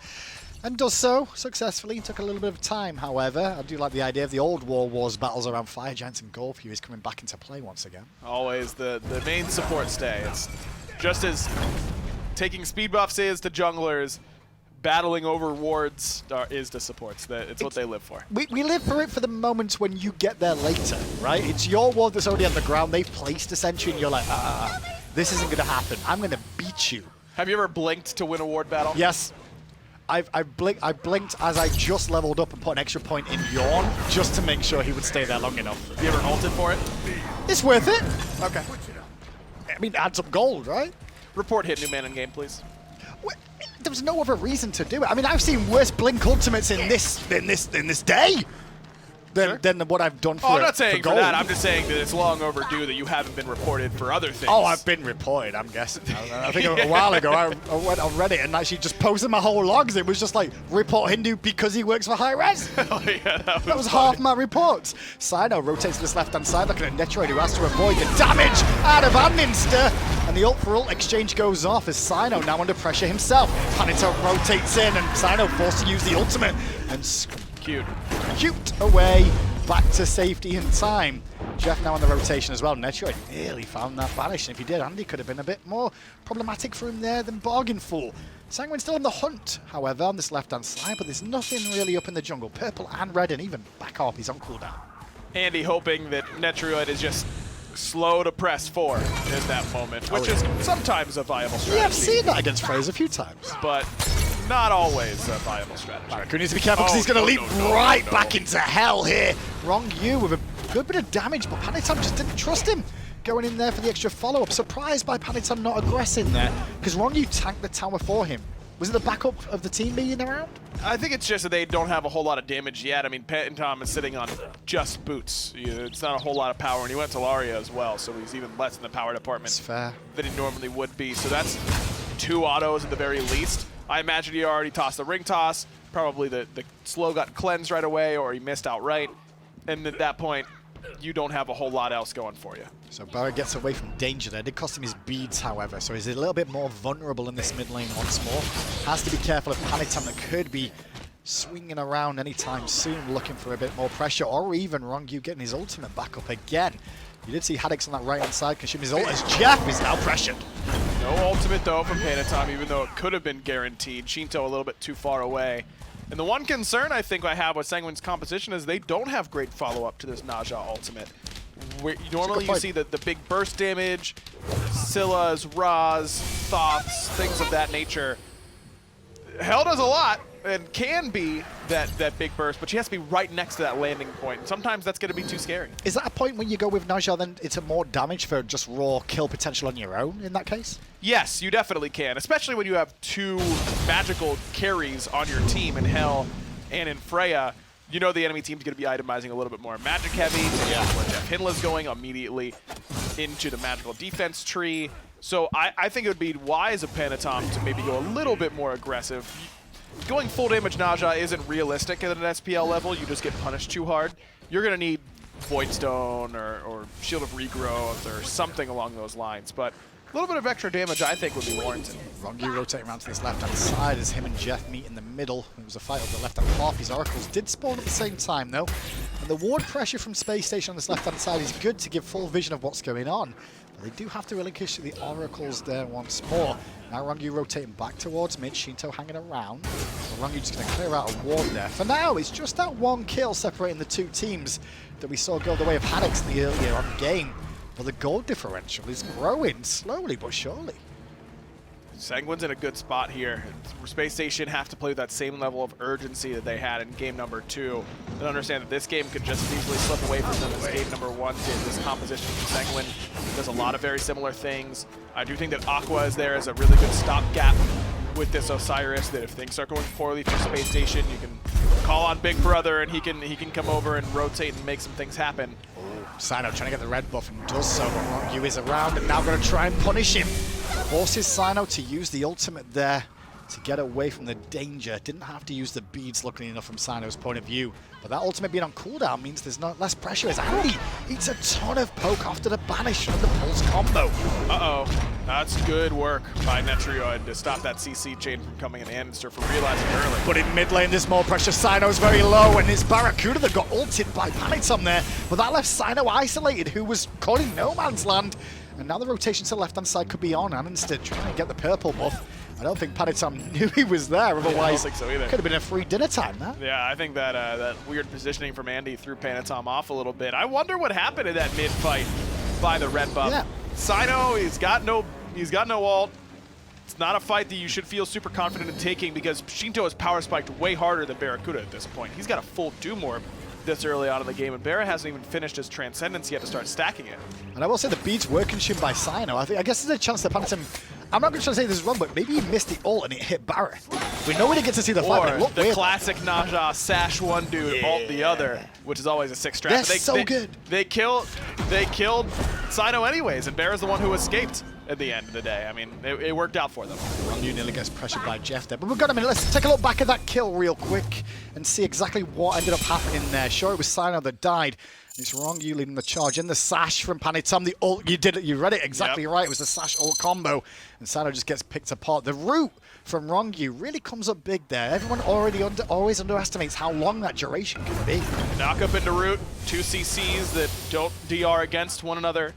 and does so successfully. It took a little bit of time, however. I do like the idea of the old War Wars battles around Fire Giants and Golf Furies coming back into play once again. Always the main support stay. It's just as taking speed buffs is to junglers, battling over wards is to supports. It's what they live for. We live for it for the moments when you get there later, right? It's your ward that's already on the ground. They've placed a sentry and you're like, this isn't going to happen. I'm going to beat you. Have you ever blinked to win a ward battle? Yes. I blinked as I just leveled up and put an extra point in Yawn just to make sure he would stay there long enough. Have you ever ulted for it? It's worth it. Okay. I mean, add some gold, right? Report hit new man in game, please. There was no other reason to do it. I mean, I've seen worse blink ultimates in this day than what I've done for. I'm not saying for gold. that. I'm just saying that it's long overdue that you haven't been reported for other things. Oh, I've been reported, I'm guessing. I think a while ago I went on Reddit and actually just posted my whole logs. It was just like, report Hindu because he works for High Res. Oh, yeah, that was half my reports. Cyno rotates to this left-hand side, looking at Netrioid, who has to avoid the damage out of andinster. And the ult for ult exchange goes off as Cyno now under pressure himself. Panitom rotates in and Cyno forced to use the ultimate. And cute away, back to safety in time. Jeff now on the rotation as well. Netrioid nearly found that banish, and if he did, Andy could have been a bit more problematic for him there than bargained for. Sanguine still on the hunt, however, on this left-hand side, but there's nothing really up in the jungle. Purple and red, and even back off, he's on cooldown. Andy hoping that Netrioid is just slow to press 4 in that moment, which is sometimes a viable strategy. Yeah, I've seen that against Fraser a few times. But not always a viable strategy. BaRRaCCuDDa needs to be careful because he's going to leap right back into hell here. Ronngyu with a good bit of damage, but Panitom just didn't trust him. Going in there for the extra follow-up. Surprised by Panitom not aggressing there, because Ronngyu tanked the tower for him. Was it the backup of the team being around? I think it's just that they don't have a whole lot of damage yet. I mean, Panitom is sitting on just boots. It's not a whole lot of power, and he went to Laria as well, so he's even less in the power department than he normally would be. So that's 2 autos at the very least. I imagine he already tossed the ring toss. Probably the slow got cleansed right away, or he missed outright. And at that point, you don't have a whole lot else going for you. So BaRRaCCuDDa gets away from danger there. It did cost him his beads, however, so he's a little bit more vulnerable in this mid lane once more. Has to be careful of Panitom that could be swinging around anytime soon, looking for a bit more pressure, or even Ronngyu getting his ultimate back up again. You did see Haddix on that right-hand side consume his ult as Jeff is now pressured. No ultimate though from Panitom, even though it could have been guaranteed. Sheento a little bit too far away. And the one concern I think I have with Sanguine's composition is they don't have great follow-up to this Naja ultimate. Normally you see the big burst damage, Scylla's, Ra's, Thoths, things of that nature. Hell does a lot and can be that big burst, but she has to be right next to that landing point. And sometimes that's going to be too scary. Is that a point when you go with Naja, then it's a more damage for just raw kill potential on your own in that case? Yes, you definitely can, especially when you have two magical carries on your team in Hell and in Freya. You know the enemy team's going to be itemizing a little bit more magic heavy. Yeah, where JeffHindla's going immediately into the magical defense tree. So I think it would be wise of Panitom to maybe go a little bit more aggressive. Going full damage Naja isn't realistic at an SPL level. You just get punished too hard. You're going to need Voidstone or Shield of Regrowth or something along those lines. But a little bit of extra damage I think would be warranted. Ronngyu rotating around to this left-hand side as him and Jeff meet in the middle. It was a fight over the left-hand half. His oracles did spawn at the same time though. And the ward pressure from Spacestation on this left-hand side is good to give full vision of what's going on. But they do have to relinquish the oracles there once more. Now Ronngyu rotating back towards mid, Sheento hanging around. So Ronngyu just going to clear out a ward there. For now, it's just that one kill separating the two teams that we saw go the way of Haddix in the earlier on game. But the goal differential is growing slowly but surely. Sanguine's in a good spot here. Space Station have to play with that same level of urgency that they had in game number 2. And understand that this game could just easily slip away from them as game number 1 did. This composition from Sanguine does a lot of very similar things. I do think that Aqua is there as a really good stopgap with this Osiris, that if things start going poorly for Space Station, you can call on Big Brother and he can come over and rotate and make some things happen. Cyno trying to get the red buff and does so, but Ronngyu is around and now going to try and punish him. Forces Cyno to use the ultimate there to get away from the danger. Didn't have to use the beads, luckily enough from Cyno's point of view. But that ultimate being on cooldown means there's less pressure as Andy eats a ton of poke after the banish from the pulse combo. Uh-oh. That's good work by Netrioid to stop that CC chain from coming in andinster for realizing early. But in mid lane, there's more pressure. Cyno's very low, and it's BaRRaCCuDDa that got ulted by Panitom there. But that left Cyno isolated, who was caught in no man's land. And now the rotation to the left-hand side could be on, and instead trying to get the purple buff. I don't think Panitom knew he was there, otherwise I don't think so either. Could have been a free dinner time, that. Yeah, I think that that weird positioning from Andy threw Panitom off a little bit. I wonder what happened in that mid-fight by the red buff. Yeah. Cyno, he's got no ult. It's not a fight that you should feel super confident in taking because Sheento has power spiked way harder than BaRRaCCuDDa at this point. He's got a full Doom Orb this early on in the game, and BaRRa hasn't even finished his Transcendence yet to start stacking it. And I will say the beads were consumed by Cyno. I guess there's a chance that Panitom, I'm not going to try to say this is wrong, but maybe he missed the ult and it hit BaRRa. We know we didn't get to see the fight, but it looked the weird. classic Naja sash one dude, ult the other, which is always a sick strat. That's so good. They killed Cyno anyways, and BaRRa's the one who escaped at the end of the day. I mean, it worked out for them. Ronngyu nearly gets pressured by Jeff there. But we've got a minute. Let's take a look back at that kill real quick and see exactly what ended up happening there. Sure, it was Cyno that died. It's Ronngyu leading the charge in the sash from Panitom. The ult, you read it exactly right. It was the sash ult combo. And Cyno just gets picked apart. The root from Ronngyu really comes up big there. Everyone always underestimates how long that duration can be. Knock up into root, 2 CCs that don't DR against one another.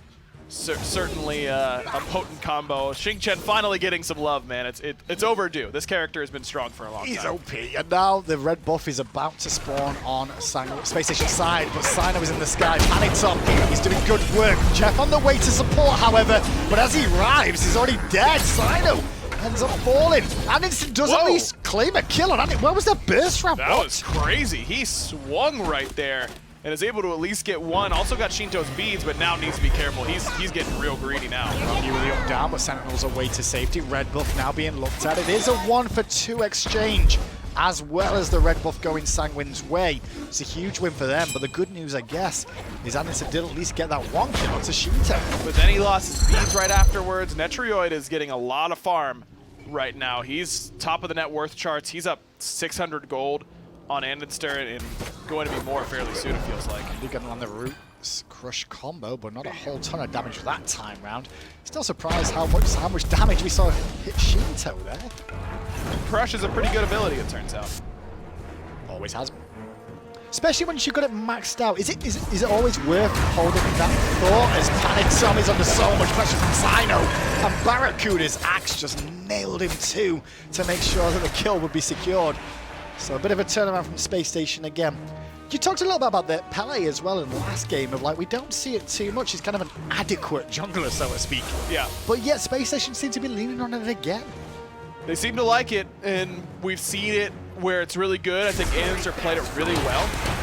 Certainly a potent combo. Xing finally getting some love, man. It's overdue. This character has been strong for a long time. He's OP, and now the red buff is about to spawn on Space Station side, but Cyno is in the sky. Panitom, he's doing good work. Jeff on the way to support, however, but as he arrives, he's already dead. Cyno ends up falling. Andinster does at least claim a kill on Andinster. Where was that burst from? That was crazy. He swung right there and is able to at least get one. Also got Sheento's beads, but now needs to be careful. He's getting real greedy now. Ronngyu with the up down, but Sentinel's away to safety. Red buff now being looked at. It is a 1-for-2 exchange, as well as the red buff going Sanguine's way. It's a huge win for them, but the good news, I guess, is Andinster did at least get that 1 kill onto Sheento. But then he lost his beads right afterwards. Netrioid is getting a lot of farm right now. He's top of the net worth charts. He's up 600 gold on Andinster and going to be more fairly soon, it feels like. You're going on the Roots Crush combo, but not a whole ton of damage that time round. Still surprised how much damage we saw hit Sheento there. Crush is a pretty good ability, it turns out. Always has been. Especially once you've got it maxed out. Is it always worth holding that thought as Panitom is under so much pressure from Cyno? And BaRRaCCuDDa's axe just nailed him too to make sure that the kill would be secured. So a bit of a turnaround from Spacestation again. You talked a little bit about the Pele as well in the last game of like, we don't see it too much. He's kind of an adequate jungler, so to speak. Yeah. But yet Spacestation seems to be leaning on it again. They seem to like it, and we've seen it where it's really good. I think andinster played it really well.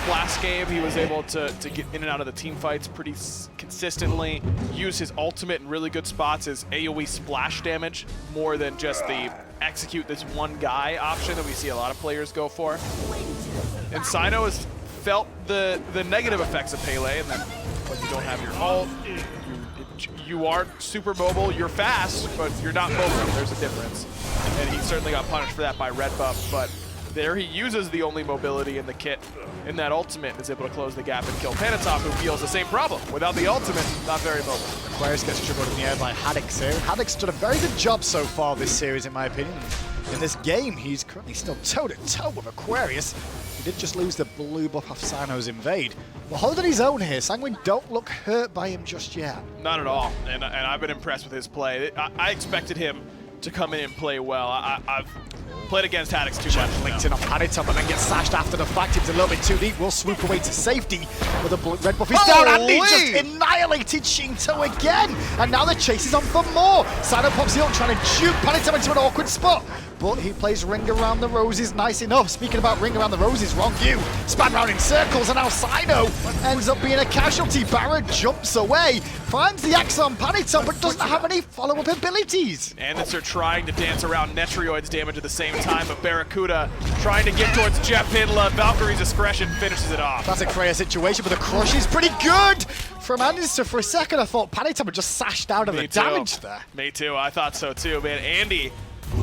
Last game, he was able to get in and out of the team fights pretty consistently, use his ultimate in really good spots, his AoE splash damage, more than just the execute this one guy option that we see a lot of players go for. And Cyno has felt the negative effects of Pele, and that when you don't have your ult, you aren't super mobile, you're fast, but you're not mobile. There's a difference. And he certainly got punished for that by red buff, but there he uses the only mobility in the kit in that ultimate and is able to close the gap and kill Panitom, who feels the same problem. Without the ultimate, not very mobile. Aquarius gets dribbled in the air by Haddix here. Haddix done a very good job so far this series, in my opinion. In this game, he's currently still toe-to-toe with Aquarius. He did just lose the blue buff off Cyno's invade. But holding his own here, Sanguine don't look hurt by him just yet. Not at all, and I've been impressed with his play. I expected him to come in and play well. I've played against Haddix too much. Linked in on Panitom and then gets sashed after the fact. It's a little bit too deep. Will swoop away to safety. But the red buff is down, and he just annihilated Sheento again. And now the chase is on for more. Cyno pops the ult, trying to juke Panitom into an awkward spot. But he plays Ring Around the Roses nice enough. Speaking about Ring Around the Roses, Ronngyu span round in circles, and now Cyno ends up being a casualty. BaRRA jumps away, finds the axe on Panitom, but doesn't have any follow-up abilities. andinster trying to dance around Netrioid's damage at the same time, but BaRRaCCuDDa trying to get towards JeffHindla. Valkyrie's discretion finishes it off. Classic Freya situation, but the crush is pretty good from andinster. For a second, I thought Panitom had just sashed out of the damage there. Me too. I thought so too, man. Andy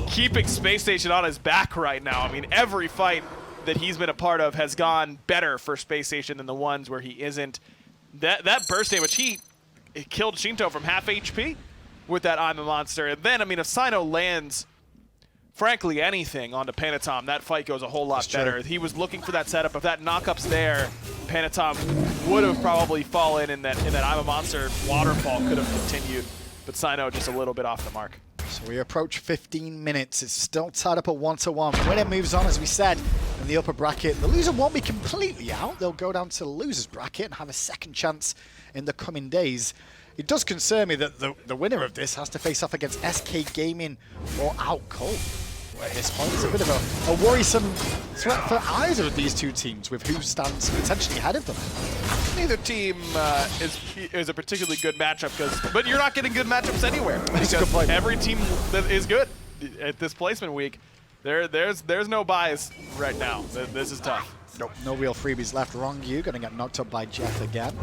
keeping Spacestation on his back right now. I mean, every fight that he's been a part of has gone better for Spacestation than the ones where he isn't. That burst damage, he killed Sheento from half HP with that I'm a Monster. And then, I mean, if Cyno lands, frankly, anything onto Panitom, that fight goes a whole lot better. He was looking for that setup. If that knockup's there, Panitom would have probably fallen, and that I'm a Monster waterfall could have continued. But Cyno just a little bit off the mark. So we approach 15 minutes. It's still tied up at 1-1. Winner moves on, as we said, in the upper bracket. The loser won't be completely out. They'll go down to the loser's bracket and have a second chance in the coming days. It does concern me that the winner of this has to face off against SK Gaming or Outcold. At this point, it's a bit of a worrisome threat for either of these two teams, with who stands potentially ahead of them. Neither team is a particularly good matchup, but you're not getting good matchups anywhere. That's a good point. Every team that is good at this placement week, there's no bias right now. This is tough. Nope, no real freebies left. Ronngyu gonna get knocked up by Jeff again.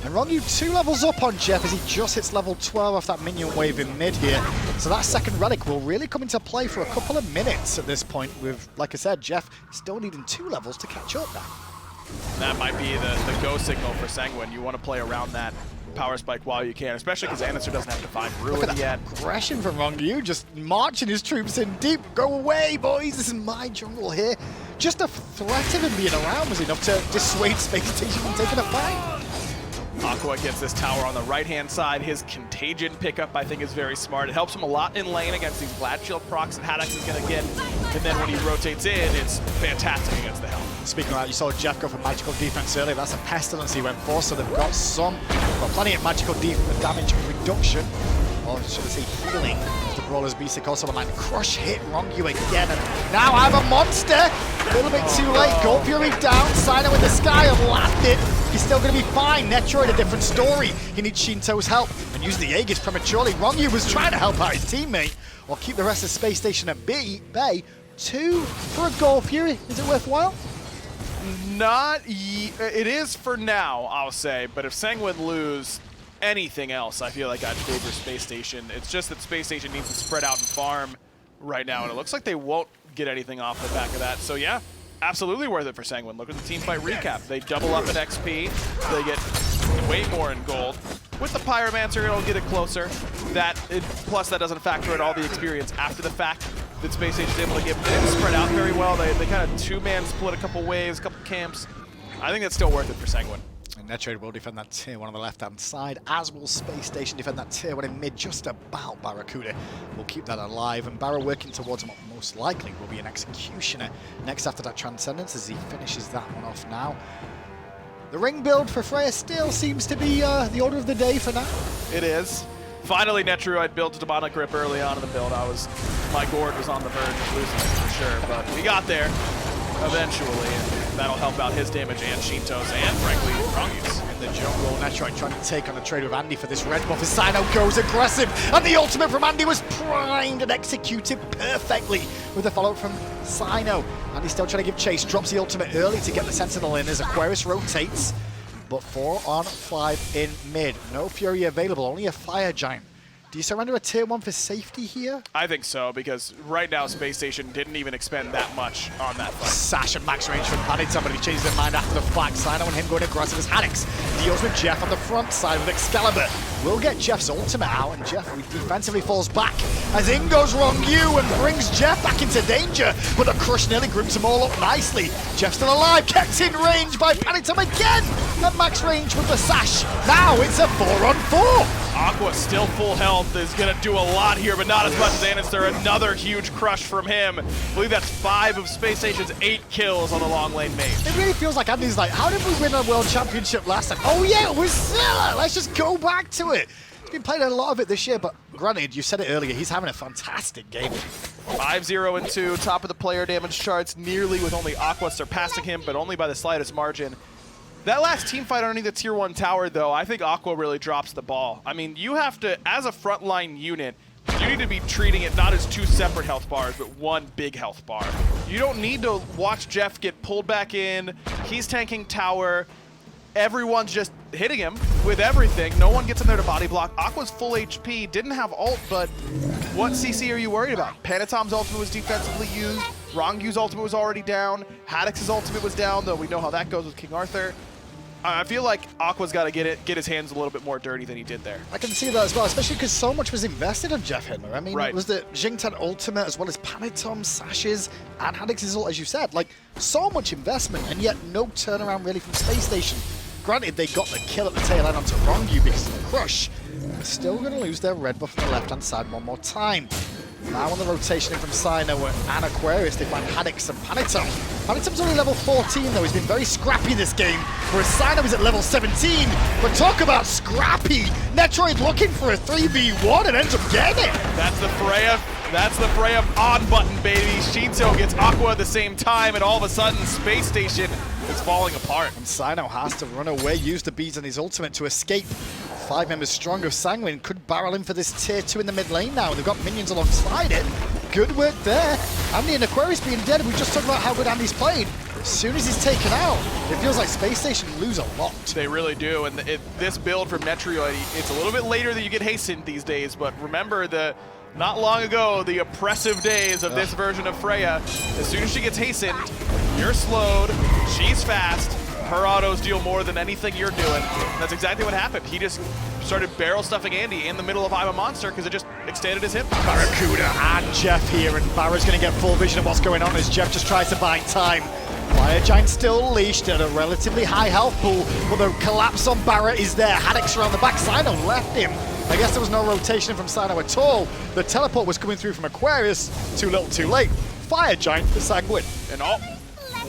And Ronngyu 2 levels up on Jeff as he just hits level 12 off that minion wave in mid here. So that second relic will really come into play for a couple of minutes at this point with, like I said, Jeff still needing 2 levels to catch up now. That might be the go signal for Sanguine. You want to play around that power spike while you can, especially because andinster doesn't have to find Ruin yet. Aggression from Ronngyu, just marching his troops in deep. Go away, boys. This is my jungle here. Just the threat of him being around was enough to dissuade Spacestation from taking a fight. Aqua gets this tower on the right-hand side. His Contagion pickup, I think, is very smart. It helps him a lot in lane against these Glad Shield procs that Haddix is going to get. And then when he rotates in, it's fantastic against the helm. Speaking of that, you saw Jeff go for magical defense earlier. That's a pestilence he went for, so they've got plenty of magical damage reduction. Or should I say healing, as the Brawler's Beast also aligned. Crush hit Ronngyu again, and now I'm a monster! A little bit too late. Gold Fury down, Cyno in the sky and landed. He's still going to be fine. Netrioid, a different story. He needs Sheento's help and used the Aegis prematurely. Ronngyu was trying to help out his teammate or keep the rest of Spacestation at bay. 2 for a Gold Fury. Is it worthwhile? It is for now, I'll say, but if Sanguine lose anything else, I feel like I'd favor Spacestation. It's just that Spacestation needs to spread out and farm right now, and it looks like they won't get anything off the back of that. So yeah, absolutely worth it for Sanguine. Look at the team fight recap. They double up in XP. They get way more in gold. With the Pyromancer, it'll get it closer. Plus, that doesn't factor in all the experience after the fact that Spacestation's able to get. They didn't spread out very well. They kind of 2-man split a couple waves, a couple camps. I think that's still worth it for Sanguine. And Netrioid will defend that tier 1 on the left-hand side, as will Spacestation defend that tier 1 in mid, just about BaRRaCCuDDa. Will keep that alive, and Barra working towards what most likely will be an Executioner next after that Transcendence, as he finishes that one off now. The ring build for Freya still seems to be the order of the day for now. It is. Finally, Netrioid built a Demonic Grip early on in the build. My gourd was on the verge of losing it for sure, but we got there eventually, and that'll help out his damage and Sheento's and, frankly, Rongyu's. In the jungle, Netrioid trying to take on a trade with Andy for this red buff as Cyno goes aggressive, and the ultimate from Andy was primed and executed perfectly with the follow-up from Cyno. Andy's still trying to give chase, drops the ultimate early to get the Sentinel in as Aquarius rotates, but 4 on 5 in mid. No Fury available, only a Fire Giant. Do you surrender a tier 1 for safety here? I think so, because right now Spacestation didn't even expend that much on that fight. Sash and max range from Panitom, but he changes their mind after the fact. Cyno and him going aggressive as Haddix deals with Jeff on the front side with Excalibur. Will get Jeff's ultimate out, and Jeff defensively falls back as in goes Ronngyu and brings Jeff back into danger, but the crush nearly groups them all up nicely. Jeff still alive, kept in range by Panitom again, at max range with the Sash. Now it's a 4-on-4. Aqua still full health, is going to do a lot here, but not as much as andinster. Another huge crush from him. I believe that's 5 of Spacestation's 8 kills on the long lane mate. It really feels like Andy's like, how did we win a world championship last time? Oh yeah, it was Zilla! Let's just go back to it. He's been playing a lot of it this year, but granted, you said it earlier, he's having a fantastic game. 5-0 and 2, top of the player damage charts, nearly with only Aqua surpassing him, but only by the slightest margin. That last team fight underneath the tier 1 tower, though, I think Aqua really drops the ball. I mean, you have to, as a frontline unit, you need to be treating it not as 2 separate health bars, but 1 big health bar. You don't need to watch Jeff get pulled back in. He's tanking tower. Everyone's just hitting him with everything. No one gets in there to body block. Aqua's full HP, didn't have ult, but what CC are you worried about? Panitom's ultimate was defensively used. Rongyu's ultimate was already down. Haddix's ultimate was down, though we know how that goes with King Arthur. I feel like Aqua's got to get his hands a little bit more dirty than he did there. I can see that as well, especially because so much was invested in JeffHindla. I mean, right. It was the Xing ultimate as well as Panitom, Sash's, and Haddix's ult, as you said. Like, so much investment, and yet no turnaround really from Spacestation. Granted, they got the kill at the tail end onto Ronngyu because of the crush. They're still going to lose their red buff on the left-hand side one more time. Now on the rotation in from Cyno and Aquarius, they find Haddix and Panitom. Panitom's only level 14 though, he's been very scrappy this game, whereas Cyno is at level 17. But talk about scrappy! Netrioid looking for a 3v1 and ends up getting it! That's the Freya on button, baby. Sheento gets Aqua at the same time, and all of a sudden, Space Station is falling apart. And Cyno has to run away, use the beads on his ultimate to escape. 5 members strong of Sanguine could barrel in for this tier 2 in the mid lane now. They've got minions alongside it. Good work there. Andy and Aquarius being dead. We just talked about how good Andy's played. As soon as he's taken out, it feels like Space Station lose a lot. They really do, and this build from Netrioid, it's a little bit later that you get hastened these days, but remember not long ago, the oppressive days of this version of Freya. As soon as she gets hastened, you're slowed, she's fast, her autos deal more than anything you're doing. That's exactly what happened. He just started barrel stuffing Andy in the middle of I'm a Monster because it just extended his hit. BaRRaCCuDDa and Jeff here, and Barra's going to get full vision of what's going on as Jeff just tries to buy time. Fire Giant still leashed at a relatively high health pool, but the collapse on Barra is there. Haddix around the back, Cyno left him. I guess there was no rotation from Cyno at all. The teleport was coming through from Aquarius. Too little, too late. Fire Giant for Sanguine. And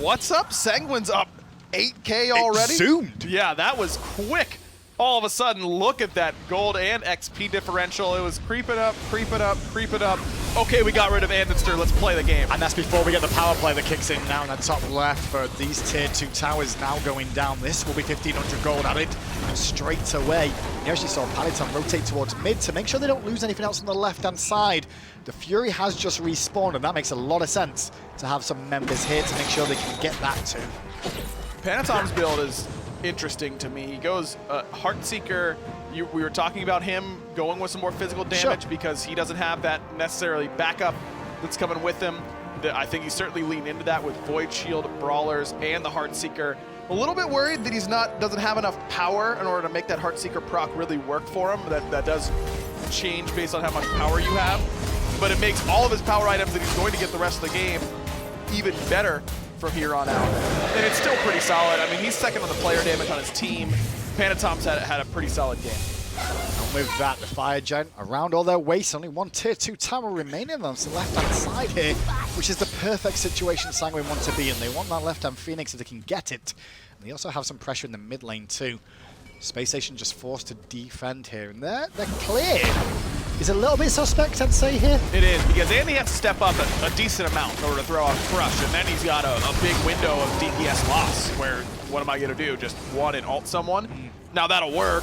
what's up? Sanguine's up 8K already? It zoomed. Yeah, that was quick. All of a sudden, look at that gold and XP differential. It was creeping up, creeping up, creeping up. Okay, we got rid of andinster. Let's play the game. And that's before we get the power play that kicks in now in the top left for these tier 2 towers now going down. This will be 1,500 gold added straight away. You actually saw Panitom rotate towards mid to make sure they don't lose anything else on the left-hand side. The Fury has just respawned, and that makes a lot of sense to have some members here to make sure they can get that too. Panitom's build is interesting to me. He goes Heartseeker. We were talking about him going with some more physical damage because he doesn't have that necessarily backup that's coming with him. I think he's certainly leaned into that with Void Shield, Brawlers, and the Heartseeker. A little bit worried that he's doesn't have enough power in order to make that Heartseeker proc really work for him. That does change based on how much power you have. But it makes all of his power items that he's going to get the rest of the game even better from here on out. And it's still pretty solid. I mean, he's second on the player damage on his team. Panitom's had a pretty solid game. And with that, the Fire Giant around all their waist, only one tier 2 tower remaining on the left-hand side here, which is the perfect situation Sanguine want to be in. They want that left-hand Phoenix if they can get it. And they also have some pressure in the mid lane too. Spacestation just forced to defend here, and they're clear. Is a little bit suspect, I'd say, here. It is, because Andy has to step up a decent amount in order to throw off Crush, and then he's got a big window of DPS loss, where what am I going to do? Just one and ult someone? Now that'll work,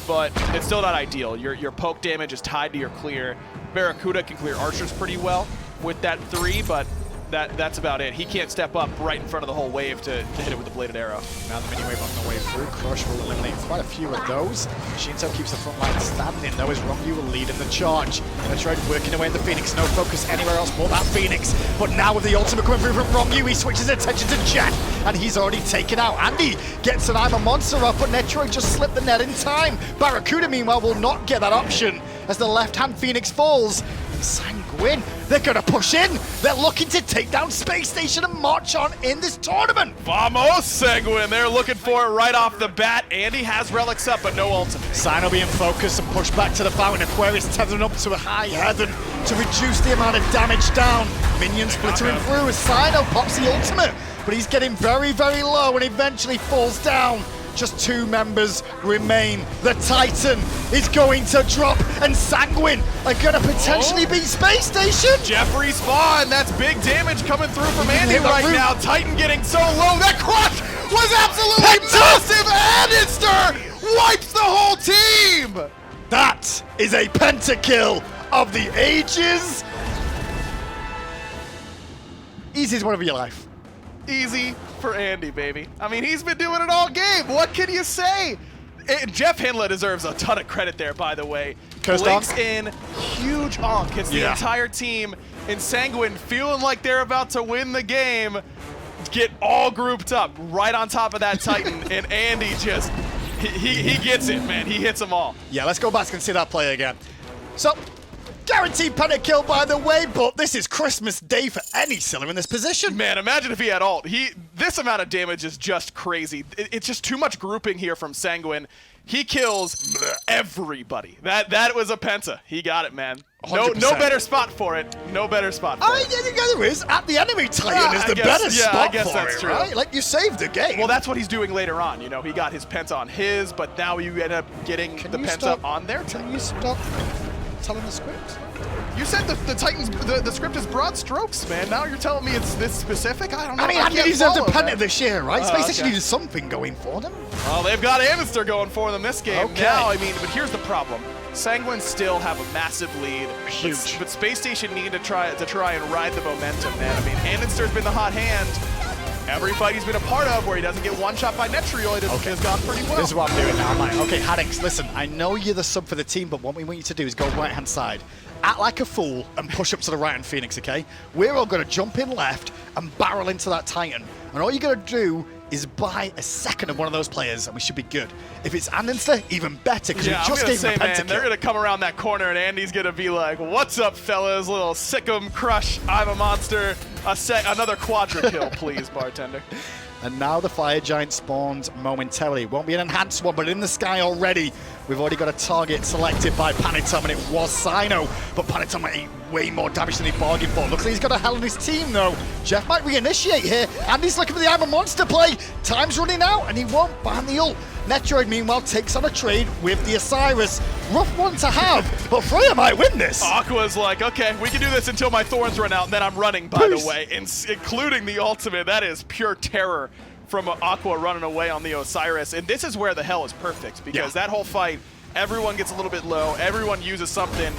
but it's still not ideal. Your poke damage is tied to your clear. BaRRaCCuDDa can clear archers pretty well with that 3, but that's about it. He can't step up right in front of the whole wave to hit it with the bladed arrow. Now the mini wave on the way through. Crush will eliminate quite a few of those. Sheento keeps the front line standing, though, as Ronngyu will lead in the charge. Netrioid working away in the Phoenix. No focus anywhere else but that Phoenix. But now with the ultimate coming through from Ronngyu, he switches his attention to Jeff, and he's already taken out. Andy gets an I'm a Monster up, but Netrioid just slipped the net in time. BaRRaCCuDDa, meanwhile, will not get that option as the left-hand Phoenix falls. Sanguine, they're going to push in. They're looking to take down Spacestation and march on in this tournament. Vamos, Sanguine. They're looking for it right off the bat. Andy has relics up, but no ultimate. Cyno being focused and pushed back to the fountain. Aquarius tethering up to a high heaven to reduce the amount of damage down. Minions splittering through as Cyno pops the ultimate, but he's getting very, very low and eventually falls down. Just 2 members remain. The Titan is going to drop, and Sanguine are going to potentially beat Spacestation. Jeff respawn. That's big damage coming through from Andy right now. Titan getting so low. That crush was absolutely massive. Andinster wipes the whole team. That is a pentakill of the ages. Easiest one of your life. Easy for Andy, baby. I mean, he's been doing it all game. What can you say? JeffHindla deserves a ton of credit there, by the way. Blinks in, huge onk, hits the entire team, and Sanguine feeling like they're about to win the game, get all grouped up right on top of that Titan, and Andy just, he gets it, man. He hits them all. Yeah, let's go back and see that play again. So, guaranteed pentakill, by the way, but this is Christmas Day for any Scylla in this position. Man, imagine if he had ult. This amount of damage is just crazy. It's just too much grouping here from Sanguine. He kills everybody. That was a penta. He got it, man. No better spot for it. No better spot for it. I think there is. At the enemy Titan is the better spot for it, right? Like, you saved the game. Well, that's what he's doing later on. You know, he got his penta on his, but now you end up getting the penta on their Titan. Can you stop telling the script? You said the Titans, the script is broad strokes, man. Now you're telling me it's this specific? I don't know. I mean, Andy deserved a penta this year, right? Spacestation needed something going for them. Well, they've got Andinster going for them this game. Okay. Now, I mean, but here's the problem. Sanguine still have a massive lead. Huge. But Spacestation need to try and ride the momentum, man. I mean, Andinster's been the hot hand. Every fight he's been a part of where he doesn't get one-shot by Netrioid has gone pretty well. This is what I'm doing now. I'm like, okay, Haddix, listen, I know you're the sub for the team, but what we want you to do is go right-hand side. Act like a fool and push up to the right-hand Phoenix, okay? We're all going to jump in left and barrel into that Titan. And all you're going to do is buy a second of one of those players, and we should be good. If it's Andinster, even better, because we just gave him a pentakill. They're going to come around that corner, and Andy's going to be like, what's up, fellas? Little sick'em crush. I'm a monster. Another quadra kill, please, bartender. And now the Fire Giant spawns momentarily. Won't be an enhanced one, but in the sky already. We've already got a target selected by Panitom, and it was Cyno. But Panitom might eat way more damage than he bargained for. Looks like he's got a hell on his team, though. Jeff might reinitiate here, and he's looking for the I'm a Monster play. Time's running out, and he won't ban the ult. Netrioid, meanwhile, takes on a trade with the Osiris. Rough one to have, but Freya might win this. Aqua's like, okay, we can do this until my thorns run out, and then I'm running, by the way, including the ultimate. That is pure terror from Aqua running away on the Osiris. And this is where the hell is perfect, because that whole fight, everyone gets a little bit low, everyone uses something,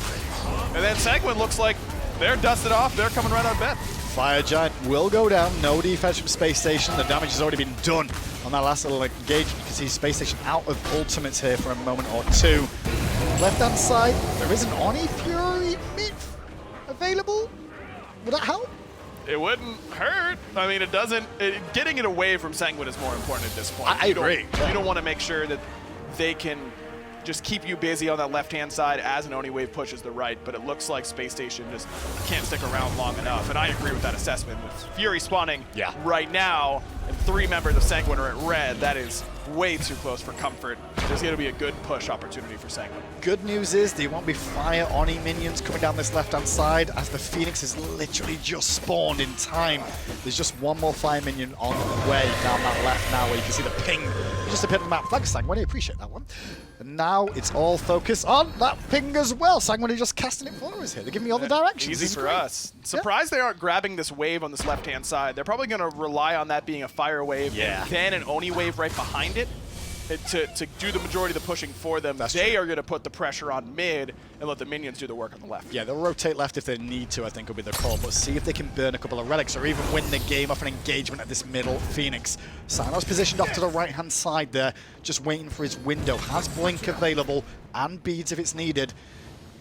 and then Sanguine looks like they're dusted off, they're coming right out of bed. Fire Giant will go down. No defense from Spacestation. The damage has already been done on that last little engagement. You can see Spacestation out of ultimates here for a moment or two. Left-hand side, there is an Oni Fury mid available. Would that help? It wouldn't hurt. I mean, it doesn't. Getting it away from Sanguine is more important at this point. I agree. You don't want to make sure that they can just keep you busy on that left-hand side as an Oni wave pushes the right, but it looks like Spacestation just can't stick around long enough, and I agree with that assessment. With Fury spawning right now, and 3 members of Sanguine are at red, that is way too close for comfort. There's going to be a good push opportunity for Sanguine. Good news is there won't be fire Oni minions coming down this left-hand side as the Phoenix is literally just spawned in time. There's just one more fire minion on the way down that left now where you can see the ping. Just a bit of the map. Thanks, Sanguine. I appreciate that one. And now it's all focused on that ping as well. Sanguine are just casting it for us here. They're giving me all the directions. Easy for us. Surprised they aren't grabbing this wave on this left-hand side. They're probably going to rely on that being a fire wave and then an Oni wave right behind it. To do the majority of the pushing for them. They are going to put the pressure on mid and let the minions do the work on the left. Yeah, they'll rotate left if they need to, I think will be the call, but see if they can burn a couple of relics or even win the game off an engagement at this middle Phoenix. Cyno's positioned off to the right-hand side there, just waiting for his window. Has Blink available and beads if it's needed.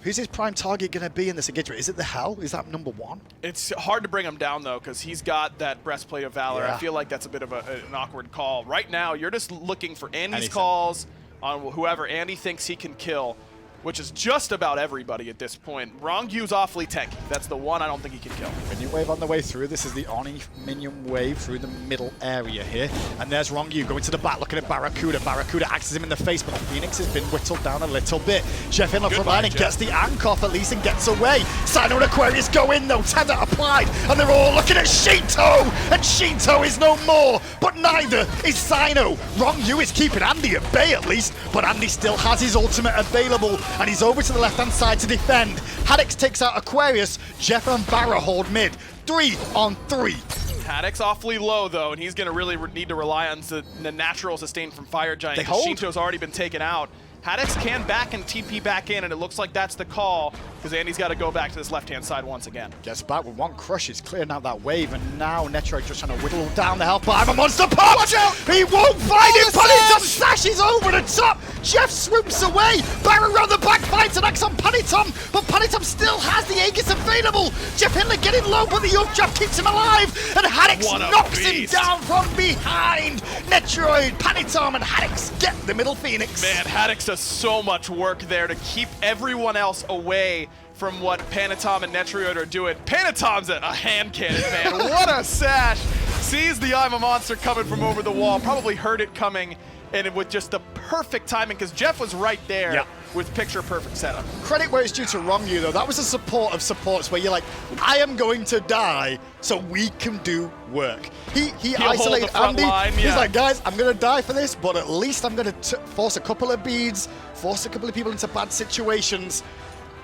Who's his prime target going to be in this engagement? Is it the Hell? Is that number 1? It's hard to bring him down, though, because he's got that Breastplate of Valor. I feel like that's a bit of an awkward call. Right now, you're just looking for Andy's calls on whoever Andy thinks he can kill, which is just about everybody at this point. Rongyu's awfully tanky. That's the one I don't think he can kill. Minion wave on the way through. This is the Oni minion wave through the middle area here. And there's Ronngyu going to the back, looking at BaRRaCCuDDa. BaRRaCCuDDa axes him in the face, but the Phoenix has been whittled down a little bit. JeffHindla from line and gets the ank off at least and gets away. Cyno and Aquarius go in though, tether applied, and they're all looking at Sheento! And Sheento is no more, but neither is Cyno. Ronngyu is keeping Andy at bay at least, but Andy still has his ultimate available. And he's over to the left-hand side to defend. Haddix takes out Aquarius. Jeff and BaRRA hold mid. 3 on 3. Haddix awfully low, though, and he's going to really need to rely on the natural sustain from Fire Giant. Sheento's already been taken out. Haddix can back and TP back in, and it looks like that's the call, because Andy's got to go back to this left-hand side once again. Gets back with 1 crush, he's clearing out that wave, and now Netrioid just trying to whittle down the health bar. I'm a monster pop! Watch out! He won't find him, Panitom sashes over the top! Jeff swoops away! BaRRA around the back fights an axe on Panitom, but Panitom still has the Aegis available! JeffHindla getting low, but the yoke jab keeps him alive, and Haddix knocks him down from behind! Netrioid, Panitom, and Haddix get the middle Phoenix. Man, Haddix does so much work there to keep everyone else away from what Panitom and Netrioid are doing. Panitom's a hand cannon, man. What a sash! Sees the I'm a Monster coming from over the wall, probably heard it coming, and with just the perfect timing, because Jeff was right there with picture-perfect setup. Credit where it's due to Ronngyu, though. That was a support of supports where you're like, I am going to die so we can do work. He isolated Andy. He's like, guys, I'm going to die for this, but at least I'm going to force a couple of beads, force a couple of people into bad situations,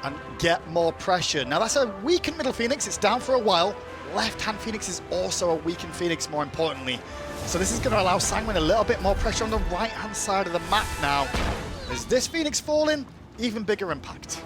and get more pressure. Now, that's a weakened middle Phoenix. It's down for a while. Left-hand Phoenix is also a weakened Phoenix, more importantly. So this is going to allow Sanguine a little bit more pressure on the right-hand side of the map now. Is this Phoenix falling? Even bigger impact.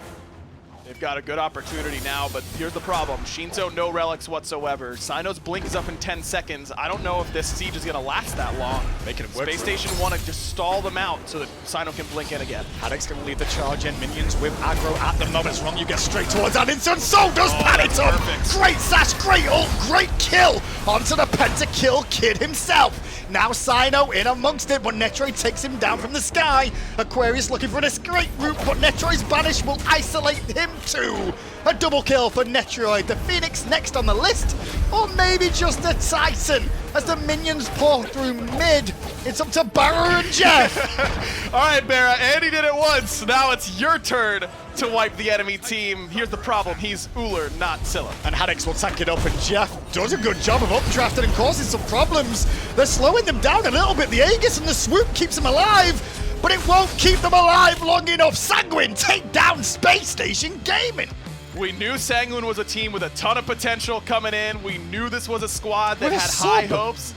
They've got a good opportunity now, but here's the problem. Sheento, no relics whatsoever. Cyno's blink is up in 10 seconds. I don't know if this siege is going to last that long. Making it work. Spacestation want to just stall them out so that Cyno can blink in again. Haddix going to lead the charge in. Minions with aggro at the moment. Ronngyu gets straight towards andinster, and so does Panitom. Great sash, great ult, great kill onto the pentakill kid himself. Now Cyno in amongst it, but Netrioid takes him down from the sky. Aquarius looking for an escape route, but Netrioid's banish will isolate him too. A double kill for Netrioid. The Phoenix next on the list, or maybe just the Titan. As the minions pour through mid, it's up to BaRRA and Jeff. All right, BaRRA, Andy did it once. Now it's your turn to wipe the enemy team. Here's the problem. He's Ullr, not Scylla. And Haddix will tank it up, and Jeff does a good job of updrafting and causing some problems. They're slowing them down a little bit. The Aegis and the swoop keeps them alive, but it won't keep them alive long enough. Sanguine take down Space Station Gaming. We knew Sanguine was a team with a ton of potential coming in. We knew this was a squad that had high hopes,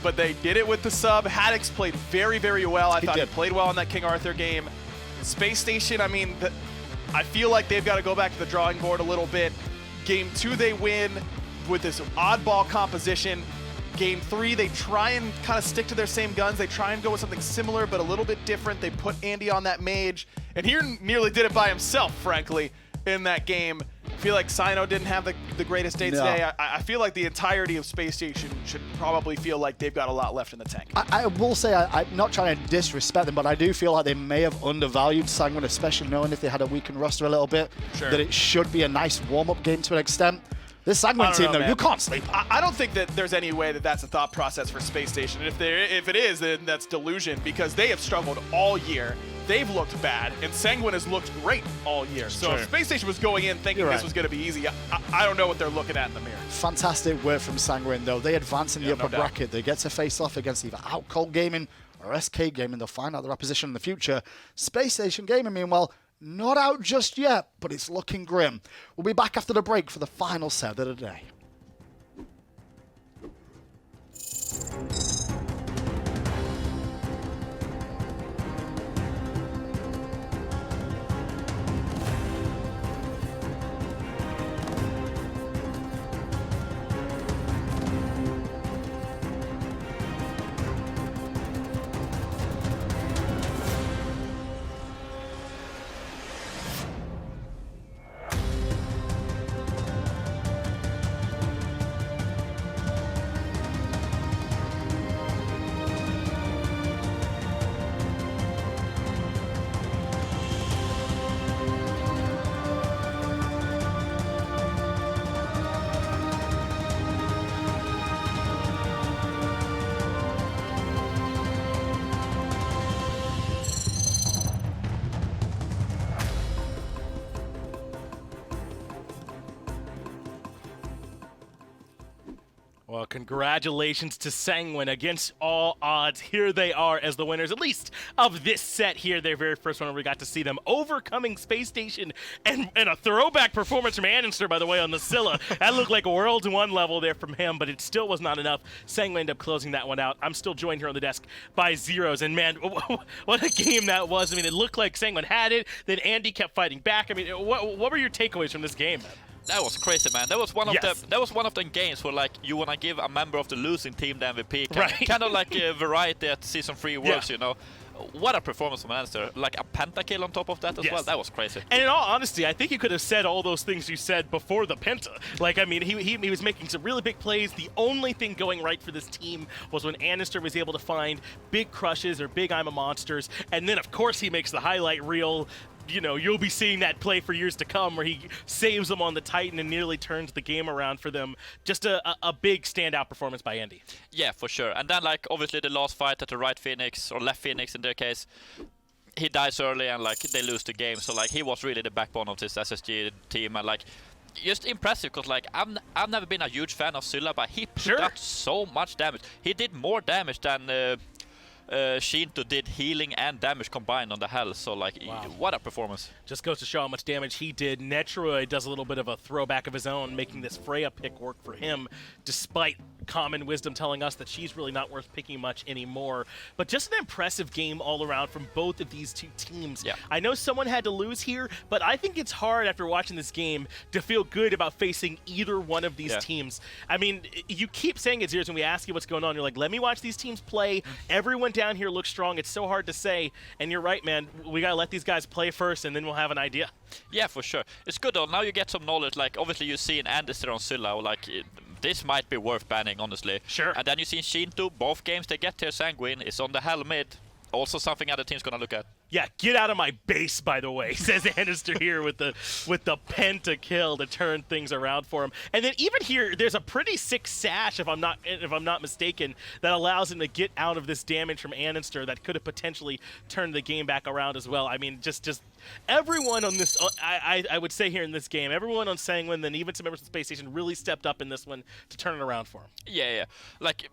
but they did it with the sub. Haddix played very, very well. I thought he played well in that King Arthur game. Space Station, I mean, I feel like they've got to go back to the drawing board a little bit. Game 2, they win with this oddball composition. Game 3, they try and kind of stick to their same guns. They try and go with something similar, but a little bit different. They put Andy on that mage, and he nearly did it by himself, frankly. in that game. I feel like Cyno didn't have the greatest day today. I feel like the entirety of Spacestation should probably feel like they've got a lot left in the tank. I will say, I'm not trying to disrespect them, but I do feel like they may have undervalued Sanguine, especially knowing if they had a weakened roster a little bit, that it should be a nice warm-up game to an extent. This Sanguine team, though, you can't sleep on. I don't think that there's any way that that's a thought process for Spacestation. If it is, then that's delusion, because they have struggled all year. They've looked bad, and Sanguine has looked great all year. So if Spacestation was going in thinking this was going to be easy, I don't know what they're looking at in the mirror. Fantastic work from Sanguine, though. They advance in the upper bracket. They get to face off against either Outcold Gaming or SK Gaming. They'll find out their opposition in the future. Spacestation Gaming, meanwhile, not out just yet, but it's looking grim. We'll be back after the break for the final set of the day. Well, congratulations to Sanguine. Against all odds, here they are as the winners, at least of this set here. Their very first one where we got to see them overcoming Spacestation, and a throwback performance from andinster, by the way, on the Scylla. That looked like World 1 level there from him, but it still was not enough. Sanguine ended up closing that one out. I'm still joined here on the desk by Zeros, and man, what a game that was. I mean, it looked like Sanguine had it, then Andy kept fighting back. I mean, what were your takeaways from this game, man? That was crazy, man. That was one of the games where like you wanna give a member of the losing team the MVP. Kind of like a variety at Season 3 works, you know. What a performance from andinster. Like a pentakill on top of that as well. That was crazy. And in all honesty, I think you could have said all those things you said before the penta. Like, I mean, he was making some really big plays. The only thing going right for this team was when andinster was able to find big crushes or big I'm a monsters. And then, of course, he makes the highlight reel. You know, you'll be seeing that play for years to come where he saves them on the Titan and nearly turns the game around for them. Just a big standout performance by Andy. Yeah, for sure. And then, like, obviously the last fight at the right Phoenix, or left Phoenix in their case, he dies early and, like, they lose the game. So, like, he was really the backbone of this SSG team. And, like, just impressive because, like, I've never been a huge fan of Sylla, but he put out so much damage. He did more damage than Sheento did healing and damage combined on the Hell, so like, what a performance. Just goes to show how much damage he did. Netrioid does a little bit of a throwback of his own, making this Freya pick work for him, despite common wisdom telling us that she's really not worth picking much anymore. But just an impressive game all around from both of these two teams. Yeah. I know someone had to lose here, but I think it's hard after watching this game to feel good about facing either one of these teams. I mean, you keep saying it, Zeros, when we ask you what's going on, you're like, let me watch these teams play. Everyone down here looks strong. It's so hard to say. And you're right, man. We got to let these guys play first, and then we'll have an idea. Yeah, for sure. It's good, though. Now you get some knowledge. Like, obviously, you see an andinster on Sylla, like, this might be worth banning, honestly. Sure. And then you see Sheento, both games they get here, Sanguine is on the Hell mid. Also something other teams gonna look at. Yeah, get out of my base, by the way, says andinster here with the pentakill to turn things around for him. And then even here, there's a pretty sick sash, if I'm not mistaken, that allows him to get out of this damage from andinster that could have potentially turned the game back around as well. I mean, just everyone on this, I would say here in this game, everyone on Sanguine, then even some members of Spacestation really stepped up in this one to turn it around for him. Yeah. Like,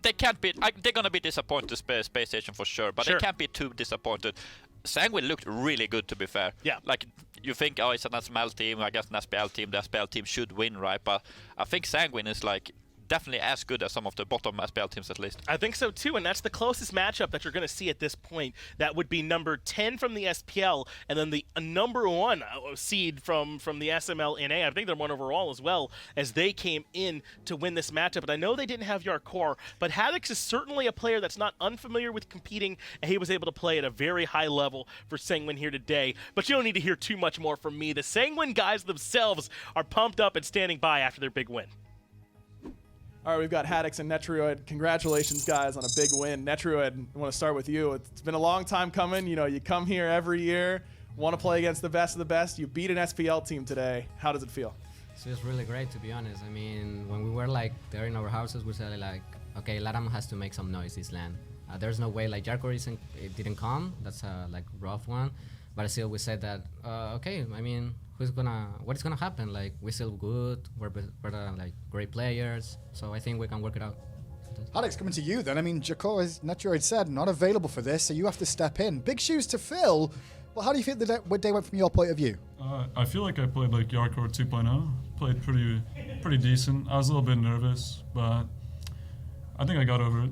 they can't be. They're gonna be disappointed, Spacestation for sure, but they can't be too disappointed. Sanguine looked really good, to be fair. Yeah. Like, you think, oh, it's an SML team. I guess an SPL team. The SPL team should win, right? But I think Sanguine is like definitely as good as some of the bottom SPL teams at least. I think so too, and that's the closest matchup that you're going to see at this point. That would be number 10 from the SPL, and then the number 1 seed from the SML NA. I think they're 1 overall as well, as they came in to win this matchup. But I know they didn't have Yarkor, but Haddix is certainly a player that's not unfamiliar with competing, and he was able to play at a very high level for Sanguine here today. But you don't need to hear too much more from me. The Sanguine guys themselves are pumped up and standing by after their big win. All right, we've got Haddix and Netrioid. Congratulations, guys, on a big win. Netrioid, I want to start with you. It's been a long time coming. You know, you come here every year, want to play against the best of the best. You beat an SPL team today. How does it feel? So it's really great, to be honest. I mean, when we were like there in our houses, we said like, okay, LATAM has to make some noise this land. There's no way like Yarkor it didn't come. That's a like rough one. But still, we said that okay. I mean, what is gonna happen? Like, we're still good. We're like great players. So I think we can work it out. Haddix, coming to you then. I mean, Yarkor, as Netrioid said, not available for this, so you have to step in. Big shoes to fill. But how do you feel the day went from your point of view? I feel like I played like Yarkor 2.0. Played pretty decent. I was a little bit nervous, but I think I got over it.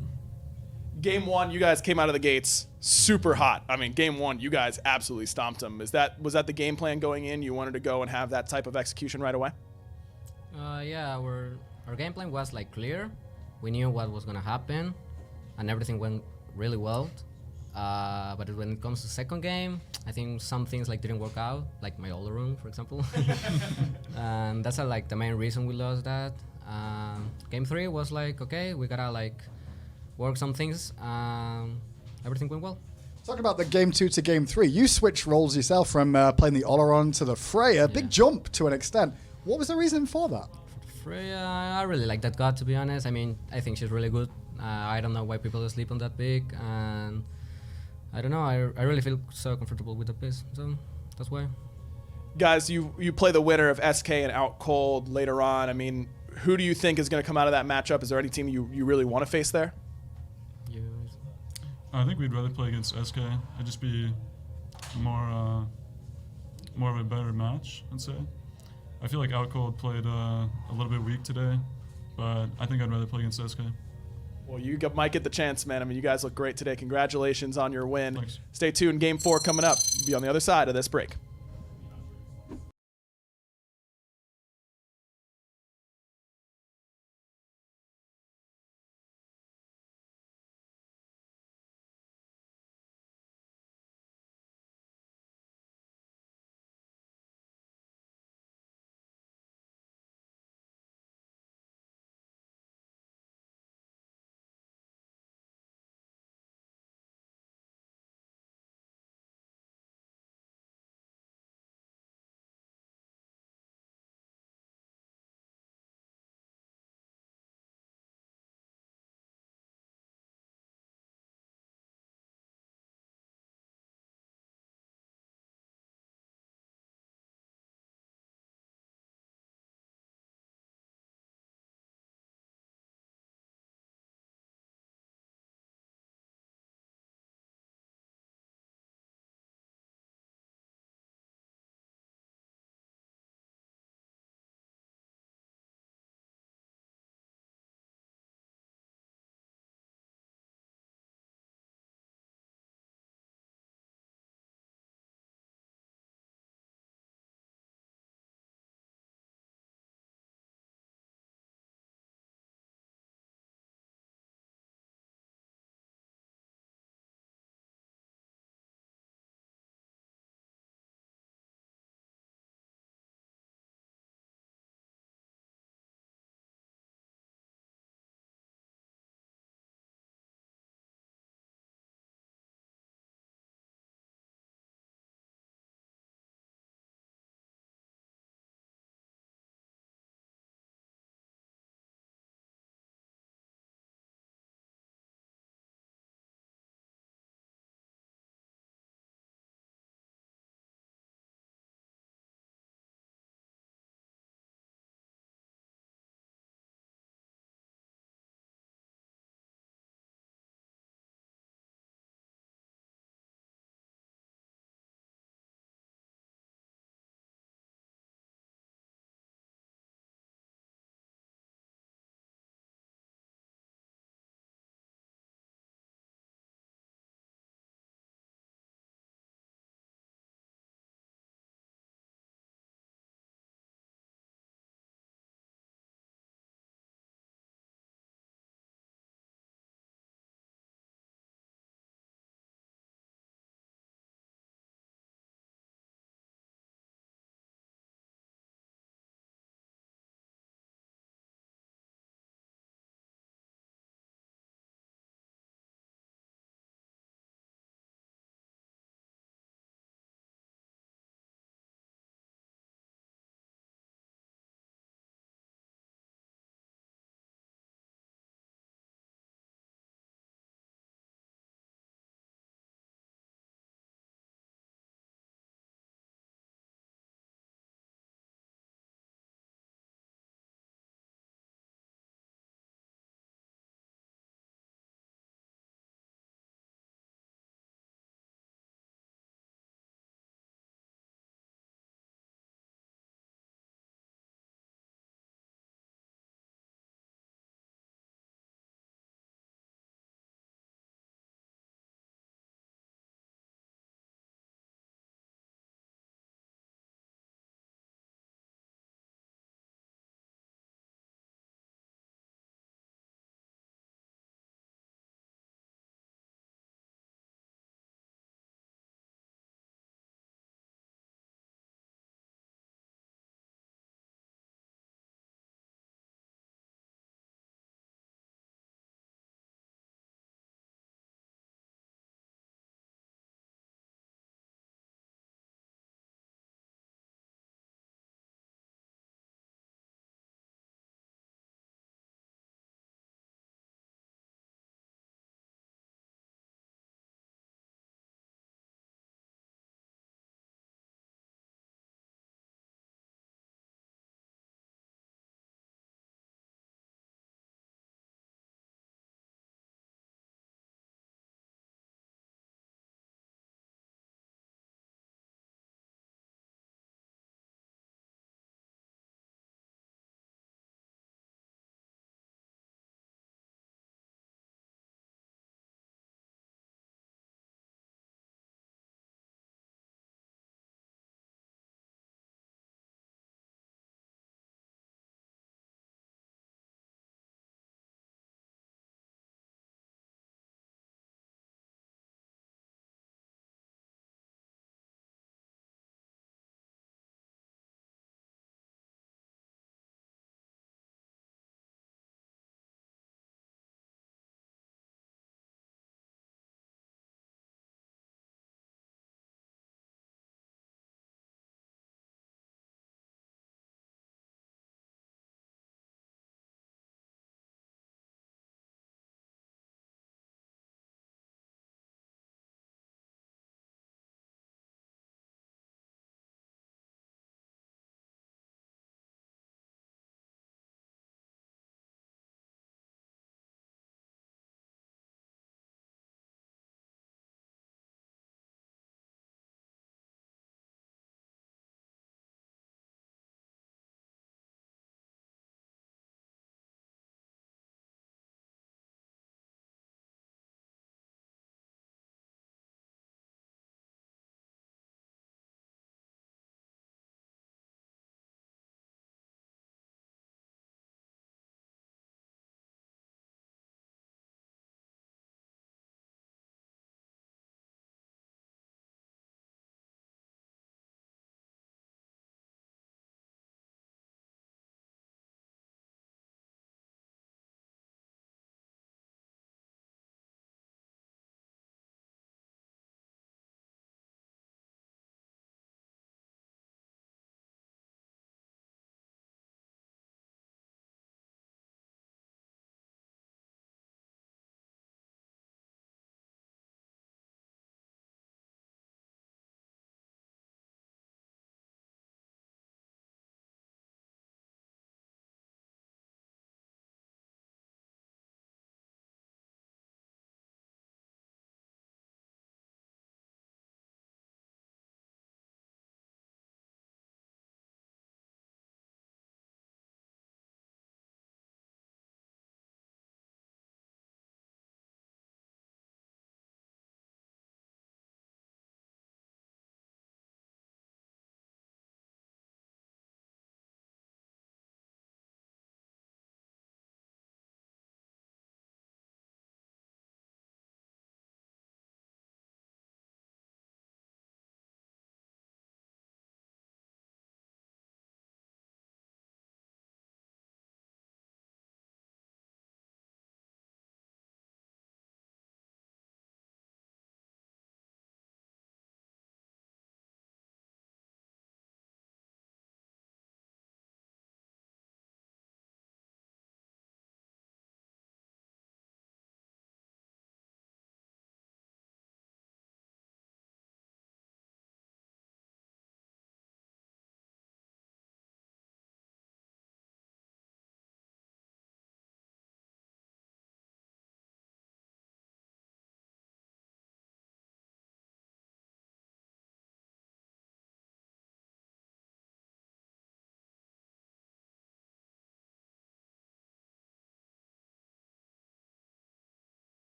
Game 1, you guys came out of the gates super hot. I mean, game 1, you guys absolutely stomped them. Was that the game plan going in? You wanted to go and have that type of execution right away? Yeah, our game plan was like clear. We knew what was gonna happen, and everything went really well. But when it comes to second game, I think some things like didn't work out, like my Olorun, for example. And that's like the main reason we lost that. Game 3 was like, okay, we gotta like work some things. Everything went well. Talking about the game 2 to game 3, you switched roles yourself from playing the Olorun to the Freya. Big jump to an extent. What was the reason for that? Freya, I really like that god, to be honest. I mean, I think she's really good. I don't know why people sleep on that pick, and I don't know. I really feel so comfortable with the piece, so that's why. Guys, you play the winner of SK and Out Cold later on. I mean, who do you think is going to come out of that matchup? Is there any team you really want to face there? I think we'd rather play against SK. It'd just be more of a better match, I'd say. I feel like Out Cold played a little bit weak today, but I think I'd rather play against SK. Well, you might get the chance, man. I mean, you guys look great today. Congratulations on your win. Thanks. Stay tuned. Game 4 coming up. Be on the other side of this break.